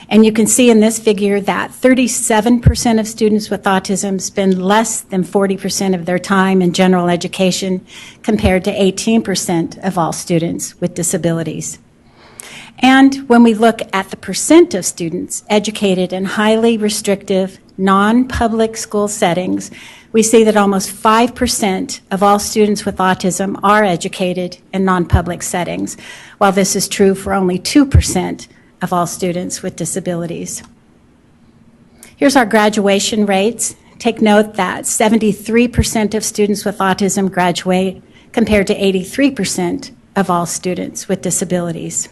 And you can see in this figure that 37% of students with autism spend less than 40% of their time in general education compared to 18% of all students with disabilities. And when we look at the percent of students educated in highly restrictive, non-public school settings, we see that almost 5% of all students with autism are educated in non-public settings, while this is true for only 2% of all students with disabilities. Here's our graduation rates. Take note that 73% of students with autism graduate compared to 83% of all students with disabilities.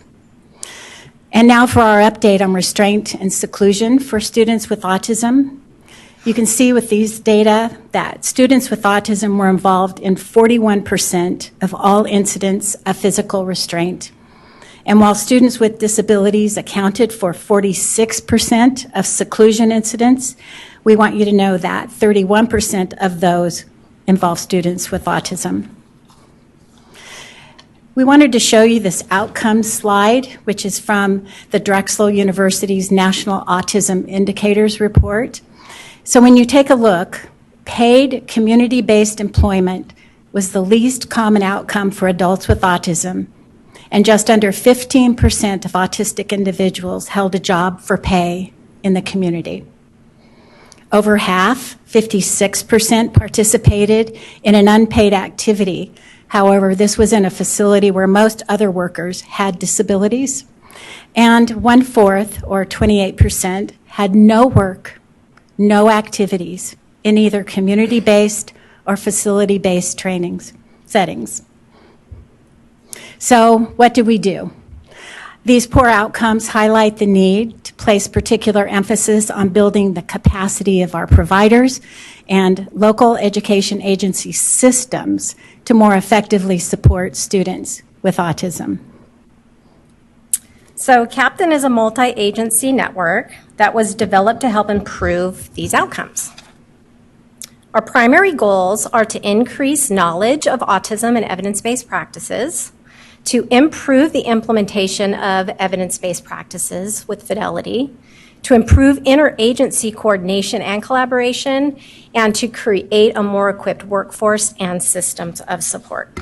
And now for our update on restraint and seclusion for students with autism. You can see with these data that students with autism were involved in 41% of all incidents of physical restraint. And while students with disabilities accounted for 46% of seclusion incidents, we want you to know that 31% of those involve students with autism. We wanted to show you this outcomes slide, which is from the Drexel University's National Autism Indicators Report. So when you take a look, paid community-based employment was the least common outcome for adults with autism, and just under 15% of autistic individuals held a job for pay in the community. Over half, 56%, participated in an unpaid activity. However, this was in a facility where most other workers had disabilities. And 1/4, or 28%, had no work, no activities in either community-based or facility-based settings. So what do we do? These poor outcomes highlight the need to place particular emphasis on building the capacity of our providers and local education agency systems to more effectively support students with autism. So CAPTAIN is a multi-agency network that was developed to help improve these outcomes. Our primary goals are to increase knowledge of autism and evidence-based practices, to improve the implementation of evidence-based practices with fidelity, to improve interagency coordination and collaboration, and to create a more equipped workforce and systems of support.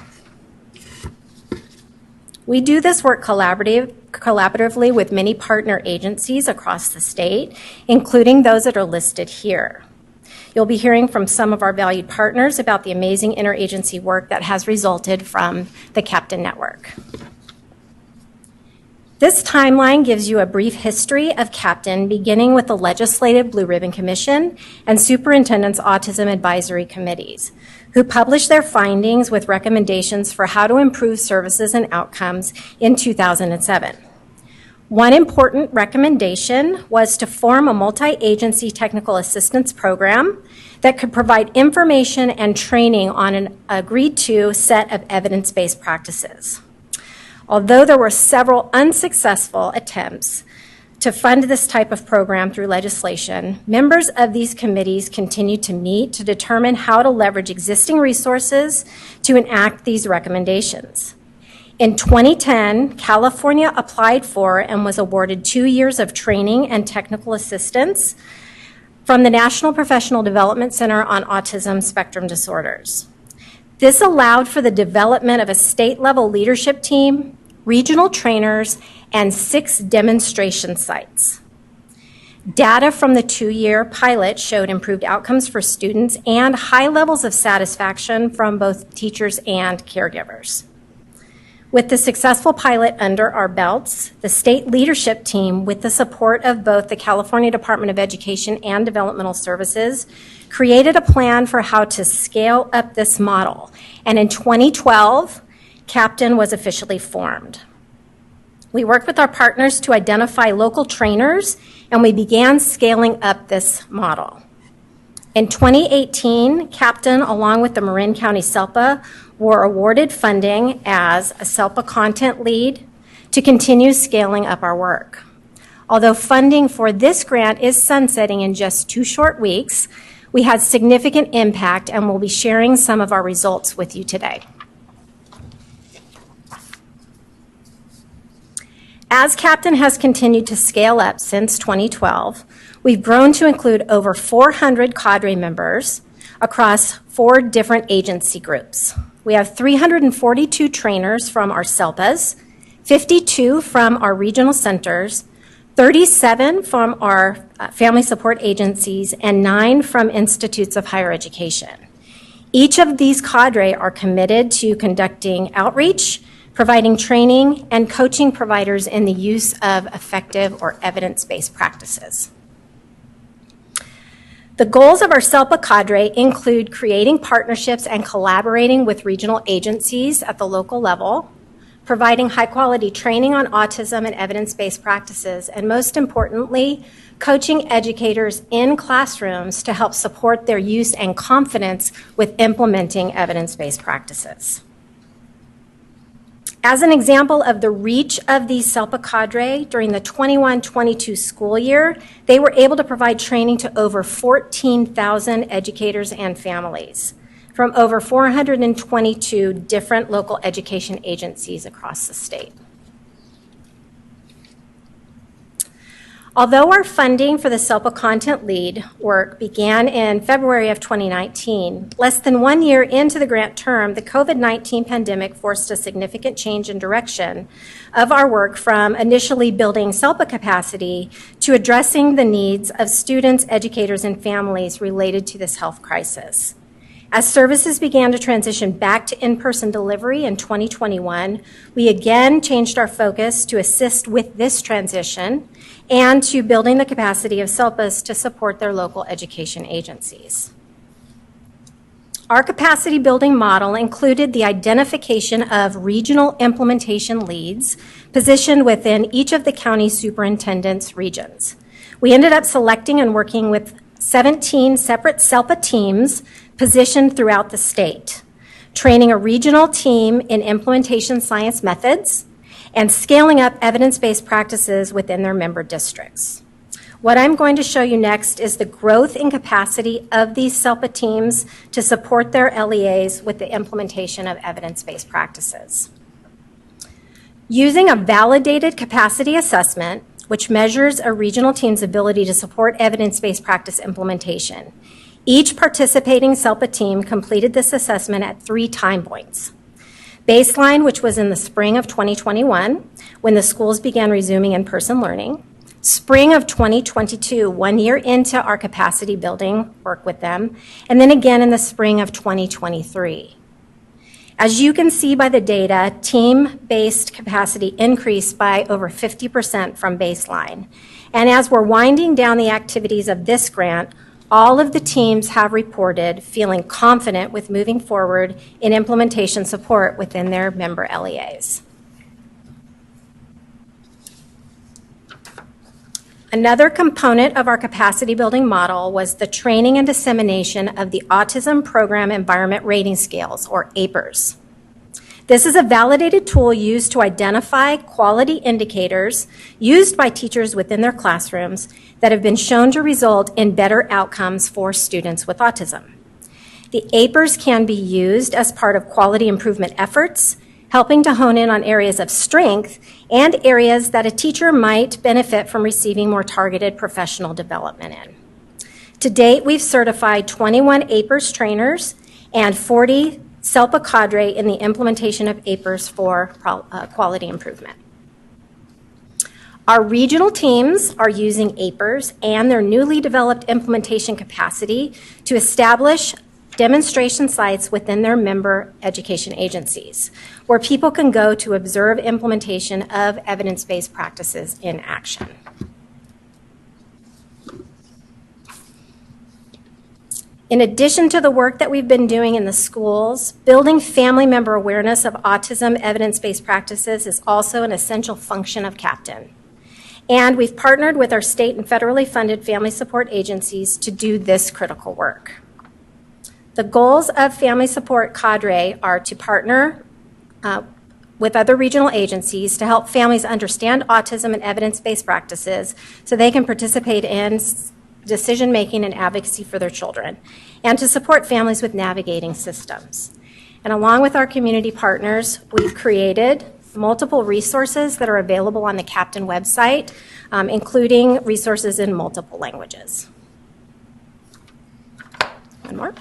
We do this work collaboratively with many partner agencies across the state, including those that are listed here. You'll be hearing from some of our valued partners about the amazing interagency work that has resulted from the CAPTAIN network. This timeline gives you a brief history of CAPTAIN, beginning with the Legislative Blue Ribbon Commission and Superintendent's Autism Advisory Committees, who published their findings with recommendations for how to improve services and outcomes in 2007. One important recommendation was to form a multi-agency technical assistance program that could provide information and training on an agreed-to set of evidence-based practices. Although there were several unsuccessful attempts to fund this type of program through legislation, members of these committees continued to meet to determine how to leverage existing resources to enact these recommendations. In 2010, California applied for and was awarded 2 years of training and technical assistance from the National Professional Development Center on Autism Spectrum Disorders. This allowed for the development of a state-level leadership team, regional trainers, and 6 demonstration sites. Data from the 2-year pilot showed improved outcomes for students and high levels of satisfaction from both teachers and caregivers. With the successful pilot under our belts, the state leadership team, with the support of both the California Department of Education and Developmental Services, created a plan for how to scale up this model. And in 2012, CAPTAIN was officially formed. We worked with our partners to identify local trainers, and we began scaling up this model. In 2018, CAPTAIN, along with the Marin County SELPA, were awarded funding as a SELPA content lead to continue scaling up our work. Although funding for this grant is sunsetting in just 2 short weeks, we had significant impact, and we'll be sharing some of our results with you today. As CAPTAIN has continued to scale up since 2012, we've grown to include over 400 cadre members across 4 different agency groups. We have 342 trainers from our SELPAs, 52 from our regional centers, 37 from our family support agencies, and 9 from institutes of higher education. Each of these cadre are committed to conducting outreach, providing training, and coaching providers in the use of effective or evidence-based practices. The goals of our SELPA cadre include creating partnerships and collaborating with regional agencies at the local level, providing high-quality training on autism and evidence-based practices, and most importantly, coaching educators in classrooms to help support their use and confidence with implementing evidence-based practices. As an example of the reach of the SELPA cadre, during the 21-22 school year, they were able to provide training to over 14,000 educators and families from over 422 different local education agencies across the state. Although our funding for the SELPA Content Lead work began in February of 2019, less than 1 year into the grant term, the COVID-19 pandemic forced a significant change in direction of our work from initially building SELPA capacity to addressing the needs of students, educators, and families related to this health crisis. As services began to transition back to in-person delivery in 2021, we again changed our focus to assist with this transition and to building the capacity of SELPAs to support their local education agencies. Our capacity building model included the identification of regional implementation leads positioned within each of the county superintendent's regions. We ended up selecting and working with 17 separate SELPA teams positioned throughout the state, training a regional team in implementation science methods, and scaling up evidence-based practices within their member districts. What I'm going to show you next is the growth in capacity of these SELPA teams to support their LEAs with the implementation of evidence-based practices. Using a validated capacity assessment, which measures a regional team's ability to support evidence-based practice implementation, each participating SELPA team completed this assessment at 3 time points. Baseline, which was in the spring of 2021, when the schools began resuming in-person learning. Spring of 2022, 1 year into our capacity building work with them, and then again in the spring of 2023. As you can see by the data, team-based capacity increased by over 50% from baseline. And as we're winding down the activities of this grant, all of the teams have reported feeling confident with moving forward in implementation support within their member LEAs. Another component of our capacity building model was the training and dissemination of the Autism Program Environment Rating Scales, or APERS. This is a validated tool used to identify quality indicators used by teachers within their classrooms that have been shown to result in better outcomes for students with autism. The APERS can be used as part of quality improvement efforts, helping to hone in on areas of strength and areas that a teacher might benefit from receiving more targeted professional development in. To date, we've certified 21 APERS trainers and 40 SELPA cadre in the implementation of APERS for quality improvement. Our regional teams are using APERS and their newly developed implementation capacity to establish demonstration sites within their member education agencies, where people can go to observe implementation of evidence-based practices in action. In addition to the work that we've been doing in the schools, building family member awareness of autism evidence-based practices is also an essential function of CAPTAIN. And we've partnered with our state and federally funded family support agencies to do this critical work. The goals of Family Support Cadre are to partner with other regional agencies to help families understand autism and evidence-based practices so they can participate in decision-making and advocacy for their children, and to support families with navigating systems. And along with our community partners, we've created multiple resources that are available on the CAPTAIN website, including resources in multiple languages. One more.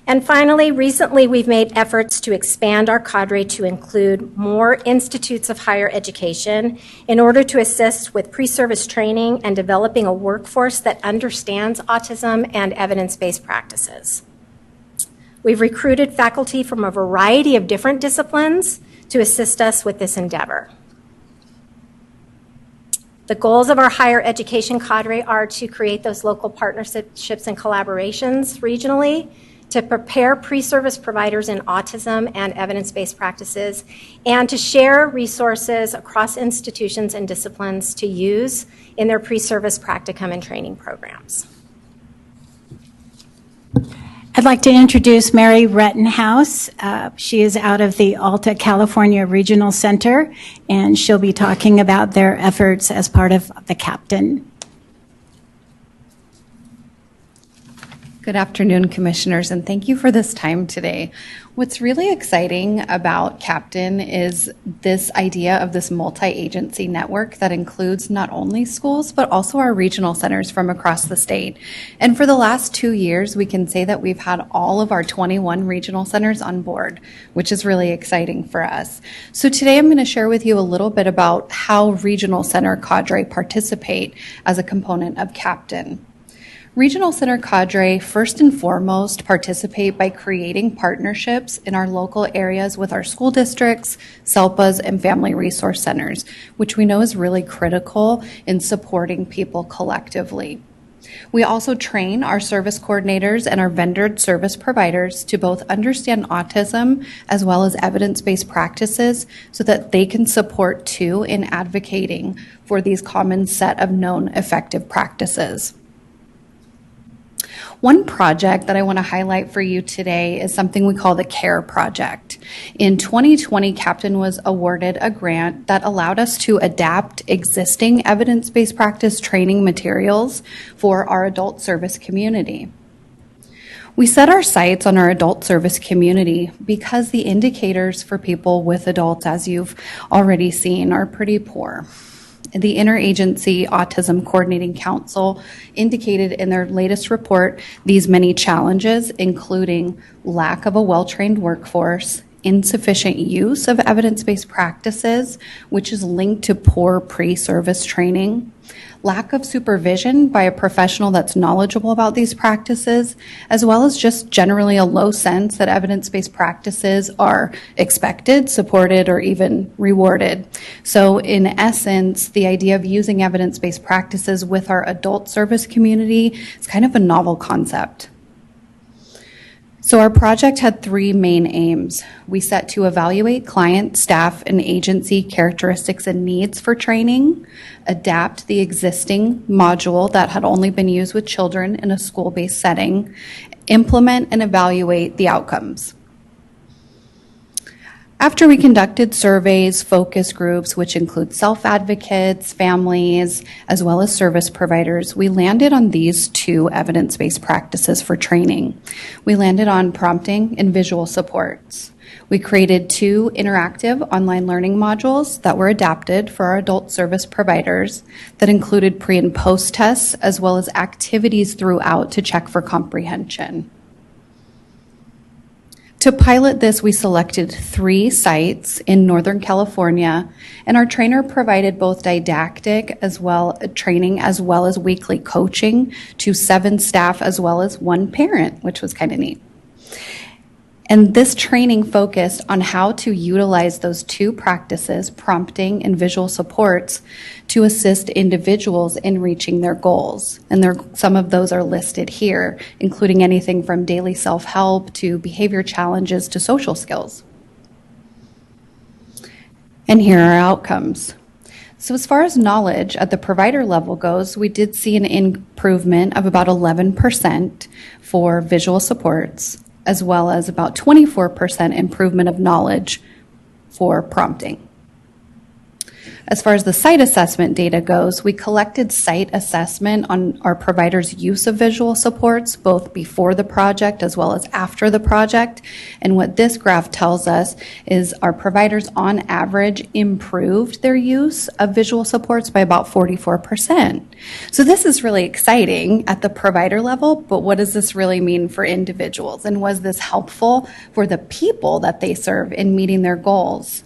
And finally, recently we've made efforts to expand our cadre to include more institutes of higher education in order to assist with pre-service training and developing a workforce that understands autism and evidence-based practices. We've recruited faculty from a variety of different disciplines to assist us with this endeavor. The goals of our higher education cadre are to create those local partnerships and collaborations regionally, to prepare pre-service providers in autism and evidence-based practices, and to share resources across institutions and disciplines to use in their pre-service practicum and training programs. I'd like to introduce Mary Rettenhouse. She is out of the Alta California Regional Center, and she'll be talking about their efforts as part of the Captain. Good afternoon, Commissioners, and thank you for this time today. What's really exciting about Captain is this idea of this multi-agency network that includes not only schools, but also our regional centers from across the state. And for the last 2 years, we can say that we've had all of our 21 regional centers on board, which is really exciting for us. So today I'm going to share with you a little bit about how regional center cadre participate as a component of Captain. Regional Center cadre, first and foremost, participate by creating partnerships in our local areas with our school districts, SELPAs, and family resource centers, which we know is really critical in supporting people collectively. We also train our service coordinators and our vendored service providers to both understand autism as well as evidence-based practices so that they can support too in advocating for these common set of known effective practices. One project that I want to highlight for you today is something we call the CARE project. In 2020, Captain was awarded a grant that allowed us to adapt existing evidence-based practice training materials for our adult service community. We set our sights on our adult service community because the indicators for people with adults, as you've already seen, are pretty poor. The Interagency Autism Coordinating Council indicated in their latest report these many challenges, including lack of a well-trained workforce, insufficient use of evidence-based practices, which is linked to poor pre-service training, lack of supervision by a professional that's knowledgeable about these practices, as well as just generally a low sense that evidence-based practices are expected, supported, or even rewarded. So in essence, the idea of using evidence-based practices with our adult service community is kind of a novel concept. So our project had 3 main aims. We set to evaluate client, staff, and agency characteristics and needs for training, adapt the existing module that had only been used with children in a school-based setting, implement and evaluate the outcomes. After we conducted surveys, focus groups, which include self-advocates, families, as well as service providers, we landed on these 2 evidence-based practices for training. We landed on prompting and visual supports. We created 2 interactive online learning modules that were adapted for our adult service providers that included pre- and post-tests, as well as activities throughout to check for comprehension. To pilot this, we selected 3 sites in Northern California, and our trainer provided both didactic as well training as well as weekly coaching to 7 staff as well as 1 parent, which was kind of neat. And this training focused on how to utilize those 2 practices, prompting and visual supports, to assist individuals in reaching their goals. And some of those are listed here, including anything from daily self-help to behavior challenges to social skills. And here are our outcomes. So as far as knowledge at the provider level goes, we did see an improvement of about 11% for visual supports, as well as about 24% improvement of knowledge for prompting. As far as the site assessment data goes, we collected site assessment on our providers' use of visual supports, both before the project as well as after the project. And what this graph tells us is our providers on average improved their use of visual supports by about 44%. So this is really exciting at the provider level, but what does this really mean for individuals? And was this helpful for the people that they serve in meeting their goals?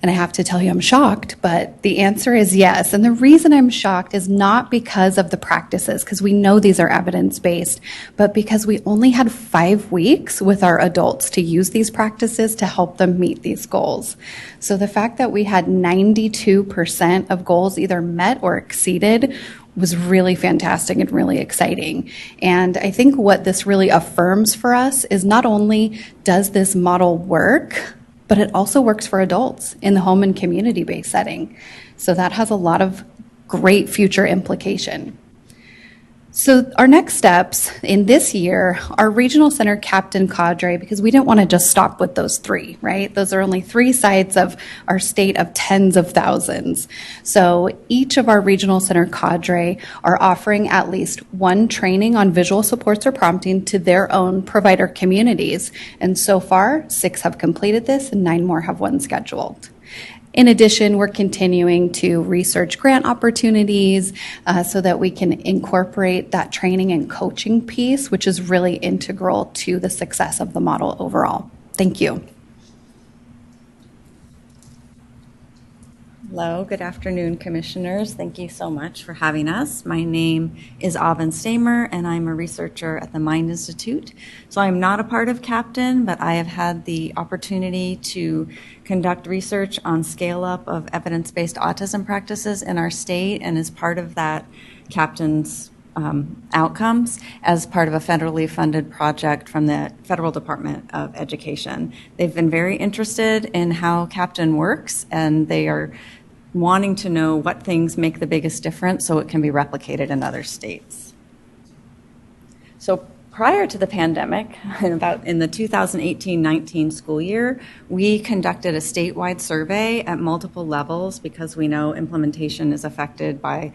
And I have to tell you, I'm shocked, but the answer is yes. And the reason I'm shocked is not because of the practices, because we know these are evidence-based, but because we only had 5 weeks with our adults to use these practices to help them meet these goals. So the fact that we had 92% of goals either met or exceeded was really fantastic and really exciting. And I think what this really affirms for us is not only does this model work, but it also works for adults in the home and community-based setting. So that has a lot of great future implication. So our next steps in this year are regional center captain cadre, because we didn't want to just stop with those 3, right? Those are only 3 sites of our state of tens of thousands. So each of our regional center cadre are offering at least 1 training on visual supports or prompting to their own provider communities. And so far, 6 have completed this and 9 more have one scheduled. In addition, we're continuing to research grant opportunities so that we can incorporate that training and coaching piece, which is really integral to the success of the model overall. Thank you. Hello, good afternoon, commissioners. Thank you so much for having us. My name is Avin Stamer, and I'm a researcher at the Mind Institute. So I'm not a part of Captain, but I have had the opportunity to conduct research on scale-up of evidence-based autism practices in our state, and as part of that, Captain's outcomes as part of a federally funded project from the Federal Department of Education. They've been very interested in how Captain works, and they are wanting to know what things make the biggest difference so it can be replicated in other states. So prior to the pandemic, in the 2018-19 school year, we conducted a statewide survey at multiple levels because we know implementation is affected by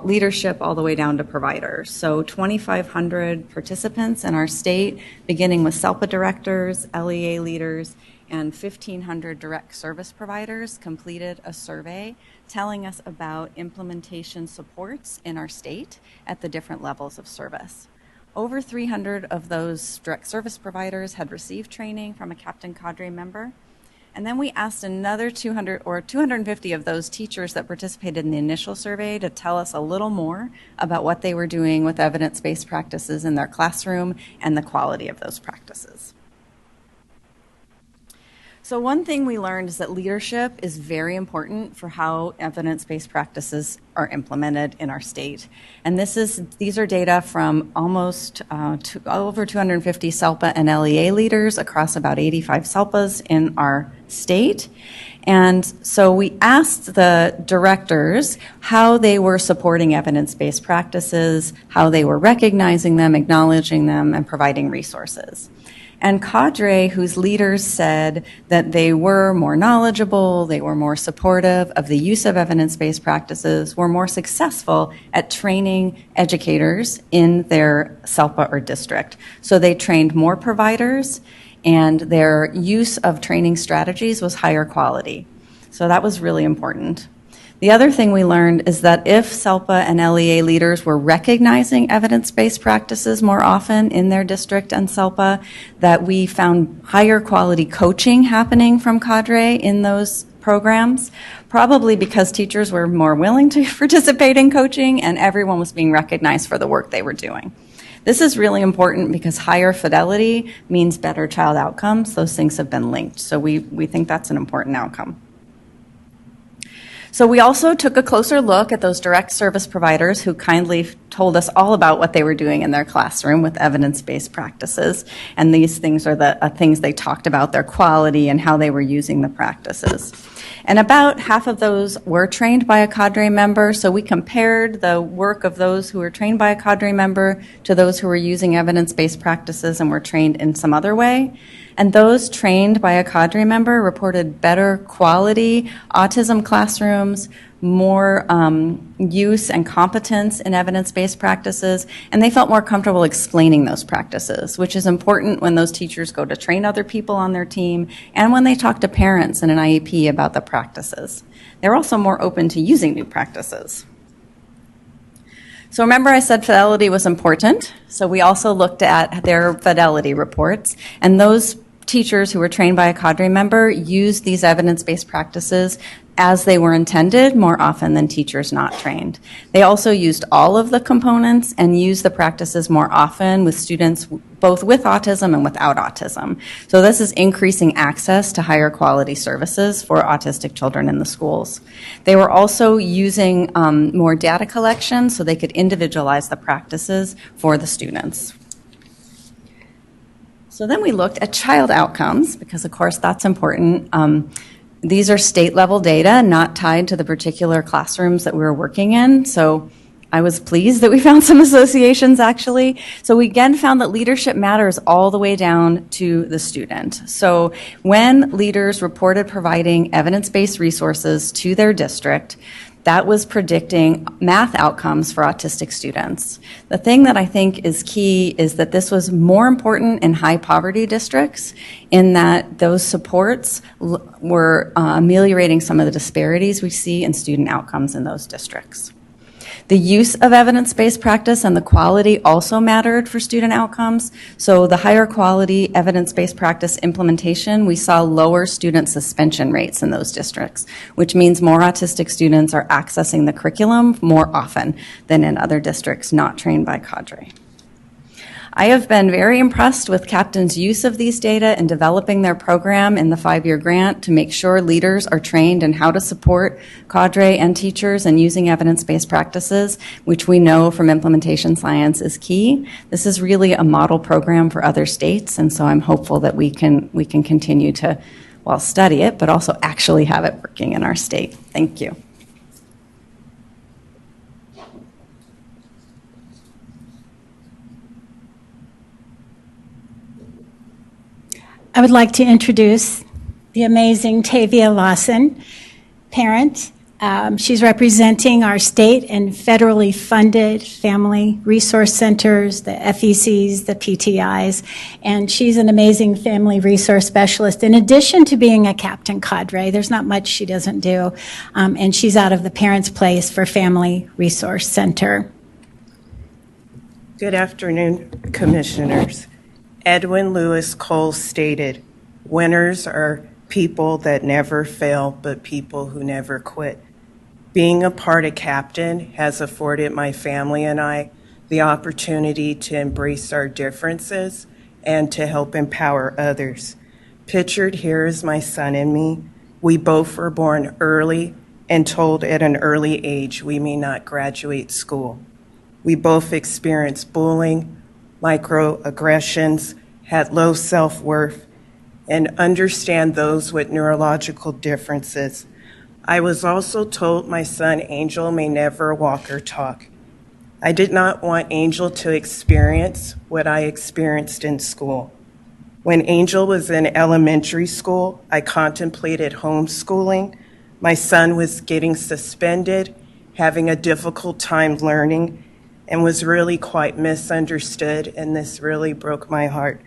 leadership all the way down to providers. So 2,500 participants in our state, beginning with SELPA directors, LEA leaders, and 1,500 direct service providers completed a survey telling us about implementation supports in our state at the different levels of service. Over 300 of those direct service providers had received training from a Captain Cadre member. And then we asked another 200 or 250 of those teachers that participated in the initial survey to tell us a little more about what they were doing with evidence-based practices in their classroom and the quality of those practices. So one thing we learned is that leadership is very important for how evidence-based practices are implemented in our state. And these are data from almost over 250 SELPA and LEA leaders across about 85 SELPAs in our state. And so we asked the directors how they were supporting evidence-based practices, how they were recognizing them, acknowledging them, and providing resources. And cadre, whose leaders said that they were more knowledgeable, they were more supportive of the use of evidence-based practices, were more successful at training educators in their SELPA or district. So they trained more providers, and their use of training strategies was higher quality. So that was really important. The other thing we learned is that if SELPA and LEA leaders were recognizing evidence-based practices more often in their district and SELPA, that we found higher quality coaching happening from cadre in those programs, probably because teachers were more willing to participate in coaching and everyone was being recognized for the work they were doing. This is really important because higher fidelity means better child outcomes. Those things have been linked. So we think that's an important outcome. So we also took a closer look at those direct service providers who kindly told us all about what they were doing in their classroom with evidence-based practices. And these things are the things they talked about, their quality and how they were using the practices. And about half of those were trained by a cadre member. So we compared the work of those who were trained by a cadre member to those who were using evidence-based practices and were trained in some other way. And those trained by a cadre member reported better quality autism classrooms, more use and competence in evidence-based practices, and they felt more comfortable explaining those practices, which is important when those teachers go to train other people on their team and when they talk to parents in an IEP about the practices. They're also more open to using new practices. So remember I said fidelity was important, so we also looked at their fidelity reports, and those teachers who were trained by a cadre member used these evidence-based practices as they were intended more often than teachers not trained. They also used all of the components and used the practices more often with students both with autism and without autism. So this is increasing access to higher quality services for autistic children in the schools. They were also using more data collection so they could individualize the practices for the students. So then we looked at child outcomes because, of course, that's important. These are state-level data, not tied to the particular classrooms that we were working in. So I was pleased that we found some associations, actually. So we again found that leadership matters all the way down to the student. So when leaders reported providing evidence-based resources to their district, that was predicting math outcomes for autistic students. The thing that I think is key is that this was more important in high poverty districts in that those supports were ameliorating some of the disparities we see in student outcomes in those districts. The use of evidence-based practice and the quality also mattered for student outcomes. So the higher quality evidence-based practice implementation, we saw lower student suspension rates in those districts, which means more autistic students are accessing the curriculum more often than in other districts not trained by cadre. I have been very impressed with Captain's use of these data in developing their program in the 5-year grant to make sure leaders are trained in how to support cadre and teachers in using evidence-based practices, which we know from implementation science is key. This is really a model program for other states, and so I'm hopeful that we can continue to, well, study it, but also actually have it working in our state. Thank you. I would like to introduce the amazing Tavia Lawson, parent. She's representing our state and federally funded family resource centers, the FECs, the PTIs, and she's an amazing family resource specialist. In addition to being a captain cadre, there's not much she doesn't do, and she's out of the Parents' Place for Family Resource Center. Good afternoon, Commissioners. Edwin Lewis Cole stated, "Winners are people that never fail, but people who never quit." Being a part of Captain has afforded my family and I the opportunity to embrace our differences and to help empower others. Pictured here is my son and me. We both were born early and told at an early age we may not graduate school. We both experienced bullying, microaggressions, had low self-worth, and understand those with neurological differences. I was also told my son Angel may never walk or talk. I did not want Angel to experience what I experienced in school. When Angel was in elementary school, I contemplated homeschooling. My son was getting suspended, having a difficult time learning, and was really quite misunderstood, and this really broke my heart.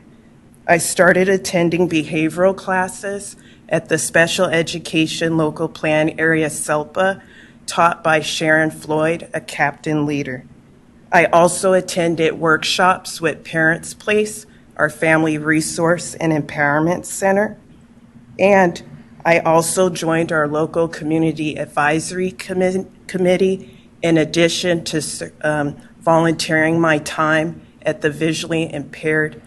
I started attending behavioral classes at the Special Education Local Plan Area SELPA, taught by Sharon Floyd, a captain leader. I also attended workshops with Parents' Place, our family resource and empowerment center, and I also joined our local community advisory committee in addition to volunteering my time at the visually impaired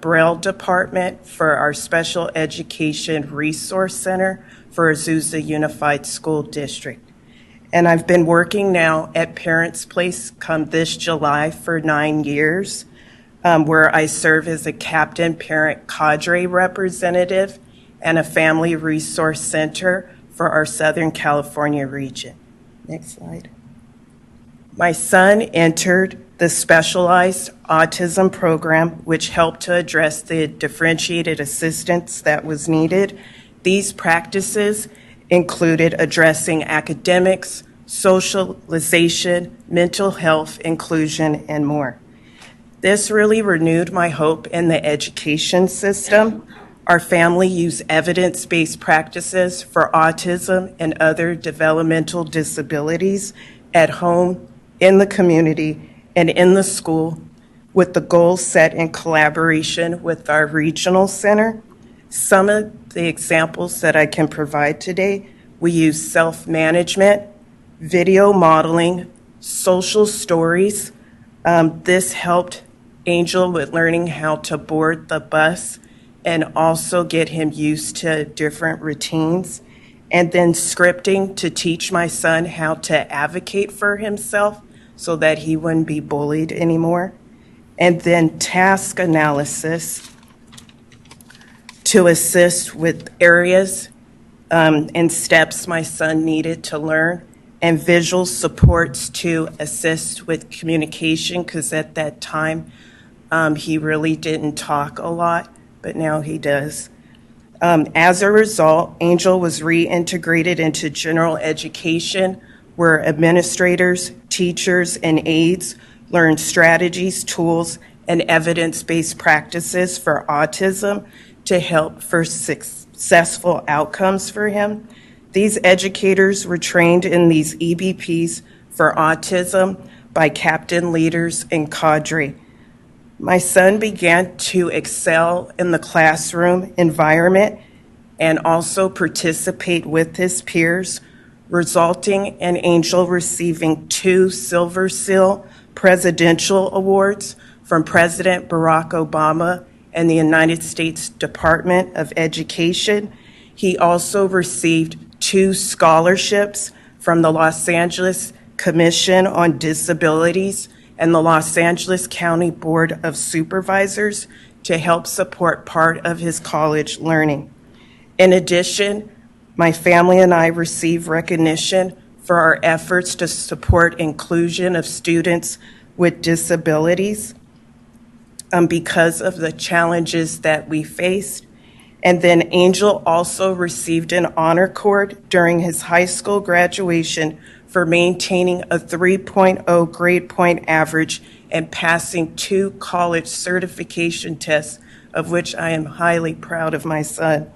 Braille department for our special education resource center for Azusa Unified School District. And I've been working now at Parents' Place come this July for 9 years, where I serve as a captain parent cadre representative and a family resource center for our Southern California region. Next slide. My son entered the specialized autism program, which helped to address the differentiated assistance that was needed. These practices included addressing academics, socialization, mental health, inclusion, and more. This really renewed my hope in the education system. Our family used evidence-based practices for autism and other developmental disabilities at home, in the community, and in the school, with the goals set in collaboration with our regional center. Some of the examples that I can provide today, we use self-management, video modeling, social stories. This helped Angel with learning how to board the bus and also get him used to different routines. And then scripting to teach my son how to advocate for himself so that he wouldn't be bullied anymore. And then task analysis to assist with areas and steps my son needed to learn, and visual supports to assist with communication, because at that time he really didn't talk a lot, but now he does. As a result, Angel was reintegrated into general education, where administrators, teachers, and aides learned strategies, tools, and evidence-based practices for autism to help for successful outcomes for him. These educators were trained in these EBPs for autism by captain leaders and cadre. My son began to excel in the classroom environment and also participate with his peers, resulting in Angel receiving 2 Silver Seal presidential awards from President Barack Obama and the United States Department of Education. He also received 2 scholarships from the Los Angeles Commission on Disabilities and the Los Angeles County Board of Supervisors to help support part of his college learning. In addition, my family and I receive recognition for our efforts to support inclusion of students with disabilities because of the challenges that we faced. And then Angel also received an honor cord during his high school graduation for maintaining a 3.0 grade point average and passing 2 college certification tests, of which I am highly proud of my son.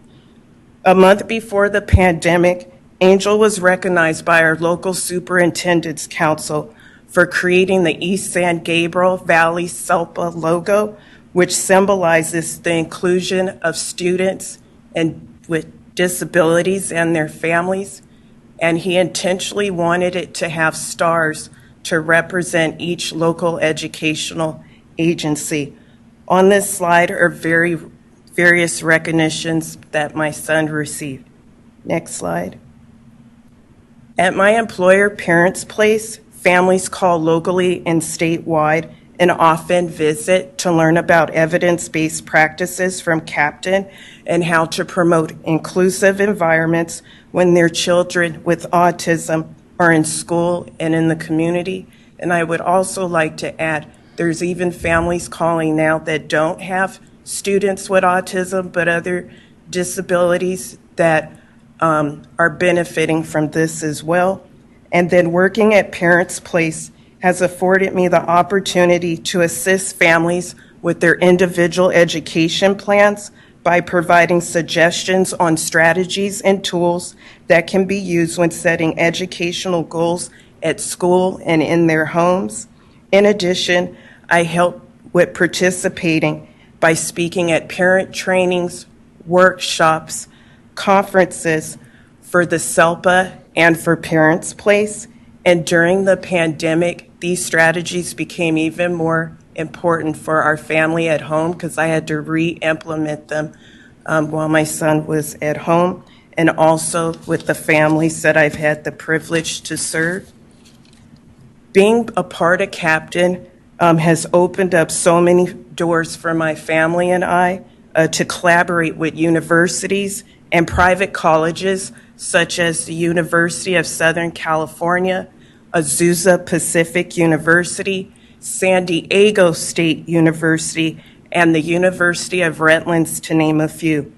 A month before the pandemic, Angel was recognized by our local superintendent's council for creating the East San Gabriel Valley SELPA logo, which symbolizes the inclusion of students and with disabilities and their families. And he intentionally wanted it to have stars to represent each local educational agency. On this slide are various recognitions that my son received. Next slide. At my employer, Parents Place, families call locally and statewide and often visit to learn about evidence-based practices from Captain and how to promote inclusive environments when their children with autism are in school and in the community. And I would also like to add, there's even families calling now that don't have students with autism but other disabilities that are benefiting from this as well. And then working at Parents Place has afforded me the opportunity to assist families with their individual education plans by providing suggestions on strategies and tools that can be used when setting educational goals at school and in their homes. In addition, I help with participating by speaking at parent trainings, workshops, conferences for the SELPA and for Parents Place. And during the pandemic, these strategies became even more important for our family at home because I had to re-implement them while my son was at home, and also with the families that I've had the privilege to serve. Being a part of Captain has opened up so many doors for my family and I to collaborate with universities and private colleges such as the University of Southern California, Azusa Pacific University, San Diego State University, and the University of Redlands, to name a few,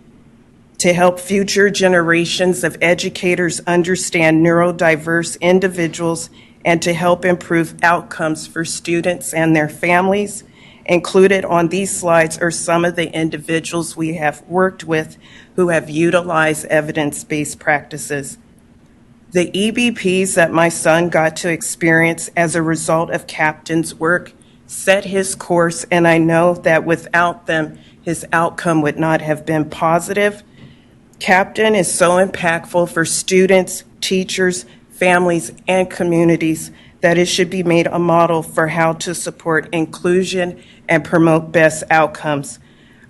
to help future generations of educators understand neurodiverse individuals and to help improve outcomes for students and their families. Included on these slides are some of the individuals we have worked with who have utilized evidence-based practices. The EBPs that my son got to experience as a result of Captain's work set his course, and I know that without them, his outcome would not have been positive. Captain is so impactful for students, teachers, families, and communities that it should be made a model for how to support inclusion and promote best outcomes.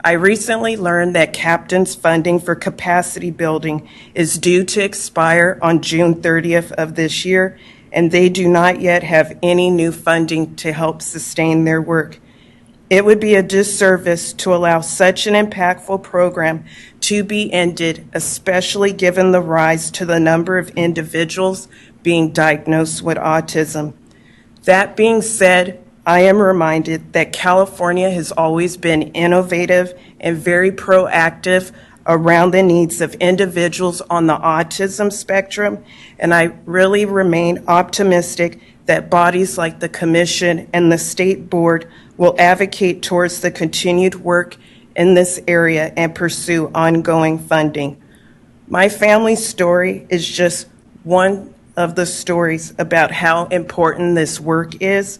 I recently learned that Captain's funding for capacity building is due to expire on June 30th of this year, and they do not yet have any new funding to help sustain their work. It would be a disservice to allow such an impactful program to be ended, especially given the rise to the number of individuals being diagnosed with autism. That being said, I am reminded that California has always been innovative and very proactive around the needs of individuals on the autism spectrum, and I really remain optimistic that bodies like the Commission and the State Board will advocate towards the continued work in this area and pursue ongoing funding. My family's story is just one of the stories about how important this work is,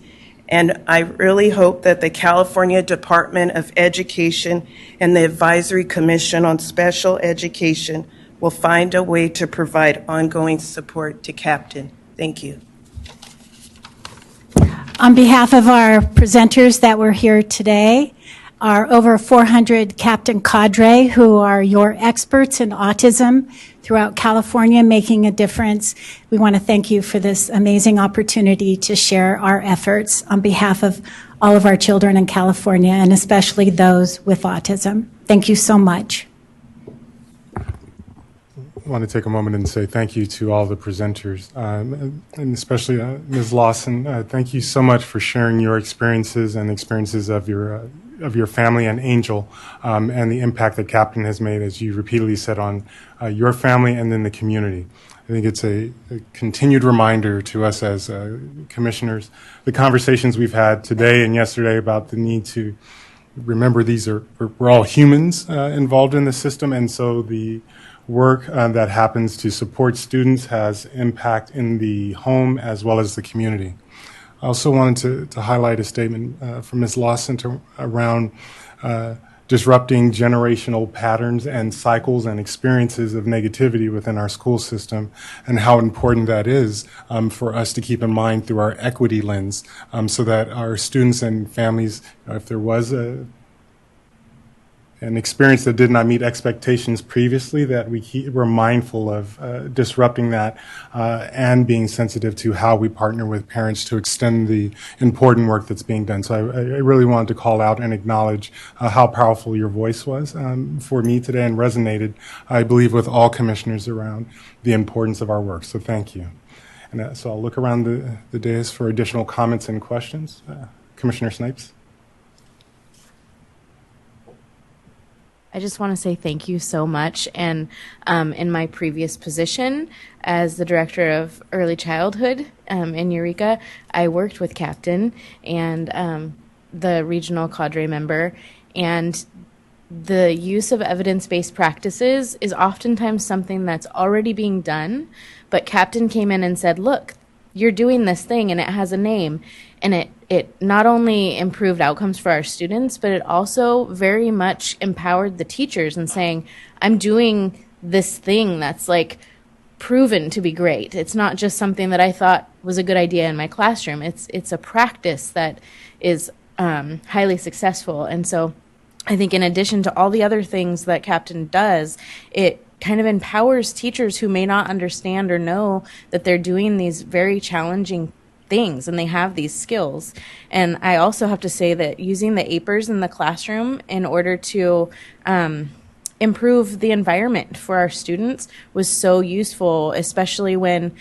and I really hope that the California Department of Education and the Advisory Commission on Special Education will find a way to provide ongoing support to Captain. Thank you. On behalf of our presenters that were here today, our over 400 Captain cadre who are your experts in autism throughout California making a difference, we want to thank you for this amazing opportunity to share our efforts on behalf of all of our children in California and especially those with autism. Thank you so much. I want to take a moment and say thank you to all the presenters, and especially Ms. Lawson. Thank you so much for sharing your experiences and experiences of your family and Angel, and the impact that Captain has made, as you repeatedly said, on your family and then the community. I think it's a continued reminder to us as commissioners, the conversations we've had today and yesterday about the need to remember we're all humans involved in the system, and so the work that happens to support students has impact in the home as well as the community. I also wanted to highlight a statement from Ms. Lawson around disrupting generational patterns and cycles and experiences of negativity within our school system, and how important that is for us to keep in mind through our equity lens, so that our students and families, if there was an experience that did not meet expectations previously, that we're mindful of disrupting that and being sensitive to how we partner with parents to extend the important work that's being done. So I really wanted to call out and acknowledge how powerful your voice was for me today, and resonated, I believe, with all commissioners around the importance of our work. So thank you. And so I'll look around the dais for additional comments and questions. Commissioner Snipes. I just want to say thank you so much. And in my previous position as the director of early childhood in Eureka, I worked with Captain and the regional cadre member. And the use of evidence-based practices is oftentimes something that's already being done. But Captain came in and said, look, you're doing this thing and it has a name. And it not only improved outcomes for our students, but it also very much empowered the teachers in saying, I'm doing this thing that's like proven to be great. It's not just something that I thought was a good idea in my classroom. It's a practice that is highly successful. And so I think in addition to all the other things that Captain does, it kind of empowers teachers who may not understand or know that they're doing these very challenging things and they have these skills. And I also have to say that using the APERS in the classroom in order to improve the environment for our students was so useful, especially when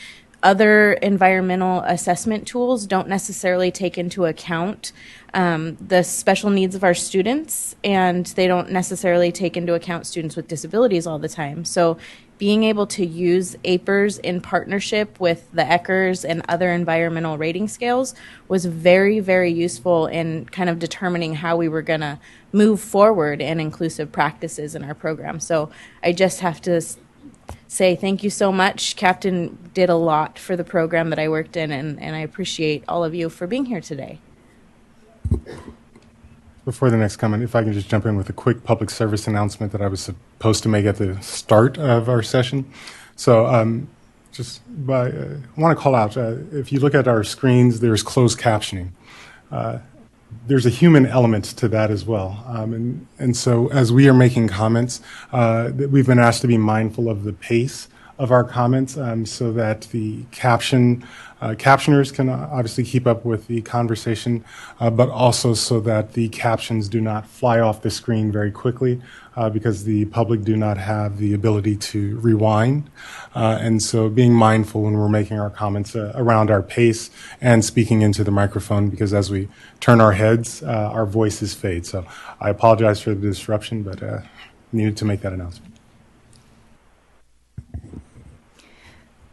other environmental assessment tools don't necessarily take into account the special needs of our students, and they don't necessarily take into account students with disabilities all the time. So being able to use APERS in partnership with the ECHRS and other environmental rating scales was very, very useful in kind of determining how we were going to move forward in inclusive practices in our program. So I just have to say thank you so much. Captain did a lot for the program that I worked in, and I appreciate all of you for being here today. Before the next comment, if I can just jump in with a quick public service announcement that I was supposed to make at the start of our session. So I want to call out, if you look at our screens, there's closed captioning. There's a human element to that as well. And so as we are making comments, we've been asked to be mindful of the pace of our comments so that the captioners can obviously keep up with the conversation, but also so that the captions do not fly off the screen very quickly because the public do not have the ability to rewind. And so being mindful when we're making our comments around our pace and speaking into the microphone, because as we turn our heads, our voices fade. So I apologize for the disruption, but needed to make that announcement.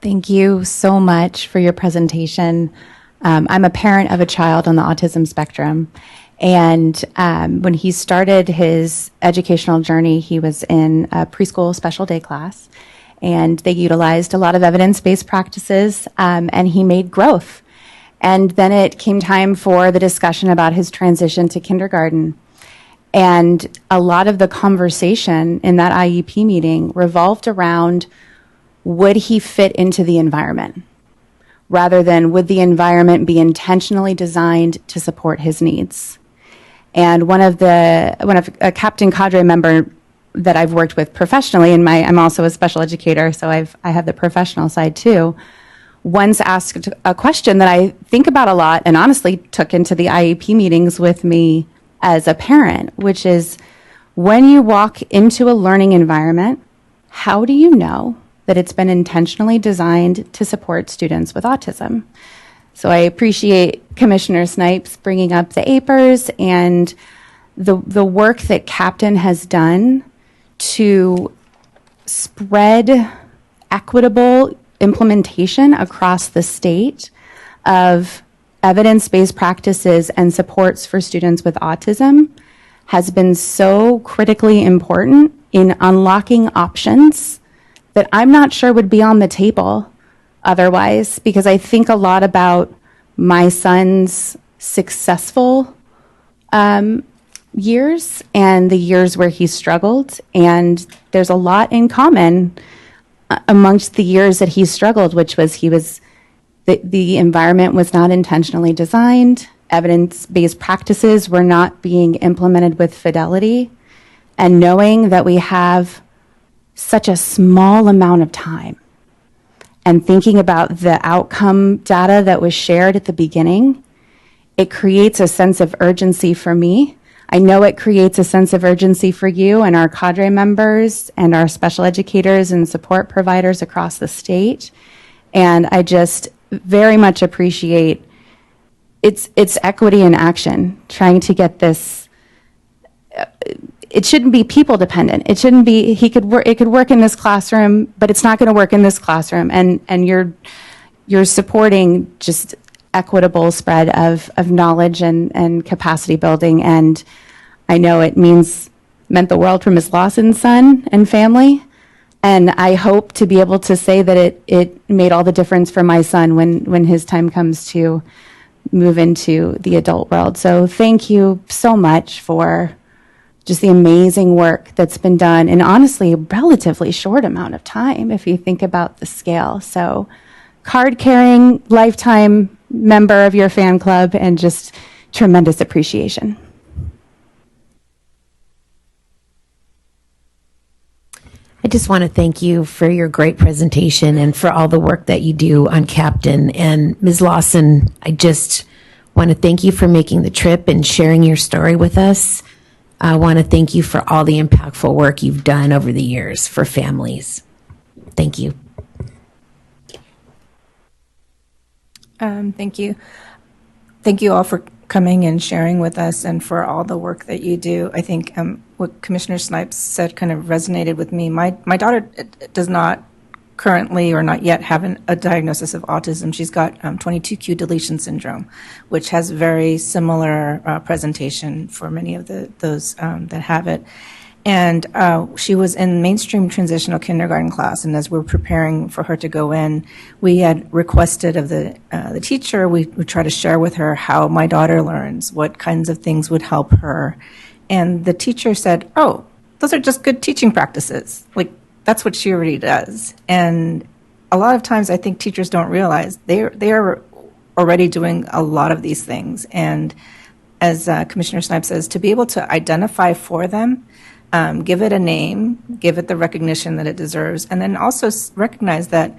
Thank you so much for your presentation. I'm a parent of a child on the autism spectrum, and when he started his educational journey, he was in a preschool special day class, and they utilized a lot of evidence-based practices, and he made growth. And then it came time for the discussion about his transition to kindergarten. And a lot of the conversation in that IEP meeting revolved around, would he fit into the environment, rather than would the environment be intentionally designed to support his needs? And one of a captain cadre member that I've worked with professionally, and I'm also a special educator, so I have the professional side too, once asked a question that I think about a lot and honestly took into the IEP meetings with me as a parent, which is, when you walk into a learning environment, how do you know that it's been intentionally designed to support students with autism? So I appreciate Commissioner Snipes bringing up the APERS and the work that Captain has done to spread equitable implementation across the state of evidence-based practices and supports for students with autism has been so critically important in unlocking options that I'm not sure would be on the table otherwise, because I think a lot about my son's successful years and the years where he struggled, and there's a lot in common amongst the years that he struggled, which was the environment was not intentionally designed, evidence-based practices were not being implemented with fidelity, and knowing that we have such a small amount of time, and thinking about the outcome data that was shared at the beginning, it creates a sense of urgency for me. I know it creates a sense of urgency for you and our cadre members and our special educators and support providers across the state. And I just very much appreciate it's equity in action, trying to get this. It shouldn't be people dependent. It shouldn't be it could work in this classroom, but it's not going to work in this classroom. And you're supporting just equitable spread of knowledge and capacity building. And I know it meant the world for Ms. Lawson's son and family. And I hope to be able to say that it made all the difference for my son when his time comes to move into the adult world. So thank you so much for just the amazing work that's been done in honestly a relatively short amount of time if you think about the scale. So card-carrying, lifetime member of your fan club, and just tremendous appreciation. I just want to thank you for your great presentation and for all the work that you do on Captain. And Ms. Lawson, I just want to thank you for making the trip and sharing your story with us. I want to thank you for all the impactful work you've done over the years for families. Thank you. Thank you. Thank you all for coming and sharing with us and for all the work that you do. I think what Commissioner Snipes said kind of resonated with me. My daughter does not currently or not yet have a diagnosis of autism. She's got 22q deletion syndrome, which has very similar presentation for many of those that have it. And she was in mainstream transitional kindergarten class, and as we were preparing for her to go in, we had requested of the teacher, we try to share with her how my daughter learns, what kinds of things would help her. And the teacher said, oh, those are just good teaching practices. Like, that's what she already does. And a lot of times I think teachers don't realize they are already doing a lot of these things. And as Commissioner Snipes says, to be able to identify for them, give it a name, give it the recognition that it deserves, and then also recognize that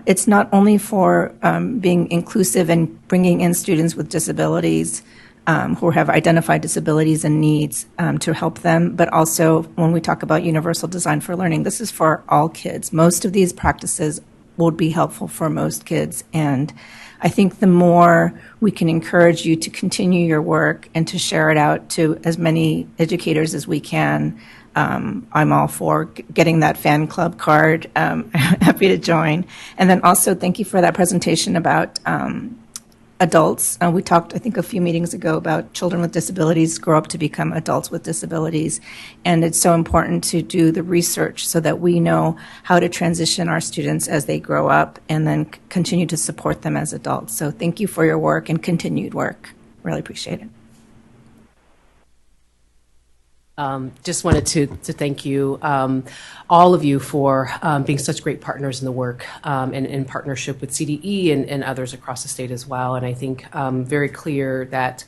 it's not only for being inclusive and bringing in students with disabilities who have identified disabilities and needs to help them, but also when we talk about universal design for learning, this is for all kids. Most of these practices would be helpful for most kids, and I think the more we can encourage you to continue your work and to share it out to as many educators as we can, I'm all for getting that fan club card. Happy to join. And then also thank you for that presentation about adults. We talked, I think, a few meetings ago about children with disabilities grow up to become adults with disabilities. And it's so important to do the research so that we know how to transition our students as they grow up and then continue to support them as adults. So thank you for your work and continued work. Really appreciate it. Just wanted to thank you, all of you, for being such great partners in the work and in partnership with CDE and others across the state as well. And I think very clear that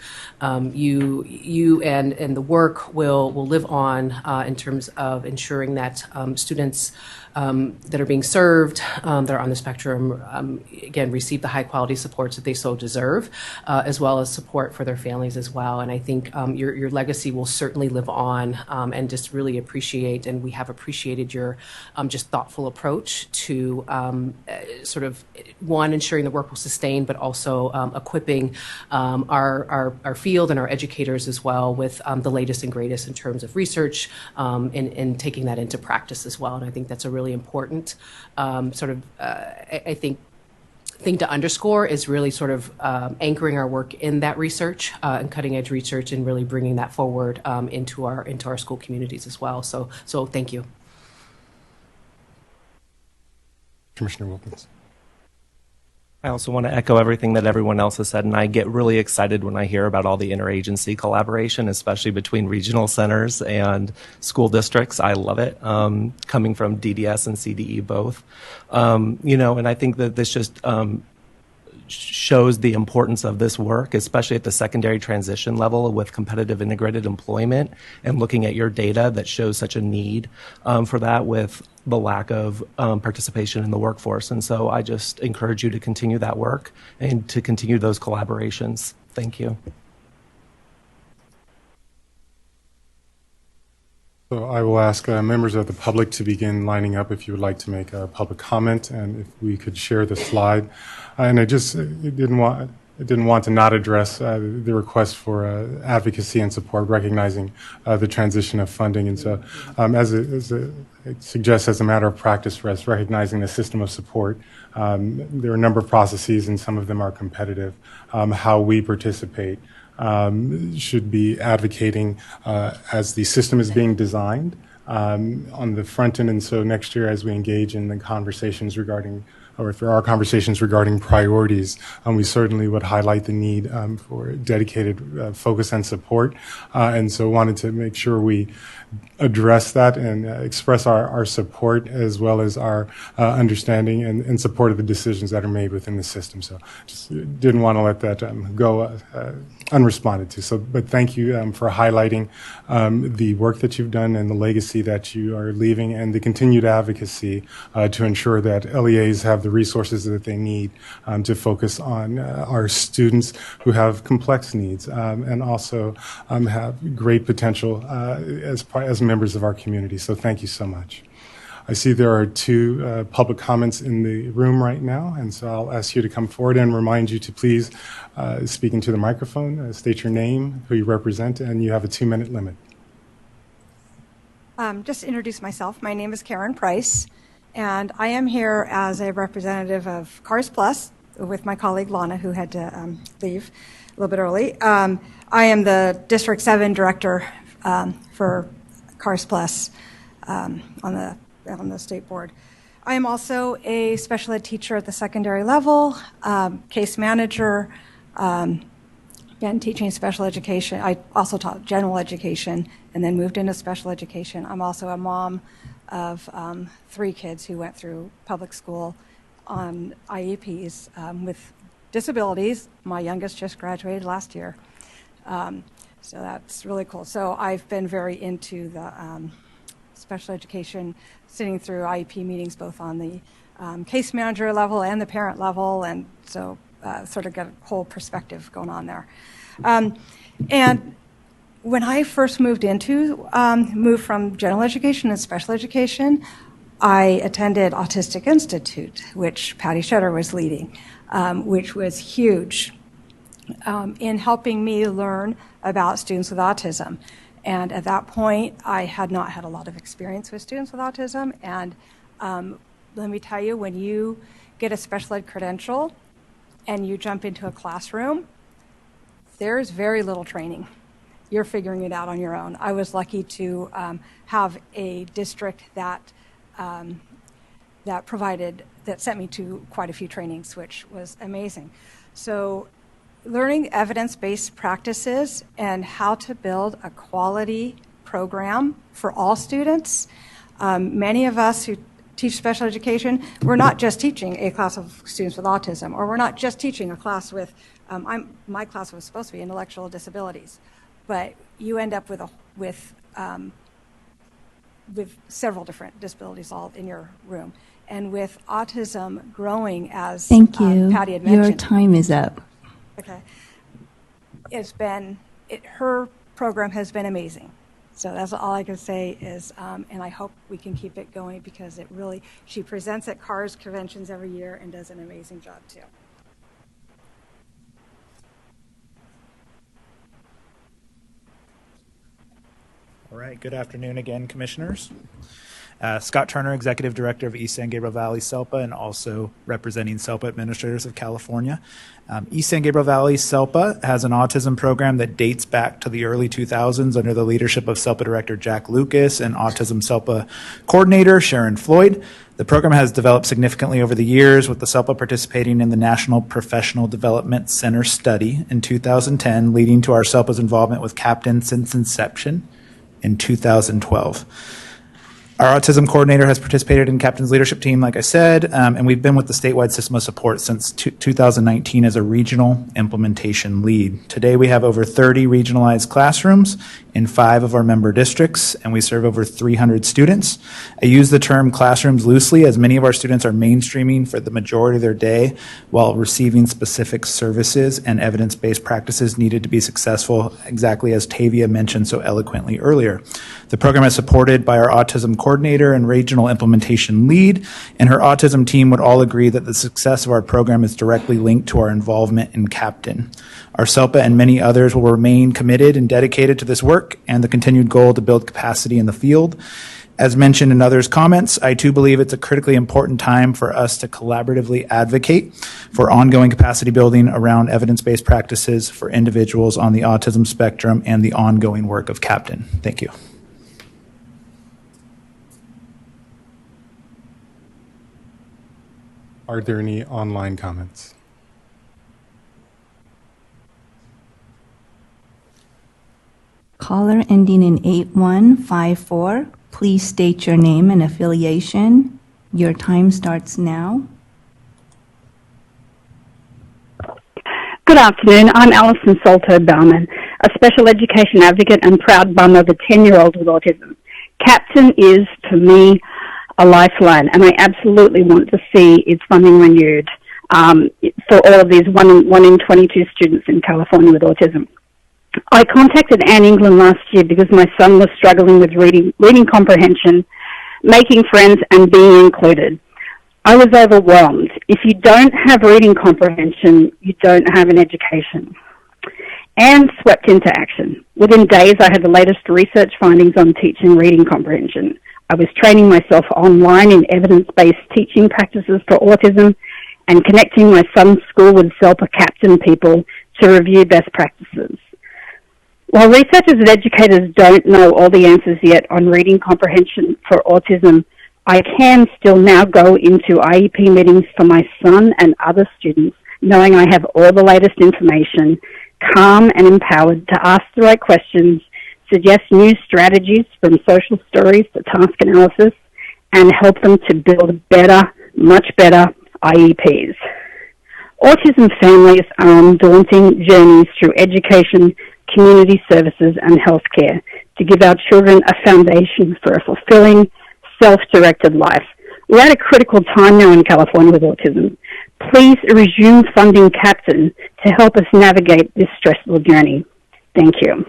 you and the work will live on in terms of ensuring that students that are being served, that are on the spectrum, again, receive the high quality supports that they so deserve, as well as support for their families as well. And I think your legacy will certainly live on, and just really appreciate, and we have appreciated your just thoughtful approach to sort of, one, ensuring the work will sustain, but also equipping our field and our educators as well with the latest and greatest in terms of research and taking that into practice as well. And I think that's a really important I think thing to underscore is really sort of anchoring our work in that research and cutting edge research and really bringing that forward into our school communities as well. So thank you. Commissioner Wilkins. I also want to echo everything that everyone else has said, and I get really excited when I hear about all the interagency collaboration, especially between regional centers and school districts. I love it, coming from DDS and CDE both. And I think that this just shows the importance of this work, especially at the secondary transition level with competitive integrated employment and looking at your data that shows such a need for that with the lack of participation in the workforce. And so I just encourage you to continue that work and to continue those collaborations. Thank you. So I will ask members of the public to begin lining up if you would like to make a public comment, and if we could share the slide. And I didn't want to not address the request for advocacy and support, recognizing the transition of funding. And so it suggests as a matter of practice for us, recognizing the system of support. There are a number of processes, and some of them are competitive. How we participate should be advocating as the system is being designed on the front end. And so next year, as we engage in the conversations regarding, or if there are conversations regarding priorities, we certainly would highlight the need for dedicated focus and support. And so wanted to make sure we address that and express our support as well as our understanding and support of the decisions that are made within the system. So just didn't want to let that go unresponded to. So, but thank you for highlighting the work that you've done and the legacy that you are leaving, and the continued advocacy to ensure that LEAs have the resources that they need to focus on our students who have complex needs and also have great potential as members of our community. So thank you so much. I see there are two public comments in the room right now, and so I'll ask you to come forward and remind you to please speak into the microphone, state your name, who you represent, and you have a 2-minute limit. Just to introduce myself, my name is Karen Price, and I am here as a representative of CARS Plus with my colleague Lana, who had to leave a little bit early. I am the District 7 Director for CARS Plus on the state board. I am also a special ed teacher at the secondary level, case manager, been teaching special education. I also taught general education and then moved into special education. I'm also a mom of 3 kids who went through public school on IEPs with disabilities. My youngest just graduated last year. So that's really cool. So I've been very into the special education, sitting through IEP meetings both on the case manager level and the parent level, and so sort of get a whole perspective going on there. And when I first moved from general education and special education, I attended Autistic Institute, which Patty Shutter was leading, which was huge in helping me learn about students with autism. And at that point, I had not had a lot of experience with students with autism. And let me tell you, when you get a special ed credential and you jump into a classroom, there's very little training. You're figuring it out on your own. I was lucky to have a district that sent me to quite a few trainings, which was amazing. So learning evidence-based practices and how to build a quality program for all students. Many of us who teach special education, we're not just teaching a class of students with autism, or we're not just teaching a class with, my class was supposed to be intellectual disabilities, but you end up with several different disabilities all in your room. And with autism growing as Thank you. Patty had mentioned. Your time is up. Okay. Her program has been amazing. So that's all I can say is, and I hope we can keep it going because she presents at CARS conventions every year and does an amazing job too. All right, good afternoon again, Commissioners. Scott Turner, Executive Director of East San Gabriel Valley SELPA, and also representing SELPA Administrators of California. East San Gabriel Valley SELPA has an autism program that dates back to the early 2000s under the leadership of SELPA Director Jack Lucas and Autism SELPA Coordinator Sharon Floyd. The program has developed significantly over the years, with the SELPA participating in the National Professional Development Center study in 2010, leading to our SELPA's involvement with Captain since inception in 2012. Our autism coordinator has participated in Captain's leadership team, like I said, and we've been with the statewide system of support since 2019 as a regional implementation lead. Today we have over 30 regionalized classrooms in 5 of our member districts, and we serve over 300 students. I use the term classrooms loosely as many of our students are mainstreaming for the majority of their day while receiving specific services and evidence-based practices needed to be successful, exactly as Tavia mentioned so eloquently earlier. The program is supported by our autism coordinator and regional implementation lead, and her autism team would all agree that the success of our program is directly linked to our involvement in Captain. Our SELPA and many others will remain committed and dedicated to this work and the continued goal to build capacity in the field. As mentioned in others' comments, I too believe it's a critically important time for us to collaboratively advocate for ongoing capacity building around evidence-based practices for individuals on the autism spectrum and the ongoing work of Captain. Thank you. Are there any online comments? Caller ending in 8154, please state your name and affiliation. Your time starts now. Good afternoon. I'm Alison Salter-Bauman, a special education advocate and proud mum of a 10-year-old with autism. Captain is, to me, a lifeline, and I absolutely want to see its funding renewed for all of these 1 in 22 students in California with autism. I contacted Anne England last year because my son was struggling with reading comprehension, making friends, and being included. I was overwhelmed. If you don't have reading comprehension, you don't have an education. Anne swept into action. Within days, I had the latest research findings on teaching reading comprehension. I was training myself online in evidence-based teaching practices for autism and connecting my son's school with SELPA Captain people to review best practices. While researchers and educators don't know all the answers yet on reading comprehension for autism, I can still now go into IEP meetings for my son and other students, knowing I have all the latest information, calm and empowered to ask the right questions, suggest new strategies from social stories to task analysis, and help them to build better, much better IEPs. Autism families are on daunting journeys through education, community services, and healthcare to give our children a foundation for a fulfilling, self-directed life. We're at a critical time now in California with autism. Please resume funding Captain to help us navigate this stressful journey. Thank you.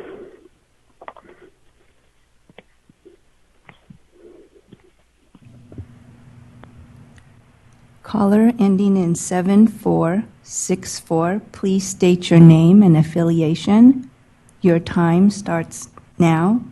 Caller ending in 7464, please state your name and affiliation. Your time starts now.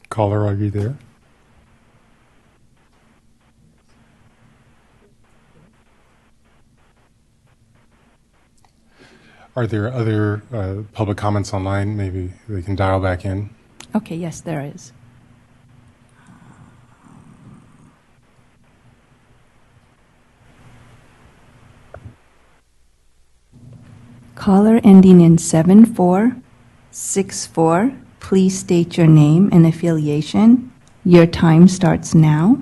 Caller, are you there? Are there other public comments online? Maybe they can dial back in. Okay, yes, there is. Caller ending in 7464, please state your name and affiliation. Your time starts now.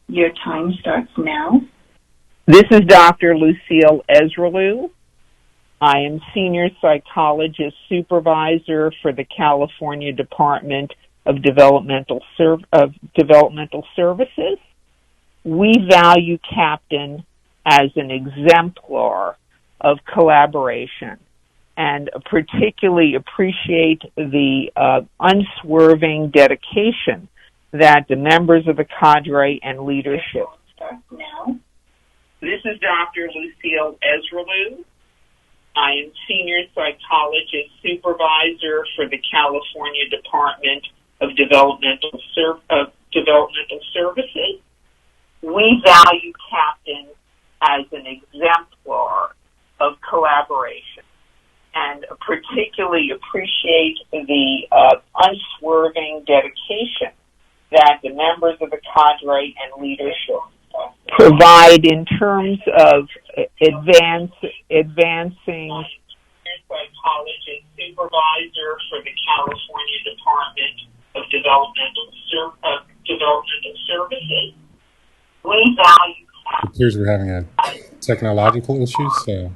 Your time starts now. This is Dr. Lucille Ezralou. I am Senior Psychologist Supervisor for the California Department of Developmental Services. We value Captain as an exemplar of collaboration and particularly appreciate the unswerving dedication that the members of the cadre and leadership. Now. This is Dr. Lucille Ezralou. I am Senior Psychologist Supervisor for the California Department of Developmental Services. We value Captain as an exemplar of collaboration and particularly appreciate the unswerving dedication that the members of the cadre and leadership provide in terms of advancing psychologist supervisor for the California Department of Developmental Services. We value. It appears we're having a technological issue, so.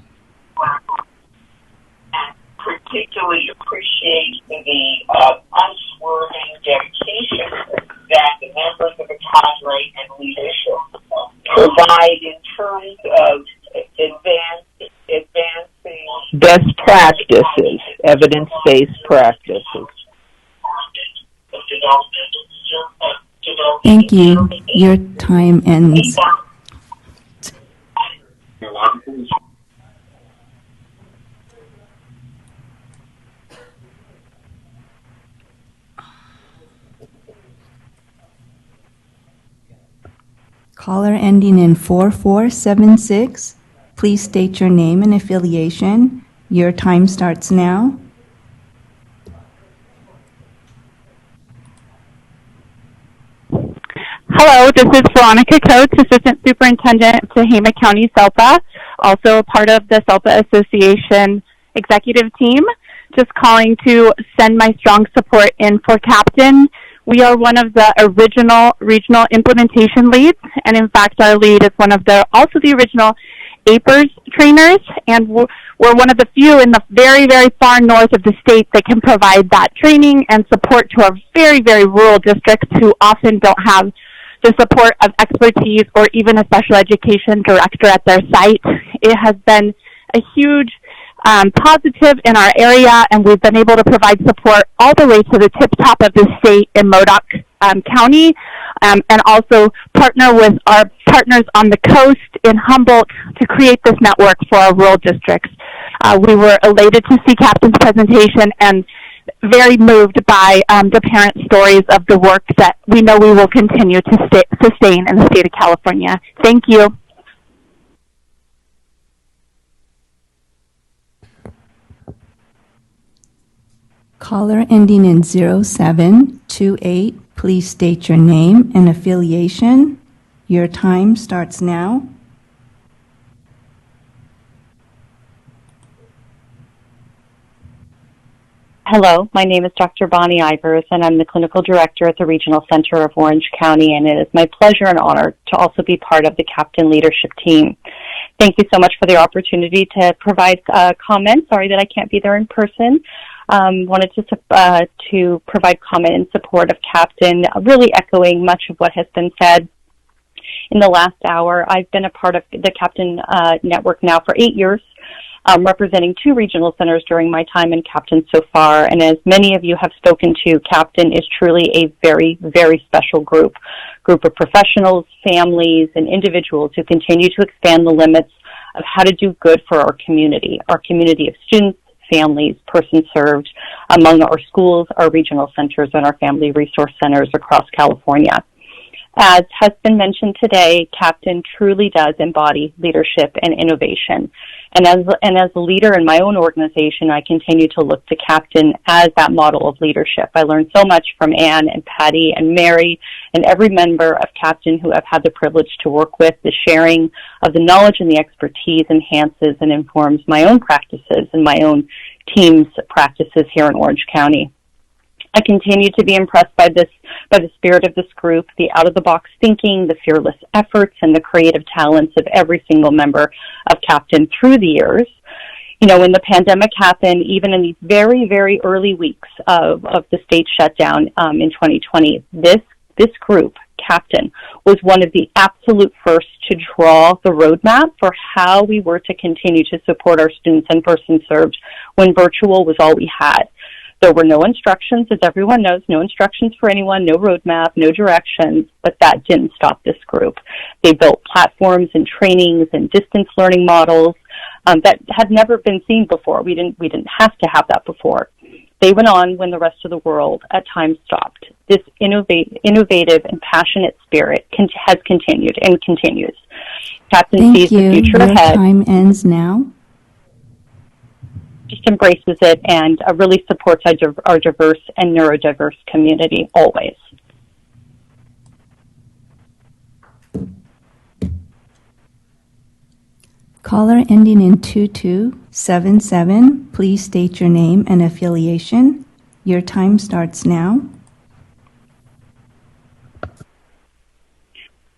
And particularly appreciate the unswerving dedication that the members of the cadre and leadership provide in terms of advancing best practices, evidence-based practices. Thank you. Your time ends. Caller ending in 4476, please state your name and affiliation. Your time starts now. Hello, this is Veronica Coates, Assistant Superintendent of Tehama County SELPA, also a part of the SELPA Association executive team. just calling to send my strong support in for Captain. We are one of the original regional implementation leads, and in fact, our lead is also the original APERS trainers, and we're one of the few in the very, very far north of the state that can provide that training and support to our very, very rural districts who often don't have the support of expertise or even a special education director at their site. It has been a huge positive in our area, and we've been able to provide support all the way to the tip top of the state in Modoc County, and also partner with our partners on the coast in Humboldt to create this network for our rural districts. We were elated to see Captain's presentation and very moved by the parent stories of the work that we know we will continue to sustain in the state of California. Thank you. Caller ending in 0728, please state your name and affiliation. Your time starts now. Hello, my name is Dr. Bonnie Ivers, and I'm the Clinical Director at the Regional Center of Orange County, and it is my pleasure and honor to also be part of the Captain leadership team. Thank you so much for the opportunity to provide comments. Sorry that I can't be there in person. Wanted to provide comment in support of Captain, really echoing much of what has been said in the last hour. I've been a part of the Captain network now for 8 years, representing 2 regional centers during my time in Captain so far. And as many of you have spoken to, Captain is truly a very, very special group of professionals, families, and individuals who continue to expand the limits of how to do good for our community of students, families, persons served among our schools, our regional centers, and our family resource centers across California. As has been mentioned today, Captain truly does embody leadership and innovation. And as a leader in my own organization, I continue to look to Captain as that model of leadership. I learned so much from Anne and Patty and Mary and every member of Captain who I've had the privilege to work with. The sharing of the knowledge and the expertise enhances and informs my own practices and my own team's practices here in Orange County. I continue to be impressed by the spirit of this group, the out-of-the-box thinking, the fearless efforts, and the creative talents of every single member of Captain through the years. You know, when the pandemic happened, even in these very, very early weeks of the state shutdown in 2020, this group, Captain, was one of the absolute first to draw the roadmap for how we were to continue to support our students and persons served when virtual was all we had. There were no instructions, as everyone knows, no instructions for anyone, no roadmap, no directions, but that didn't stop this group. They built platforms and trainings and distance learning models that had never been seen before. We didn't have to have that before. They went on when the rest of the world at times stopped. This innovative and passionate spirit has continued and continues. Captain sees the future ahead. Your time ends now. Just embraces it and really supports our diverse and neurodiverse community always. Caller ending in 2277, please state your name and affiliation. Your time starts now.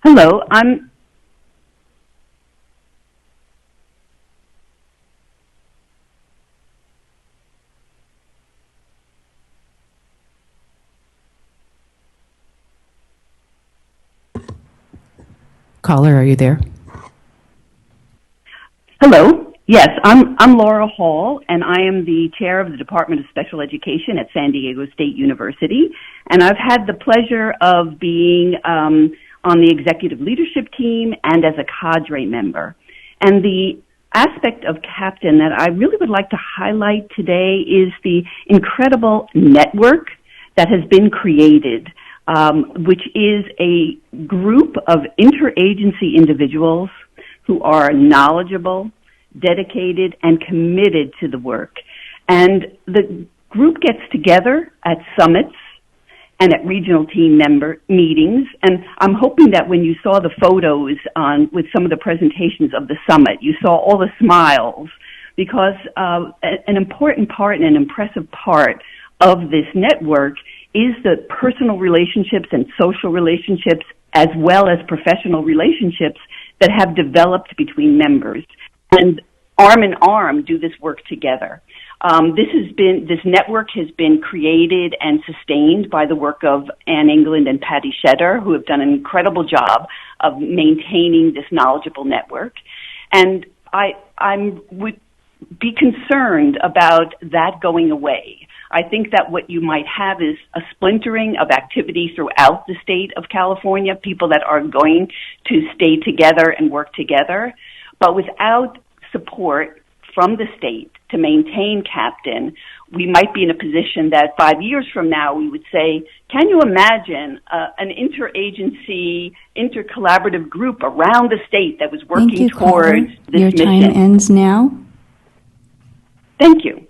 Hello, Caller, are you there? Hello. Yes, I'm Laura Hall, and I am the chair of the Department of Special Education at San Diego State University. And I've had the pleasure of being on the executive leadership team and as a cadre member. And the aspect of Captain that I really would like to highlight today is the incredible network that has been created, which is a group of interagency individuals who are knowledgeable, dedicated, and committed to the work. And the group gets together at summits and at regional team member meetings. And I'm hoping that when you saw the photos with some of the presentations of the summit, you saw all the smiles because an important part and an impressive part of this network is the personal relationships and social relationships as well as professional relationships that have developed between members. And arm in arm do this work together. This network has been created and sustained by the work of Ann England and Patty Shetter, who have done an incredible job of maintaining this knowledgeable network. And I would be concerned about that going away. I think that what you might have is a splintering of activities throughout the state of California, people that are going to stay together and work together, but without support from the state to maintain Captain, we might be in a position that 5 years from now we would say, can you imagine an interagency, intercollaborative group around the state that was working towards this Your mission? time ends now. Thank you.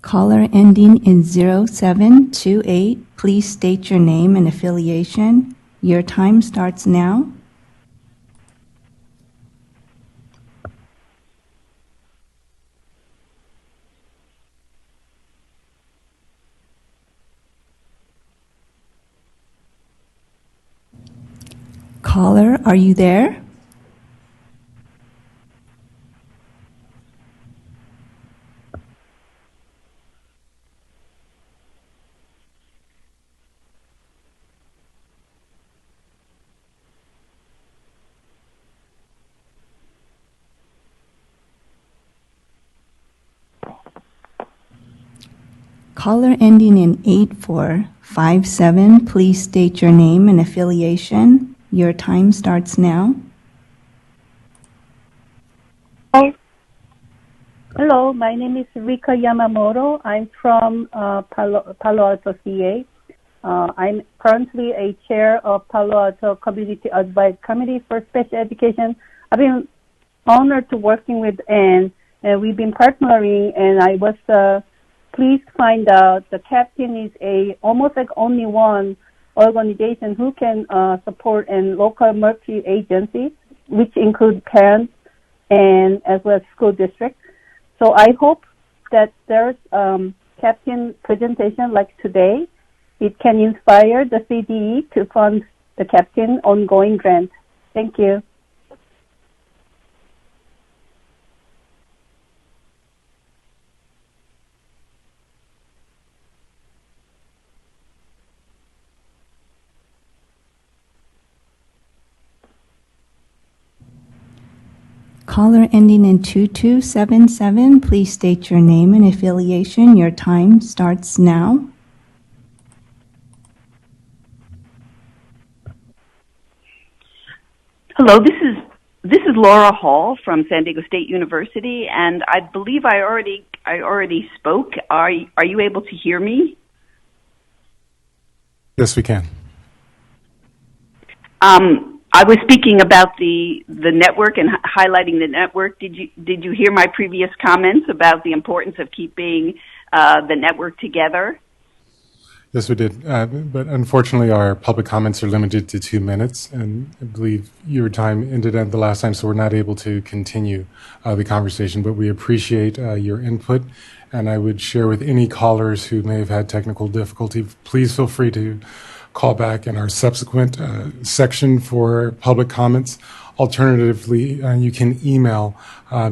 Caller ending in 0728, please state your name and affiliation. Your time starts now. Caller, are you there? Caller ending in 8457, please state your name and affiliation. Your time starts now. Hello, my name is Rika Yamamoto. I'm from Palo Alto, CA. I'm currently a chair of Palo Alto Community Advice Committee for Special Education. I've been honored to working with Ann, and we've been partnering, and I was pleased to find out the Captain is almost like only one organization who can support in local multi-agencies, which include parents and as well as school districts. So I hope that there's Captain presentation like today. It can inspire the CDE to fund the Captain ongoing grant. Thank you. Caller ending in 2277, please state your name and affiliation. Your time starts now. Hello, this is Laura Hall from San Diego State University, and I believe I already spoke. Are you able to hear me? Yes, we can. I was speaking about the network and highlighting the network. Did you hear my previous comments about the importance of keeping the network together? Yes, we did. But unfortunately, our public comments are limited to 2 minutes, and I believe your time ended at the last time, so we're not able to continue the conversation. But we appreciate your input, and I would share with any callers who may have had technical difficulty, please feel free to call back in our subsequent section for public comments. Alternatively, you can email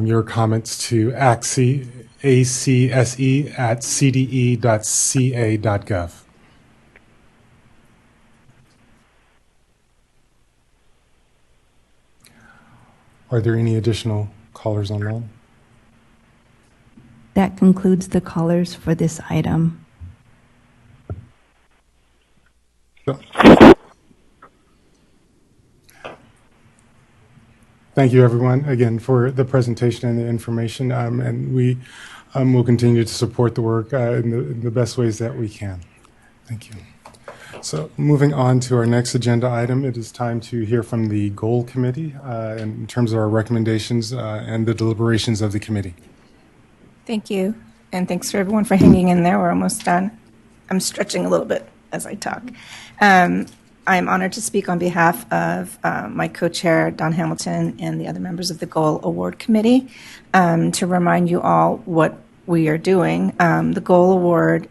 your comments to ACSE at cde.ca.gov. Are there any additional callers online? That concludes the callers for this item. Thank you, everyone, again, for the presentation and the information, and we will continue to support the work in the best ways that we can. Thank you. So moving on to our next agenda item, it is time to hear from the Goal Committee in terms of our recommendations and the deliberations of the committee. Thank you, and thanks for everyone for hanging in there. We're almost done. I'm stretching a little bit as I talk. I'm honored to speak on behalf of my co-chair, Don Hamilton, and the other members of the Goal Award Committee to remind you all what we are doing. The Goal Award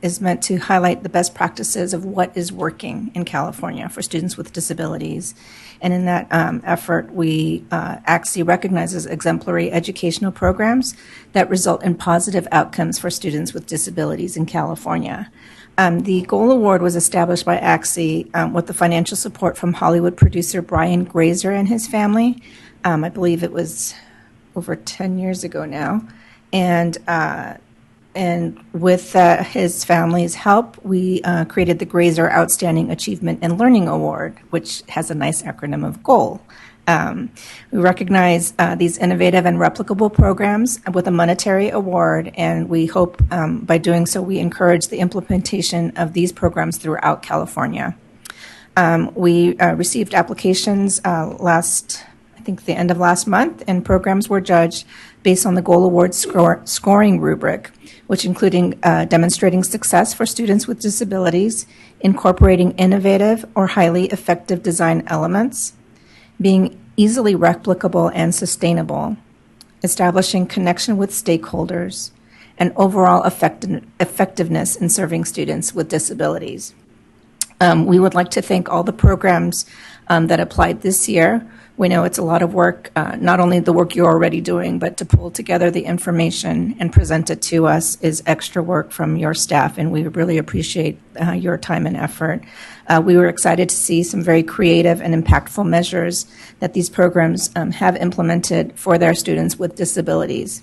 is meant to highlight the best practices of what is working in California for students with disabilities. And in that effort, we ACSE recognizes exemplary educational programs that result in positive outcomes for students with disabilities in California. The Goal Award was established by ACSE with the financial support from Hollywood producer Brian Grazer and his family. I believe it was over 10 years ago now. And with his family's help, we created the Grazer Outstanding Achievement and Learning Award, which has a nice acronym of GOAL. We recognize these innovative and replicable programs with a monetary award, and we hope by doing so we encourage the implementation of these programs throughout California. We received applications I think the end of last month, and programs were judged based on the Goal Award scoring rubric, which including demonstrating success for students with disabilities, incorporating innovative or highly effective design elements, being easily replicable and sustainable, establishing connection with stakeholders, and overall effectiveness in serving students with disabilities. We would like to thank all the programs that applied this year. We know it's a lot of work, not only the work you're already doing, but to pull together the information and present it to us is extra work from your staff, and we really appreciate your time and effort. We were excited to see some very creative and impactful measures that these programs have implemented for their students with disabilities.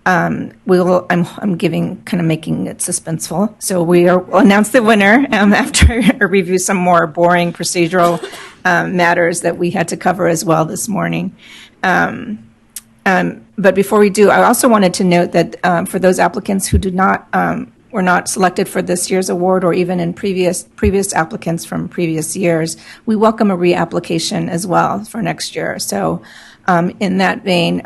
I'm making it suspenseful. So we'll announce the winner after I review some more boring procedural matters that we had to cover as well this morning. But before we do, I also wanted to note that for those applicants who were not selected for this year's award, or even in previous applicants from previous years, we welcome a reapplication as well for next year. So in that vein,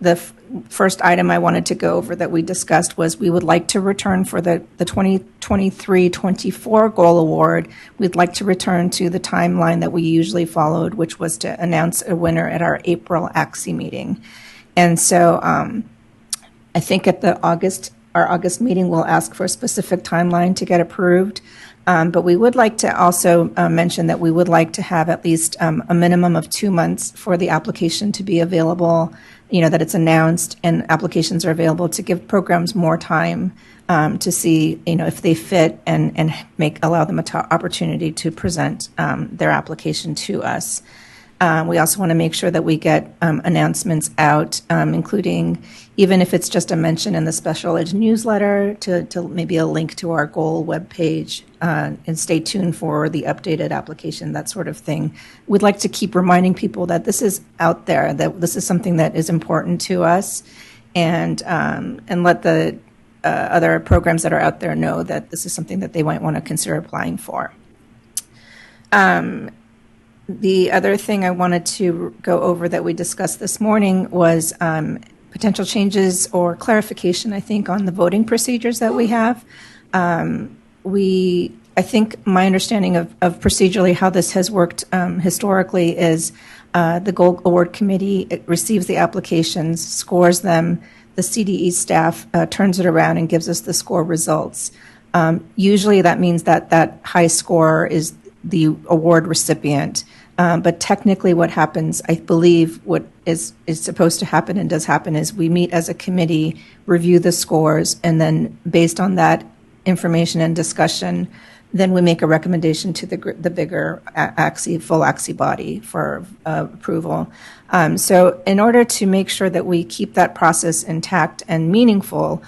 the first item I wanted to go over that we discussed was we would like to return for the 2023-24 Goal Award. We'd like to return to the timeline that we usually followed, which was to announce a winner at our April ACSE meeting. And so I think at our August meeting, we'll ask for a specific timeline to get approved. But we would like to also mention that we would like to have at least a minimum of 2 months for the application to be available, that it's announced and applications are available, to give programs more time to see, if they fit and allow them an opportunity to present their application to us. We also want to make sure that we get announcements out, including, even if it's just a mention in the Special Ed newsletter, to maybe a link to our Goal webpage, and stay tuned for the updated application, that sort of thing. We'd like to keep reminding people that this is out there, that this is something that is important to us, and let the other programs that are out there know that this is something that they might want to consider applying for. The other thing I wanted to go over that we discussed this morning was potential changes or clarification, I think, on the voting procedures that we have. I think my understanding of procedurally how this has worked historically is the Goal Award Committee receives the applications, scores them, the CDE staff turns it around and gives us the score results. Usually that means that high score is the award recipient. But technically what happens, I believe what is supposed to happen and does happen, is we meet as a committee, review the scores, and then based on that information and discussion, then we make a recommendation to the bigger ACSE, full ACSE body for approval. So in order to make sure that we keep that process intact and meaningful,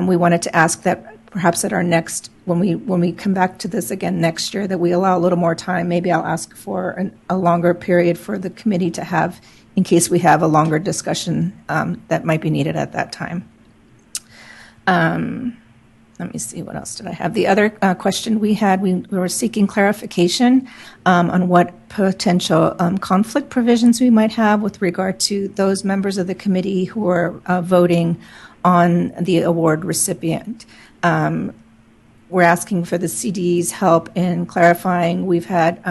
we wanted to ask that perhaps at our next, when we come back to this again next year, that we allow a little more time. Maybe I'll ask for a longer period for the committee to have, in case we have a longer discussion that might be needed at that time. Let me see, what else did I have? The other question we had, we were seeking clarification on what potential conflict provisions we might have with regard to those members of the committee who are voting on the award recipient. we're asking for the CD's help in clarifying. We've had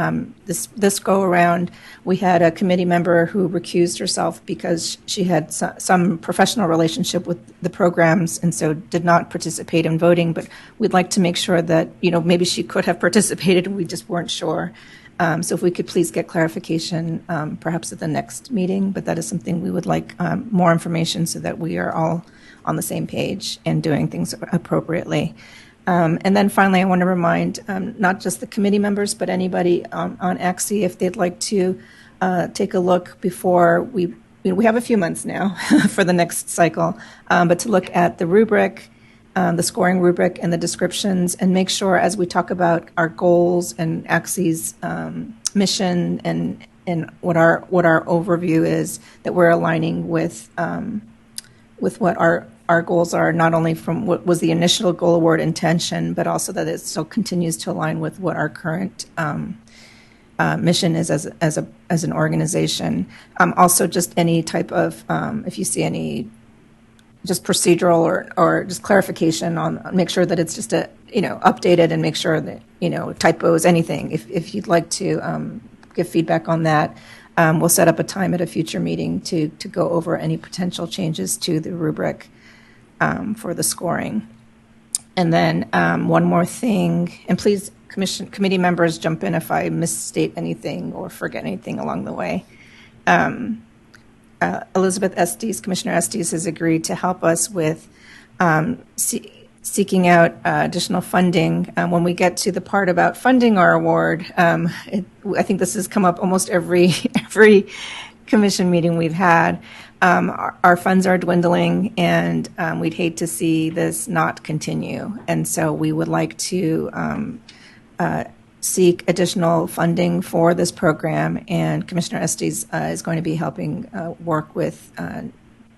this go around. We had a committee member who recused herself because she had some professional relationship with the programs and so did not participate in voting. But we'd like to make sure that, maybe she could have participated and we just weren't sure. So if we could please get clarification, perhaps at the next meeting, but that is something we would like more information so that we are all on the same page and doing things appropriately. And then finally, I want to remind not just the committee members, but anybody on ACSE, if they'd like to take a look before we have a few months now for the next cycle, but to look at the rubric, the scoring rubric and the descriptions, and make sure as we talk about our goals and ACSE's mission and what our overview is, that we're aligning with what our goals are, not only from what was the initial goal award intention, but also that it still continues to align with what our current mission is as an organization. Also, just any type of, if you see any just procedural or just clarification on, make sure that it's just updated and make sure that, typos, anything. If you'd like to give feedback on that, we'll set up a time at a future meeting to go over any potential changes to the rubric for the scoring. And then one more thing, and please, committee members, jump in if I misstate anything or forget anything along the way. Elizabeth Estes, Commissioner Estes, has agreed to help us with seeking out additional funding. When we get to the part about funding our award, I think this has come up almost every commission meeting we've had. Our funds are dwindling, and we'd hate to see this not continue. And so we would like to seek additional funding for this program, and Commissioner Estes is going to be helping work with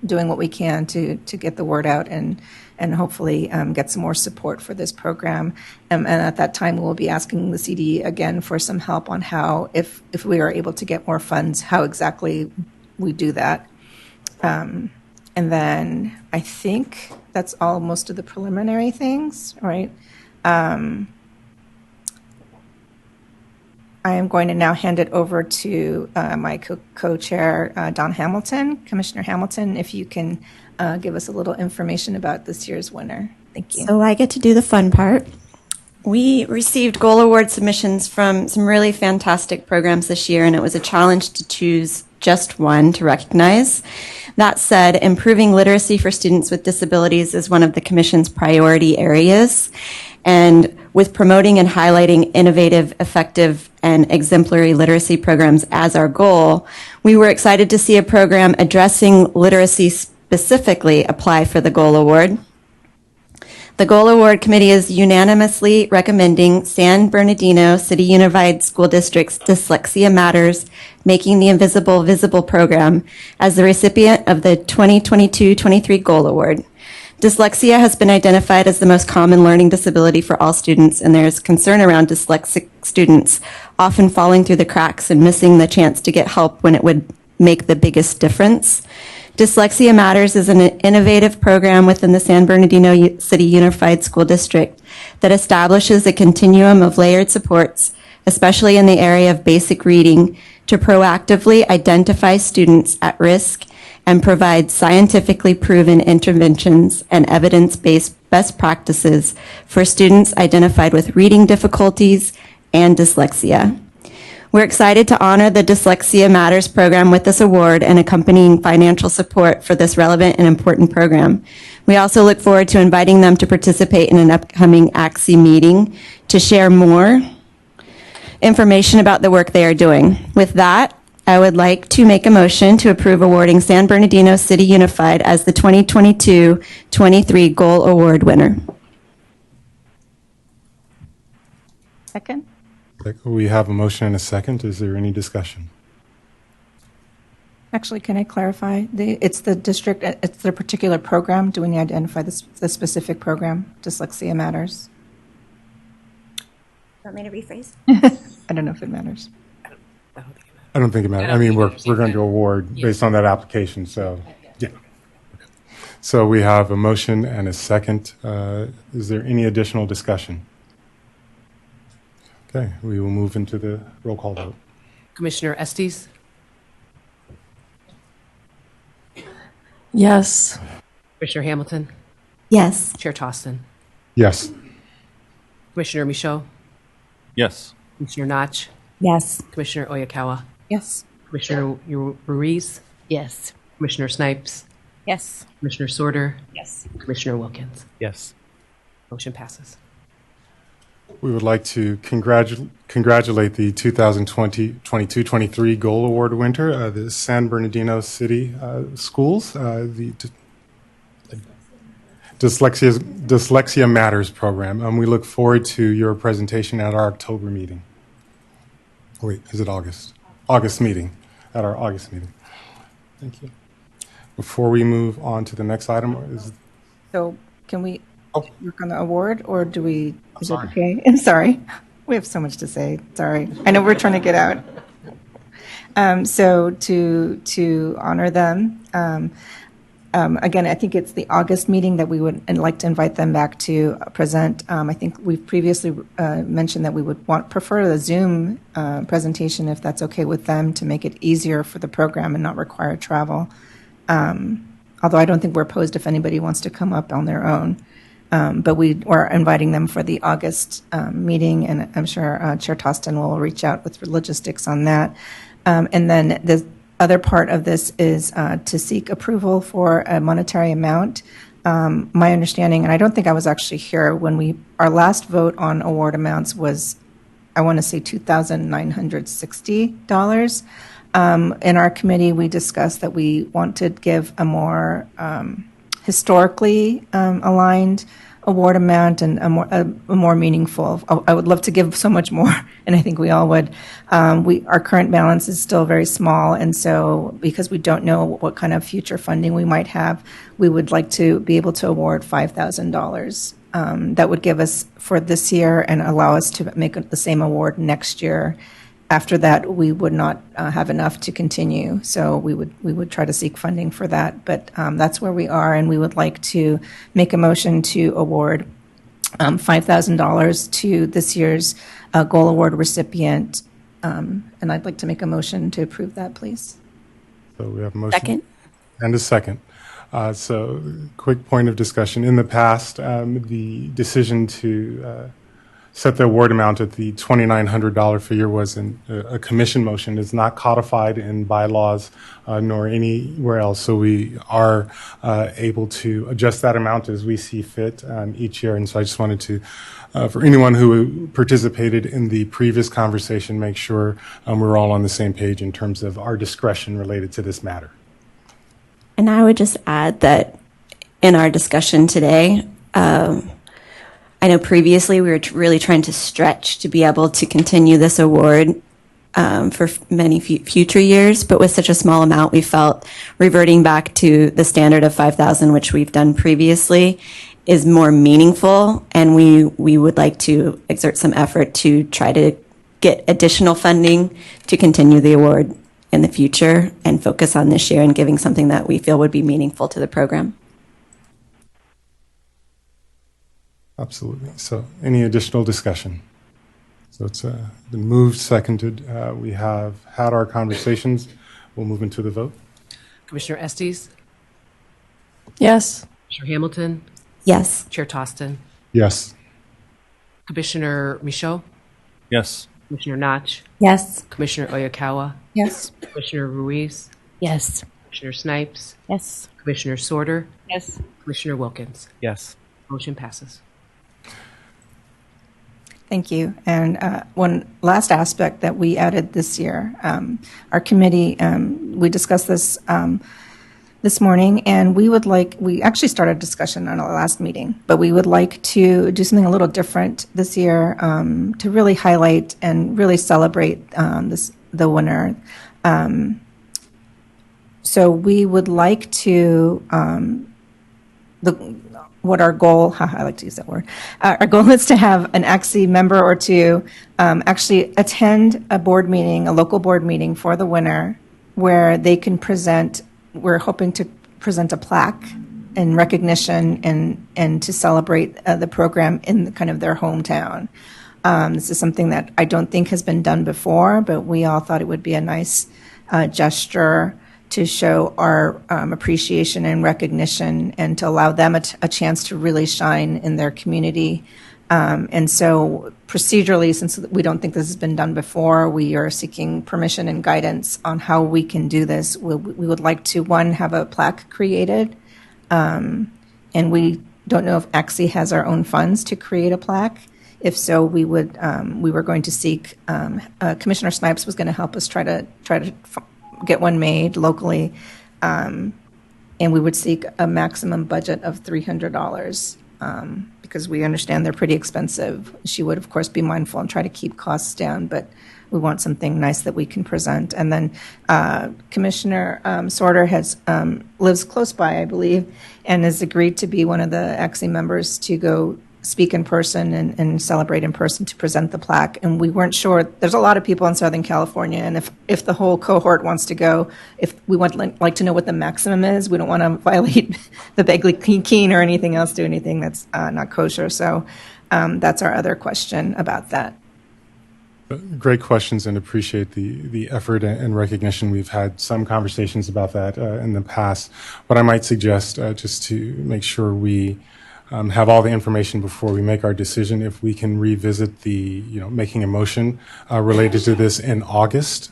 doing what we can to get the word out and hopefully get some more support for this program. And at that time, we'll be asking the CD again for some help on how, if we are able to get more funds, how exactly we do that. And then I think that's all, most of the preliminary things, right? I am going to now hand it over to my co-chair, Don Hamilton. Commissioner Hamilton, if you can give us a little information about this year's winner. Thank you. So I get to do the fun part. We received goal award submissions from some really fantastic programs this year, and it was a challenge to choose just one to recognize. That said, improving literacy for students with disabilities is one of the Commission's priority areas. And with promoting and highlighting innovative, effective, and exemplary literacy programs as our goal, we were excited to see a program addressing literacy specifically apply for the Goal Award. The Goal Award Committee is unanimously recommending San Bernardino City Unified School District's Dyslexia Matters, Making the Invisible Visible program as the recipient of the 2022-23 Goal Award. Dyslexia has been identified as the most common learning disability for all students, and there is concern around dyslexic students often falling through the cracks and missing the chance to get help when it would make the biggest difference. Dyslexia Matters is an innovative program within the San Bernardino City Unified School District that establishes a continuum of layered supports, especially in the area of basic reading, to proactively identify students at risk and provide scientifically proven interventions and evidence-based best practices for students identified with reading difficulties and dyslexia. We're excited to honor the Dyslexia Matters program with this award and accompanying financial support for this relevant and important program. We also look forward to inviting them to participate in an upcoming ACSE meeting to share more information about the work they are doing. With that, I would like to make a motion to approve awarding San Bernardino City Unified as the 2022-23 Goal Award winner. Second? We have a motion and a second. Is there any discussion? Actually, can I clarify? It's the district, it's the particular program. Do we identify the specific program, Dyslexia Matters? Want me to rephrase? I don't know if it matters. I don't think it matters. I mean, we're going to award based on that application, so, yeah. So we have a motion and a second. Is there any additional discussion? Okay, we will move into the roll call vote. Commissioner Estes? Yes. Commissioner Hamilton? Yes. Chair Toston? Yes. Commissioner Michaud? Yes. Commissioner Notch? Yes. Commissioner Oyakawa? Yes. Commissioner Ruiz? Yes. Commissioner Snipes? Yes. Commissioner Sorter? Yes. Commissioner Wilkins? Yes. Motion passes. We would like to congratulate the 2022-23 Goal Award winner, the San Bernardino City Schools, the Dyslexia Matters program. We look forward to your presentation at our October meeting. Wait, is it August? August meeting, at our August meeting. Thank you. Before we move on to the next item, So can we work on the award, or do we, is it sorry. okay? I'm sorry. We have so much to say. Sorry. I know we're trying to get out. So to honor them, again, I think it's the August meeting that we would like to invite them back to present. I think we've previously mentioned that we would prefer the Zoom presentation, if that's okay with them, to make it easier for the program and not require travel. Although I don't think we're opposed if anybody wants to come up on their own. But we are inviting them for the August meeting, and I'm sure Chair Toston will reach out with logistics on that. And then the other part of this is to seek approval for a monetary amount. My understanding, and I don't think I was actually here when our last vote on award amounts was, I want to say $2,960. In our committee, we discussed that we want to give a more historically aligned award amount and a more meaningful. I would love to give so much more, and I think we all would. Our current balance is still very small, and so because we don't know what kind of future funding we might have, we would like to be able to award $5,000. That would give us for this year and allow us to make the same award next year. After that, we would not have enough to continue, so we would try to seek funding for that. But that's where we are, and we would like to make a motion to award $5,000 to this year's Goal Award recipient, and I'd like to make a motion to approve that, please. So we have a motion. Second. And a second. So quick point of discussion. In the past, the decision to set the award amount at the $2,900 figure was a commission motion. It's not codified in bylaws nor anywhere else. So we are able to adjust that amount as we see fit each year. And so I just wanted to, for anyone who participated in the previous conversation, make sure we're all on the same page in terms of our discretion related to this matter. And I would just add that in our discussion today, I know previously we were really trying to stretch to be able to continue this award for many future years, but with such a small amount, we felt reverting back to the standard of $5,000, which we've done previously, is more meaningful, and we would like to exert some effort to try to get additional funding to continue the award in the future and focus on this year and giving something that we feel would be meaningful to the program. Absolutely. So any additional discussion? So it's been moved, seconded. We have had our conversations. We'll move into the vote. Commissioner Estes? Yes. Commissioner Hamilton? Yes. Chair Toston? Yes. Commissioner Michaud? Yes. Commissioner Notch? Yes. Commissioner Oyakawa? Yes. Commissioner Ruiz? Yes. Commissioner Snipes? Yes. Commissioner Sorter? Yes. Commissioner Wilkins? Yes. Motion passes. Thank you. And one last aspect that we added this year, our committee, we discussed this this morning, and we actually started a discussion on our last meeting, but we would like to do something a little different this year to really highlight and really celebrate the winner. So we would like to, what our goal, I like to use that word, our goal is to have an ACSE member or two actually attend a board meeting, a local board meeting for the winner, where they can present, we're hoping to present a plaque in recognition and to celebrate the program in kind of their hometown. This is something that I don't think has been done before, but we all thought it would be a nice gesture to show our appreciation and recognition and to allow them a chance to really shine in their community. And so procedurally, since we don't think this has been done before, we are seeking permission and guidance on how we can do this. We would like to, one, have a plaque created. And we don't know if ACSE has our own funds to create a plaque. If so, we were going to seek, Commissioner Snipes was going to help us try to get one made locally. And we would seek a maximum budget of $300. Because we understand they're pretty expensive. She would, of course, be mindful and try to keep costs down, but we want something nice that we can present. And then Commissioner Sorter lives close by, I believe, and has agreed to be one of the ACSE members to go speak in person and celebrate in person to present the plaque. And we weren't sure. There's a lot of people in Southern California, and if the whole cohort wants to go, if we want like to know what the maximum is, we don't want to violate the Begley-Keene or anything else, do anything that's not kosher. So that's our other question about that. Great questions, and appreciate the effort and recognition. We've had some conversations about that in the past. What I might suggest, just to make sure we have all the information before we make our decision, if we can revisit making a motion related to this in August,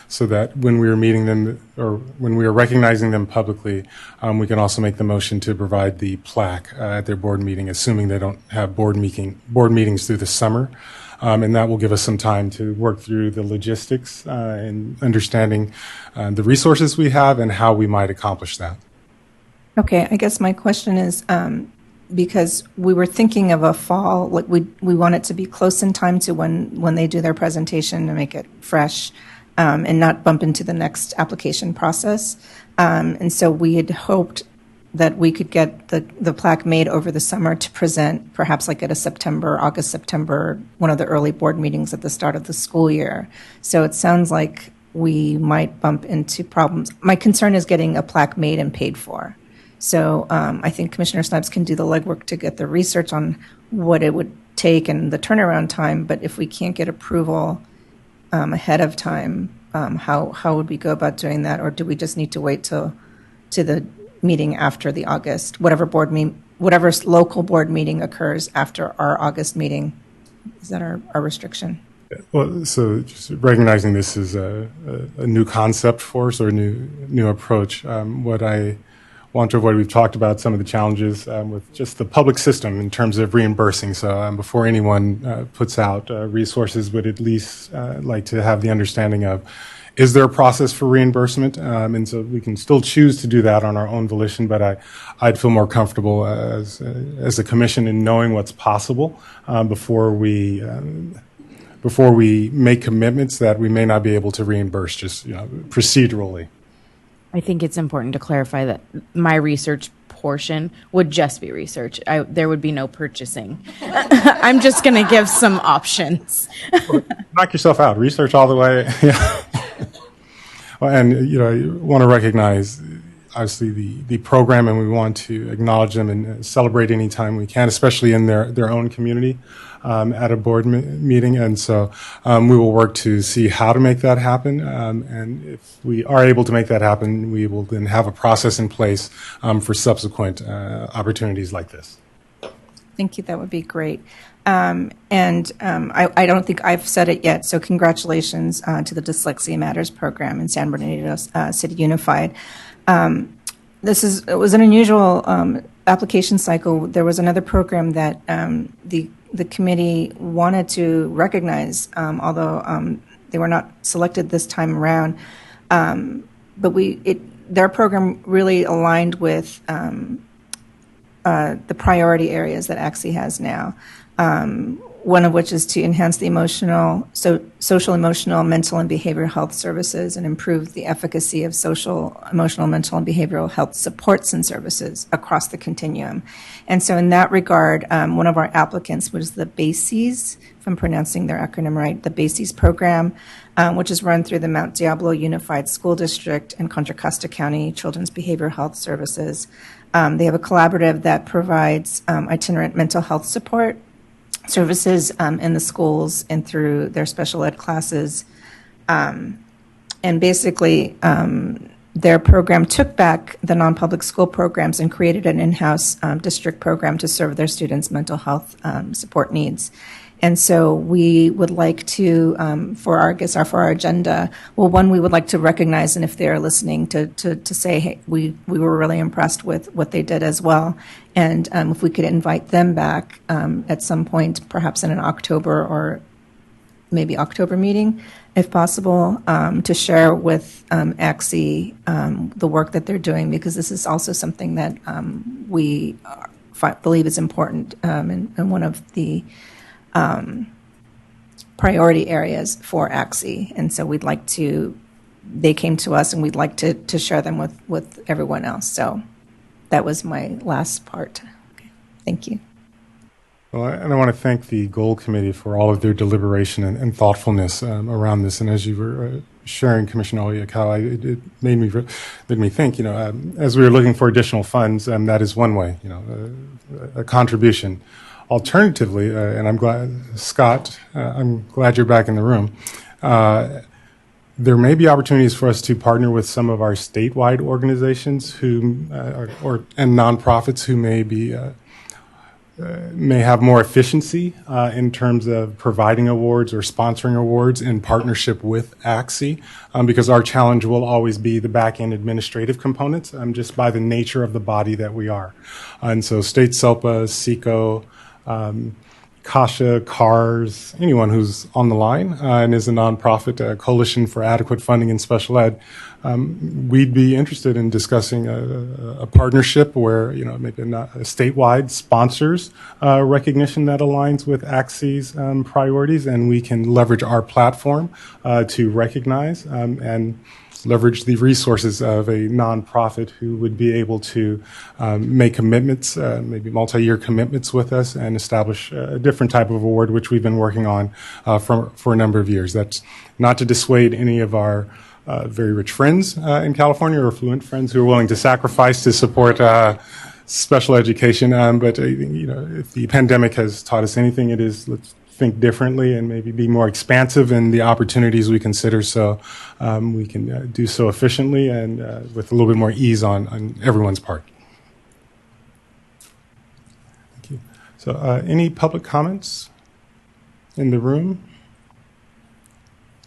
so that when we are meeting them or when we are recognizing them publicly, we can also make the motion to provide the plaque at their board meeting, assuming they don't have board meetings through the summer. And that will give us some time to work through the logistics and understanding the resources we have and how we might accomplish that. Okay, I guess my question is, because we were thinking of a fall, like we want it to be close in time to when they do their presentation to make it fresh and not bump into the next application process. And so we had hoped that we could get the plaque made over the summer to present perhaps like at a August, September, one of the early board meetings at the start of the school year. So it sounds like we might bump into problems. My concern is getting a plaque made and paid for. So I think Commissioner Snipes can do the legwork to get the research on what it would take and the turnaround time. But if we can't get approval ahead of time, how would we go about doing that? Or do we just need to wait to the meeting after the August, whatever local board meeting occurs after our August meeting? Is that our restriction? Well, so just recognizing this is a new concept for us or a new approach. What I want to avoid, we've talked about some of the challenges with just the public system in terms of reimbursing. So before anyone puts out resources, would at least like to have the understanding of, is there a process for reimbursement? And so we can still choose to do that on our own volition, but I'd feel more comfortable as a commission in knowing what's possible before we make commitments that we may not be able to reimburse just procedurally. I think it's important to clarify that my research portion would just be research. There would be no purchasing. I'm just going to give some options. Knock yourself out. Research all the way. Yeah. Well, and I want to recognize obviously the program, and we want to acknowledge them and celebrate any time we can, especially in their own community at a board meeting. And so we will work to see how to make that happen. And if we are able to make that happen, we will then have a process in place for subsequent opportunities like this. Thank you. That would be great. I don't think I've said it yet, so congratulations to the Dyslexia Matters program in San Bernardino City Unified. It was an unusual application cycle. There was another program that the committee wanted to recognize, although they were not selected this time around. But their program really aligned with the priority areas that ACSE has now. One of which is to enhance the social, emotional, mental, and behavioral health services and improve the efficacy of social, emotional, mental, and behavioral health supports and services across the continuum. And so in that regard, one of our applicants was the BACES, if I'm pronouncing their acronym right, the BACES program, which is run through the Mount Diablo Unified School District and Contra Costa County Children's Behavioral Health Services. They have a collaborative that provides itinerant mental health support services in the schools and through their special ed classes. And basically, their program took back the non-public school programs and created an in-house district program to serve their students' mental health support needs. And so we would like to, for our agenda, well, one, we would like to recognize, and if they're listening, to say, hey, we were really impressed with what they did as well. And if we could invite them back at some point, perhaps in an October or maybe October meeting, if possible, to share with ACSE the work that they're doing, because this is also something that we believe is important and one of the priority areas for ACSE. And so they came to us and we'd like to share them with everyone else. So that was my last part. Okay. Thank you. Well, and I want to thank the Goal Committee for all of their deliberation and thoughtfulness around this. And as you were sharing, Commissioner Oyakawa, it made me think, as we were looking for additional funds, that is one way, a contribution. Alternatively, and I'm glad, Scott, I'm glad you're back in the room. There may be opportunities for us to partner with some of our statewide organizations and nonprofits who may have more efficiency in terms of providing awards or sponsoring awards in partnership with ACSE, because our challenge will always be the back-end administrative components, just by the nature of the body that we are. And so State SELPA, SECO, CASHA, CARS, anyone who's on the line and is a nonprofit, Coalition for Adequate Funding in Special Ed, we'd be interested in discussing a partnership where, maybe not a statewide sponsors recognition that aligns with ACSE's priorities, and we can leverage our platform to recognize and leverage the resources of a nonprofit who would be able to make commitments, maybe multi-year commitments with us, and establish a different type of award, which we've been working on for a number of years. That's not to dissuade any of our very rich friends in California or affluent friends who are willing to sacrifice to support special education. But if the pandemic has taught us anything, it is let's think differently and maybe be more expansive in the opportunities we consider, so we can do so efficiently and with a little bit more ease on everyone's part. Thank you. So any public comments in the room?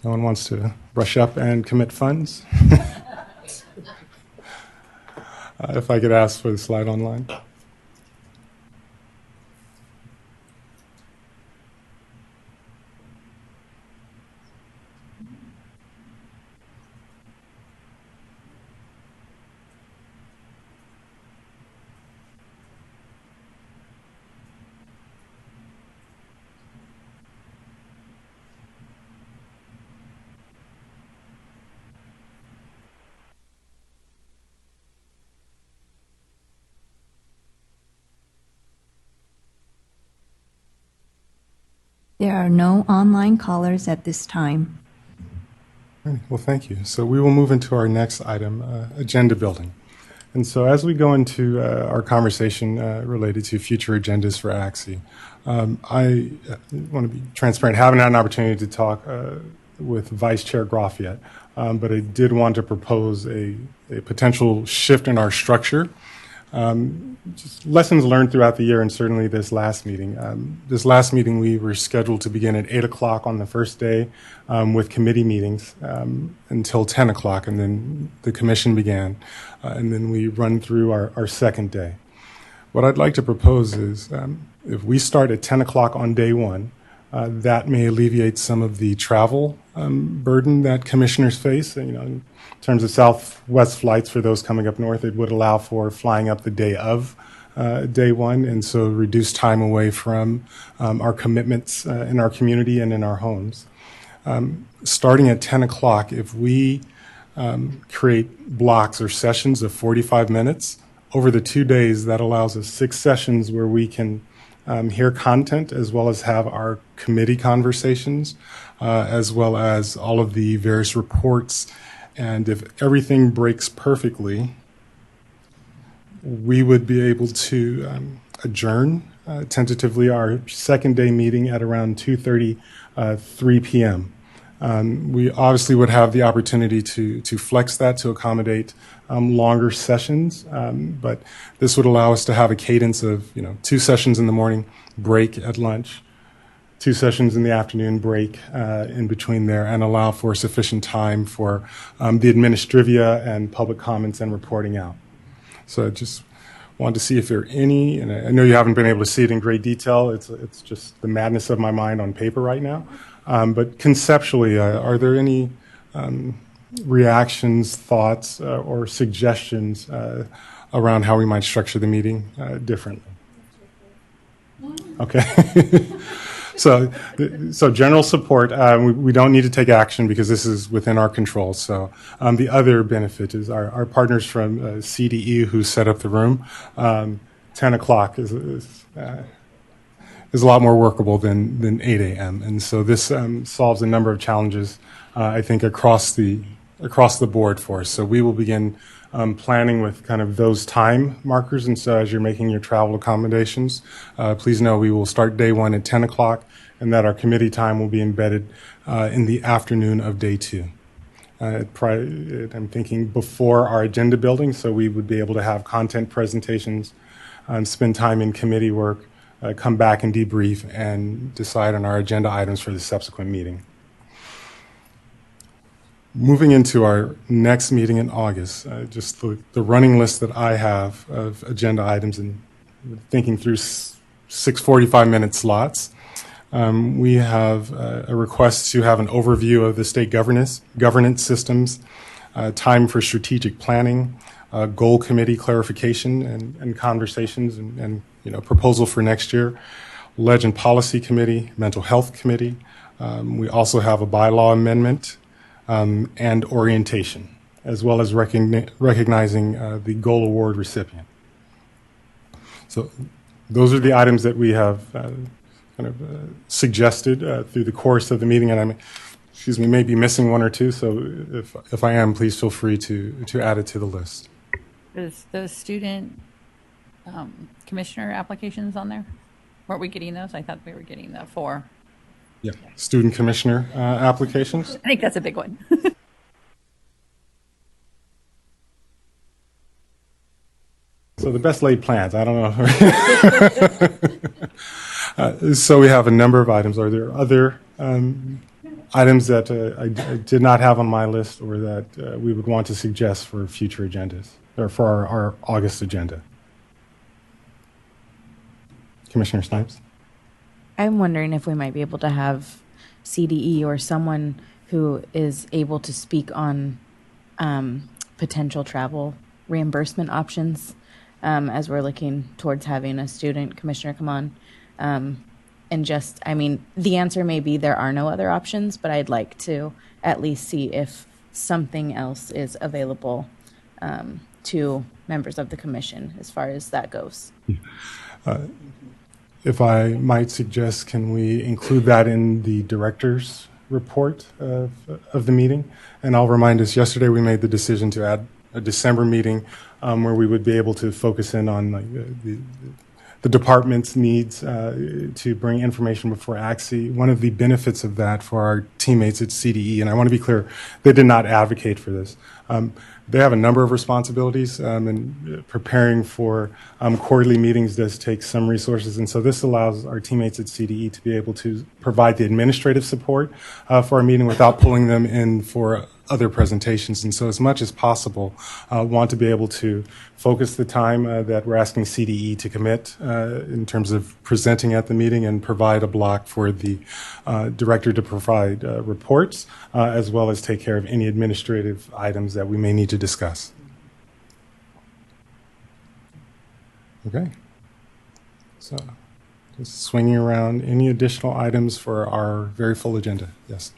No one wants to brush up and commit funds? If I could ask for the slide online. There are no online callers at this time. Well, thank you. So we will move into our next item, agenda building. And so as we go into our conversation related to future agendas for ACSE, I want to be transparent. Haven't had an opportunity to talk with Vice Chair Groff yet, but I did want to propose a potential shift in our structure. Just lessons learned throughout the year, and certainly this last meeting. This last meeting, we were scheduled to begin at 8 o'clock on the first day with committee meetings until 10 o'clock, and then the commission began, and then we run through our second day. What I'd like to propose is if we start at 10 o'clock on day one, that may alleviate some of the travel burden that commissioners face. In terms of Southwest flights for those coming up north, it would allow for flying up the day of day one, and so reduce time away from our commitments in our community and in our homes. Starting at 10 o'clock, if we create blocks or sessions of 45 minutes, over the 2 days, that allows us 6 sessions where we can hear content as well as have our committee conversations, as well as all of the various reports. And if everything breaks perfectly, we would be able to adjourn tentatively our second day meeting at around 2:30, 3 p.m. We obviously would have the opportunity to flex that to accommodate longer sessions, but this would allow us to have a cadence of 2 sessions in the morning, break at lunch, 2 sessions in the afternoon, break in between there, and allow for sufficient time for the administrivia and public comments and reporting out. So I just wanted to see if there are any, and I know you haven't been able to see it in great detail. It's just the madness of my mind on paper right now. But conceptually, are there any reactions, thoughts, or suggestions around how we might structure the meeting differently? Okay. So general support, we don't need to take action because this is within our control. So the other benefit is our partners from CDE who set up the room. 10 o'clock is a lot more workable than 8 a.m. And so this solves a number of challenges, I think, across the board for us. So we will begin planning with kind of those time markers. And so as you're making your travel accommodations, please know we will start day 1 at 10 o'clock and that our committee time will be embedded in the afternoon of day 2. I'm thinking before our agenda building, so we would be able to have content presentations, spend time in committee work, come back and debrief and decide on our agenda items for the subsequent meeting. Moving into our next meeting in August, just the running list that I have of agenda items and thinking through 6 45-minute slots. We have a request to have an overview of the state governance systems, time for strategic planning, goal committee clarification and conversations and proposal for next year, Legend Policy Committee, Mental Health Committee. We also have a bylaw amendment and orientation, as well as recognizing the goal award recipient. So those are the items that we have suggested through the course of the meeting, and I may be missing 1 or 2, so if I am, please feel free to add it to the list. Is the student commissioner applications on there? Weren't we getting those? I thought we were getting the 4. Yeah, student commissioner applications. I think that's a big one. So the best laid plans, I don't know. So we have a number of items. Are there other items that I did not have on my list or that we would want to suggest for future agendas or for our August agenda? Commissioner Snipes? I'm wondering if we might be able to have CDE or someone who is able to speak on potential travel reimbursement options as we're looking towards having a student commissioner come on. And just, the answer may be there are no other options, but I'd like to at least see if something else is available to members of the commission as far as that goes. If I might suggest, can we include that in the director's report of the meeting? And I'll remind us, yesterday we made the decision to add a December meeting where we would be able to focus in on the department's needs to bring information before ACSE. One of the benefits of that for our teammates at CDE, and I want to be clear, they did not advocate for this. They have a number of responsibilities, and preparing for quarterly meetings does take some resources, and so this allows our teammates at CDE to be able to provide the administrative support for our meeting without pulling them in for other presentations. And so as much as possible, want to be able to focus the time that we're asking CDE to commit in terms of presenting at the meeting and provide a block for the director to provide reports, as well as take care of any administrative items that we may need to discuss. Okay. So just swinging around any additional items for our very full agenda. Yes.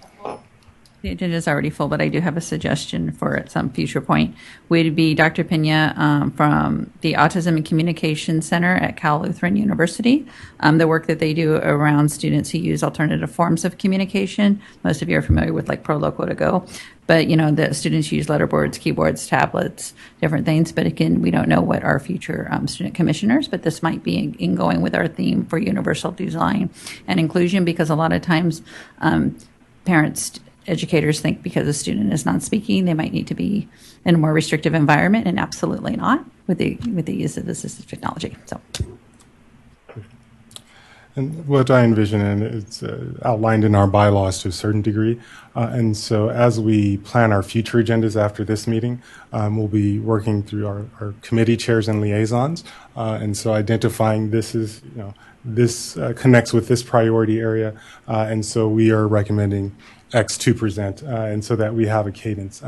The agenda is already full, but I do have a suggestion for at some future point. Would be Dr. Pena from the Autism and Communication Center at Cal Lutheran University. The work that they do around students who use alternative forms of communication. Most of you are familiar with like ProLoco to Go, but you know the students use letterboards, keyboards, tablets, different things. But again, we don't know what our future student commissioners. But this might be in going with our theme for universal design and inclusion, because a lot of times parents. Educators think because a student is non-speaking, they might need to be in a more restrictive environment, and absolutely not with the use of assistive technology. So, and what I envision, and it's outlined in our bylaws to a certain degree, and so as we plan our future agendas after this meeting, we'll be working through our committee chairs and liaisons, and so identifying this is, you know, this connects with this priority area, and so we are recommending X to present, and so that we have a cadence.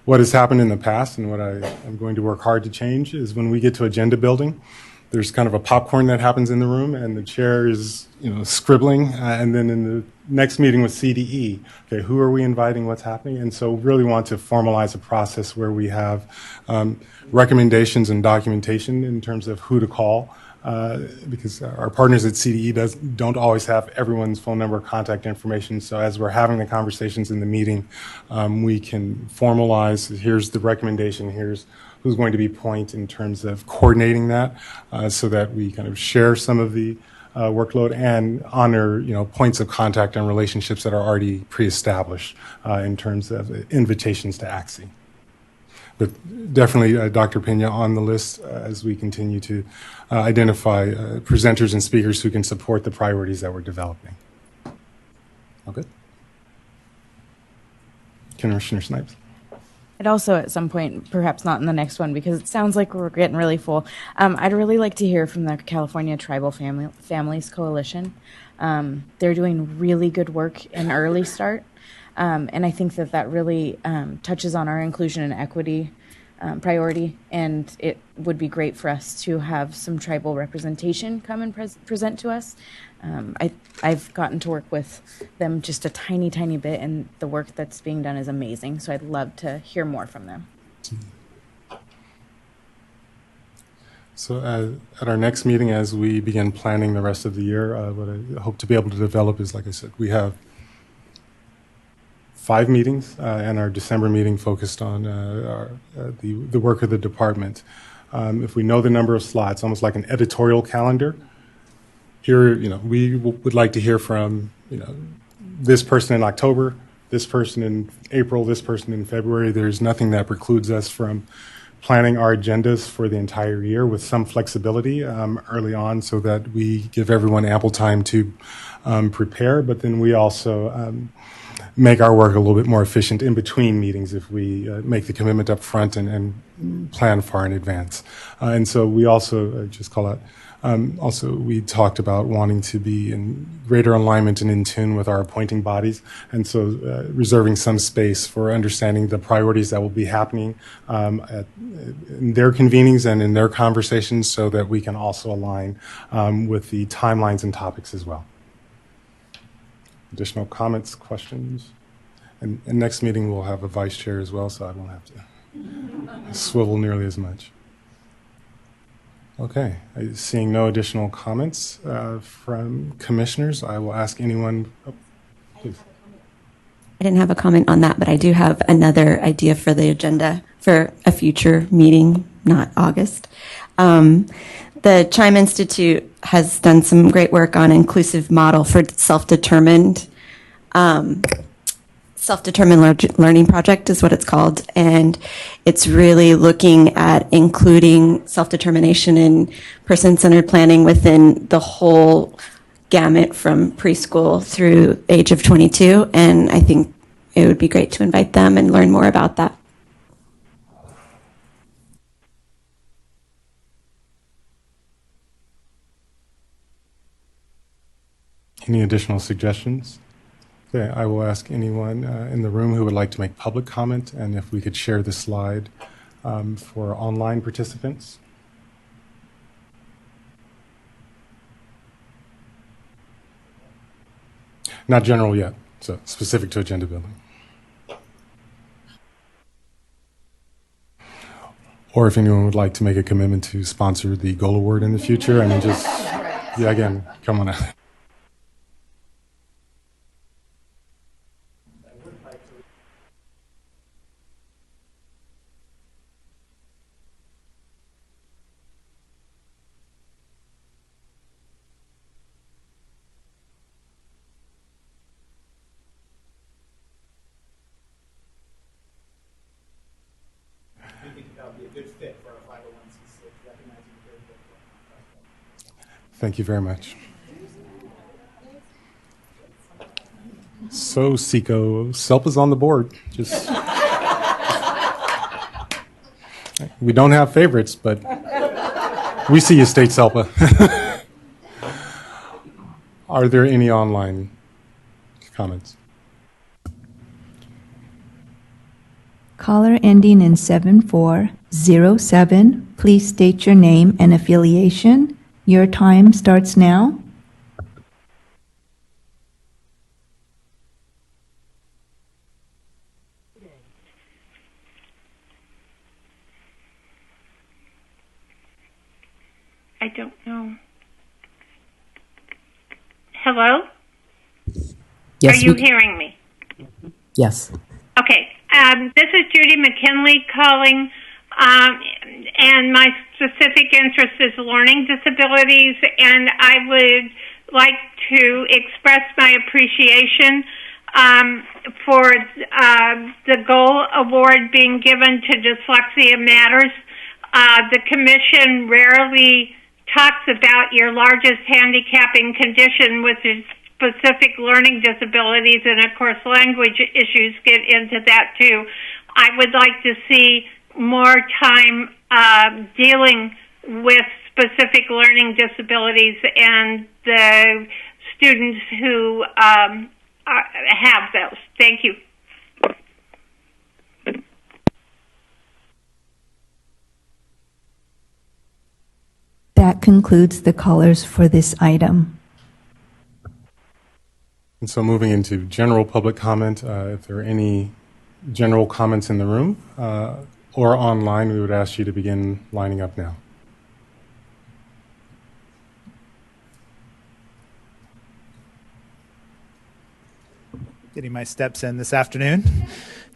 What has happened in the past, and what I'm going to work hard to change, is when we get to agenda building, there's kind of a popcorn that happens in the room, and the chair is, you know, scribbling, and then in the next meeting with CDE, okay, who are we inviting, what's happening? And so really want to formalize a process where we have recommendations and documentation in terms of who to call, because our partners at CDE don't always have everyone's phone number, contact information. So as we're having the conversations in the meeting, we can formalize, here's the recommendation, here's who's going to be point in terms of coordinating that, so that we kind of share some of the workload and honor, you know, points of contact and relationships that are already pre-established in terms of invitations to ACSE. But definitely Dr. Pena on the list as we continue to identify presenters and speakers who can support the priorities that we're developing. Okay. Commissioner Snipes. I'd also at some point, perhaps not in the next one, because it sounds like we're getting really full, I'd really like to hear from the California Tribal Families Coalition. They're doing really good work in Early Start. And I think that really touches on our inclusion and equity priority, and it would be great for us to have some tribal representation come and present to us. I've gotten to work with them just a tiny, tiny bit, and the work that's being done is amazing, so I'd love to hear more from them. So at our next meeting, as we begin planning the rest of the year, what I hope to be able to develop is, like I said, we have 5 meetings, and our December meeting focused on the work of the department. If we know the number of slots, almost like an editorial calendar, here, you know, we would like to hear from, you know, this person in October, this person in April, this person in February. There's nothing that precludes us from planning our agendas for the entire year with some flexibility early on, so that we give everyone ample time to prepare, but then we also make our work a little bit more efficient in between meetings if we make the commitment up front and plan far in advance. And so we also, just call out, also we talked about wanting to be in greater alignment and in tune with our appointing bodies, and so reserving some space for understanding the priorities that will be happening in their convenings and in their conversations, so that we can also align with the timelines and topics as well. Additional comments, questions? And next meeting we'll have a vice chair as well, so I won't have to swivel nearly as much. Okay, seeing no additional comments from commissioners, I will ask anyone. Oh, please. I didn't have a comment on that, but I do have another idea for the agenda for a future meeting, not August. The Chime Institute has done some great work on inclusive model for self-determined learning project is what it's called, and it's really looking at including self-determination and person-centered planning within the whole gamut from preschool through age of 22, and I think it would be great to invite them and learn more about that. Any additional suggestions? Okay, I will ask anyone in the room who would like to make public comment, and if we could share the slide for online participants. Not general yet, so specific to agenda building. or if anyone would like to make a commitment to sponsor the Goal Award in the future, I mean, just, yeah, again, come on out. Thank you very much. So, Seco, SELPA's on the board. Just we don't have favorites, but we see you, State SELPA. Are there any online comments? Caller ending in 7407, please state your name and affiliation. Your time starts now. I don't know. Hello? Yes, Are you hearing me? Yes. Okay. This is Judy McKinley calling, and my specific interest is learning disabilities, and I would like to express my appreciation for the Goal Award being given to Dyslexia Matters. The Commission rarely talks about your largest handicapping condition, which is specific learning disabilities, and of course language issues get into that too. I would like to see more time dealing with specific learning disabilities and the students who have those. Thank you. That concludes the callers for this item. And so moving into general public comment, if there are any general comments in the room or online, we would ask you to begin lining up now. Getting my steps in this afternoon.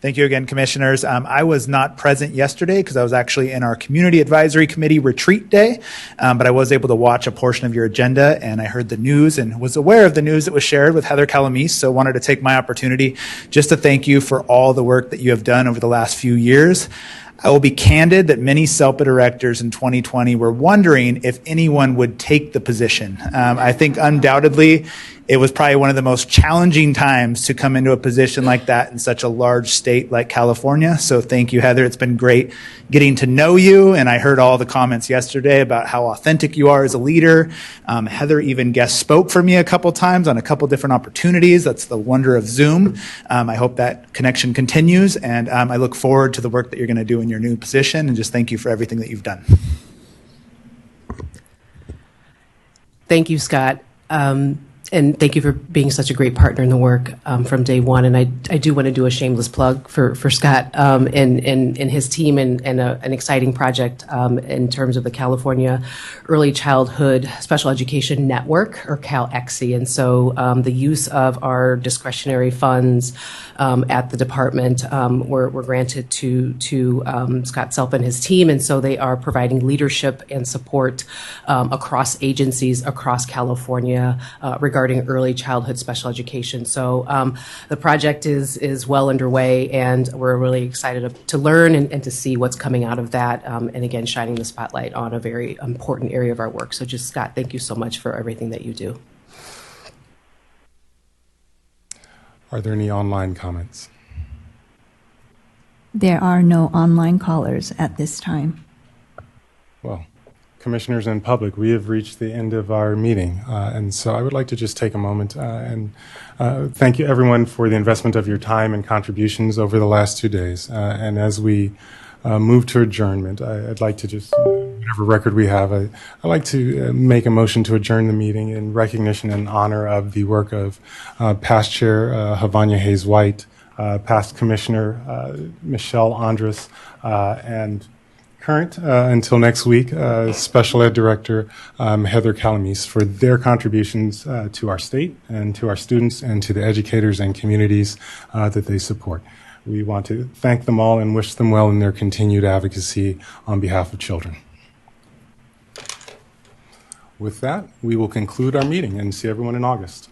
Thank you again, Commissioners. I was not present yesterday because I was actually in our Community Advisory Committee retreat day, but I was able to watch a portion of your agenda, and I heard the news and was aware of the news that was shared with Heather Calamise, so wanted to take my opportunity just to thank you for all the work that you have done over the last few years. I will be candid that many SELPA directors in 2020 were wondering if anyone would take the position. I think undoubtedly it was probably one of the most challenging times to come into a position like that in such a large state like California. So thank you, Heather. It's been great getting to know you, and I heard all the comments yesterday about how authentic you are as a leader. Heather even guest spoke for me a couple times on a couple different opportunities. That's the wonder of Zoom. I hope that connection continues, and I look forward to the work that you're going to do in your new position, and just thank you for everything that you've done. Thank you, Scott. And thank you for being such a great partner in the work from day one. And I do want to do a shameless plug for Scott and his team and an exciting project in terms of the California Early Childhood Special Education Network, or CALPADS. And so the use of our discretionary funds at the department were granted to Scott Selp and his team. And so they are providing leadership and support across agencies across California regarding early childhood special education. So the project is well underway, and we're really excited to learn and to see what's coming out of that. And again, shining the spotlight on a very important area of our work. So just, Scott, thank you so much for everything that you do. Are there any online comments? There are no online callers at this time. Well, Commissioners and public, we have reached the end of our meeting, and so I would like to just take a moment and thank you everyone for the investment of your time and contributions over the last 2 days. And as we move to adjournment, I'd like to just, whatever record we have, I'd like to make a motion to adjourn the meeting in recognition and honor of the work of past Chair Havanya Hayes-White, past Commissioner Michelle Andrus, and current until next week, Special Ed Director Heather Calamise for their contributions to our state and to our students and to the educators and communities that they support. We want to thank them all and wish them well in their continued advocacy on behalf of children. With that, we will conclude our meeting and see everyone in August.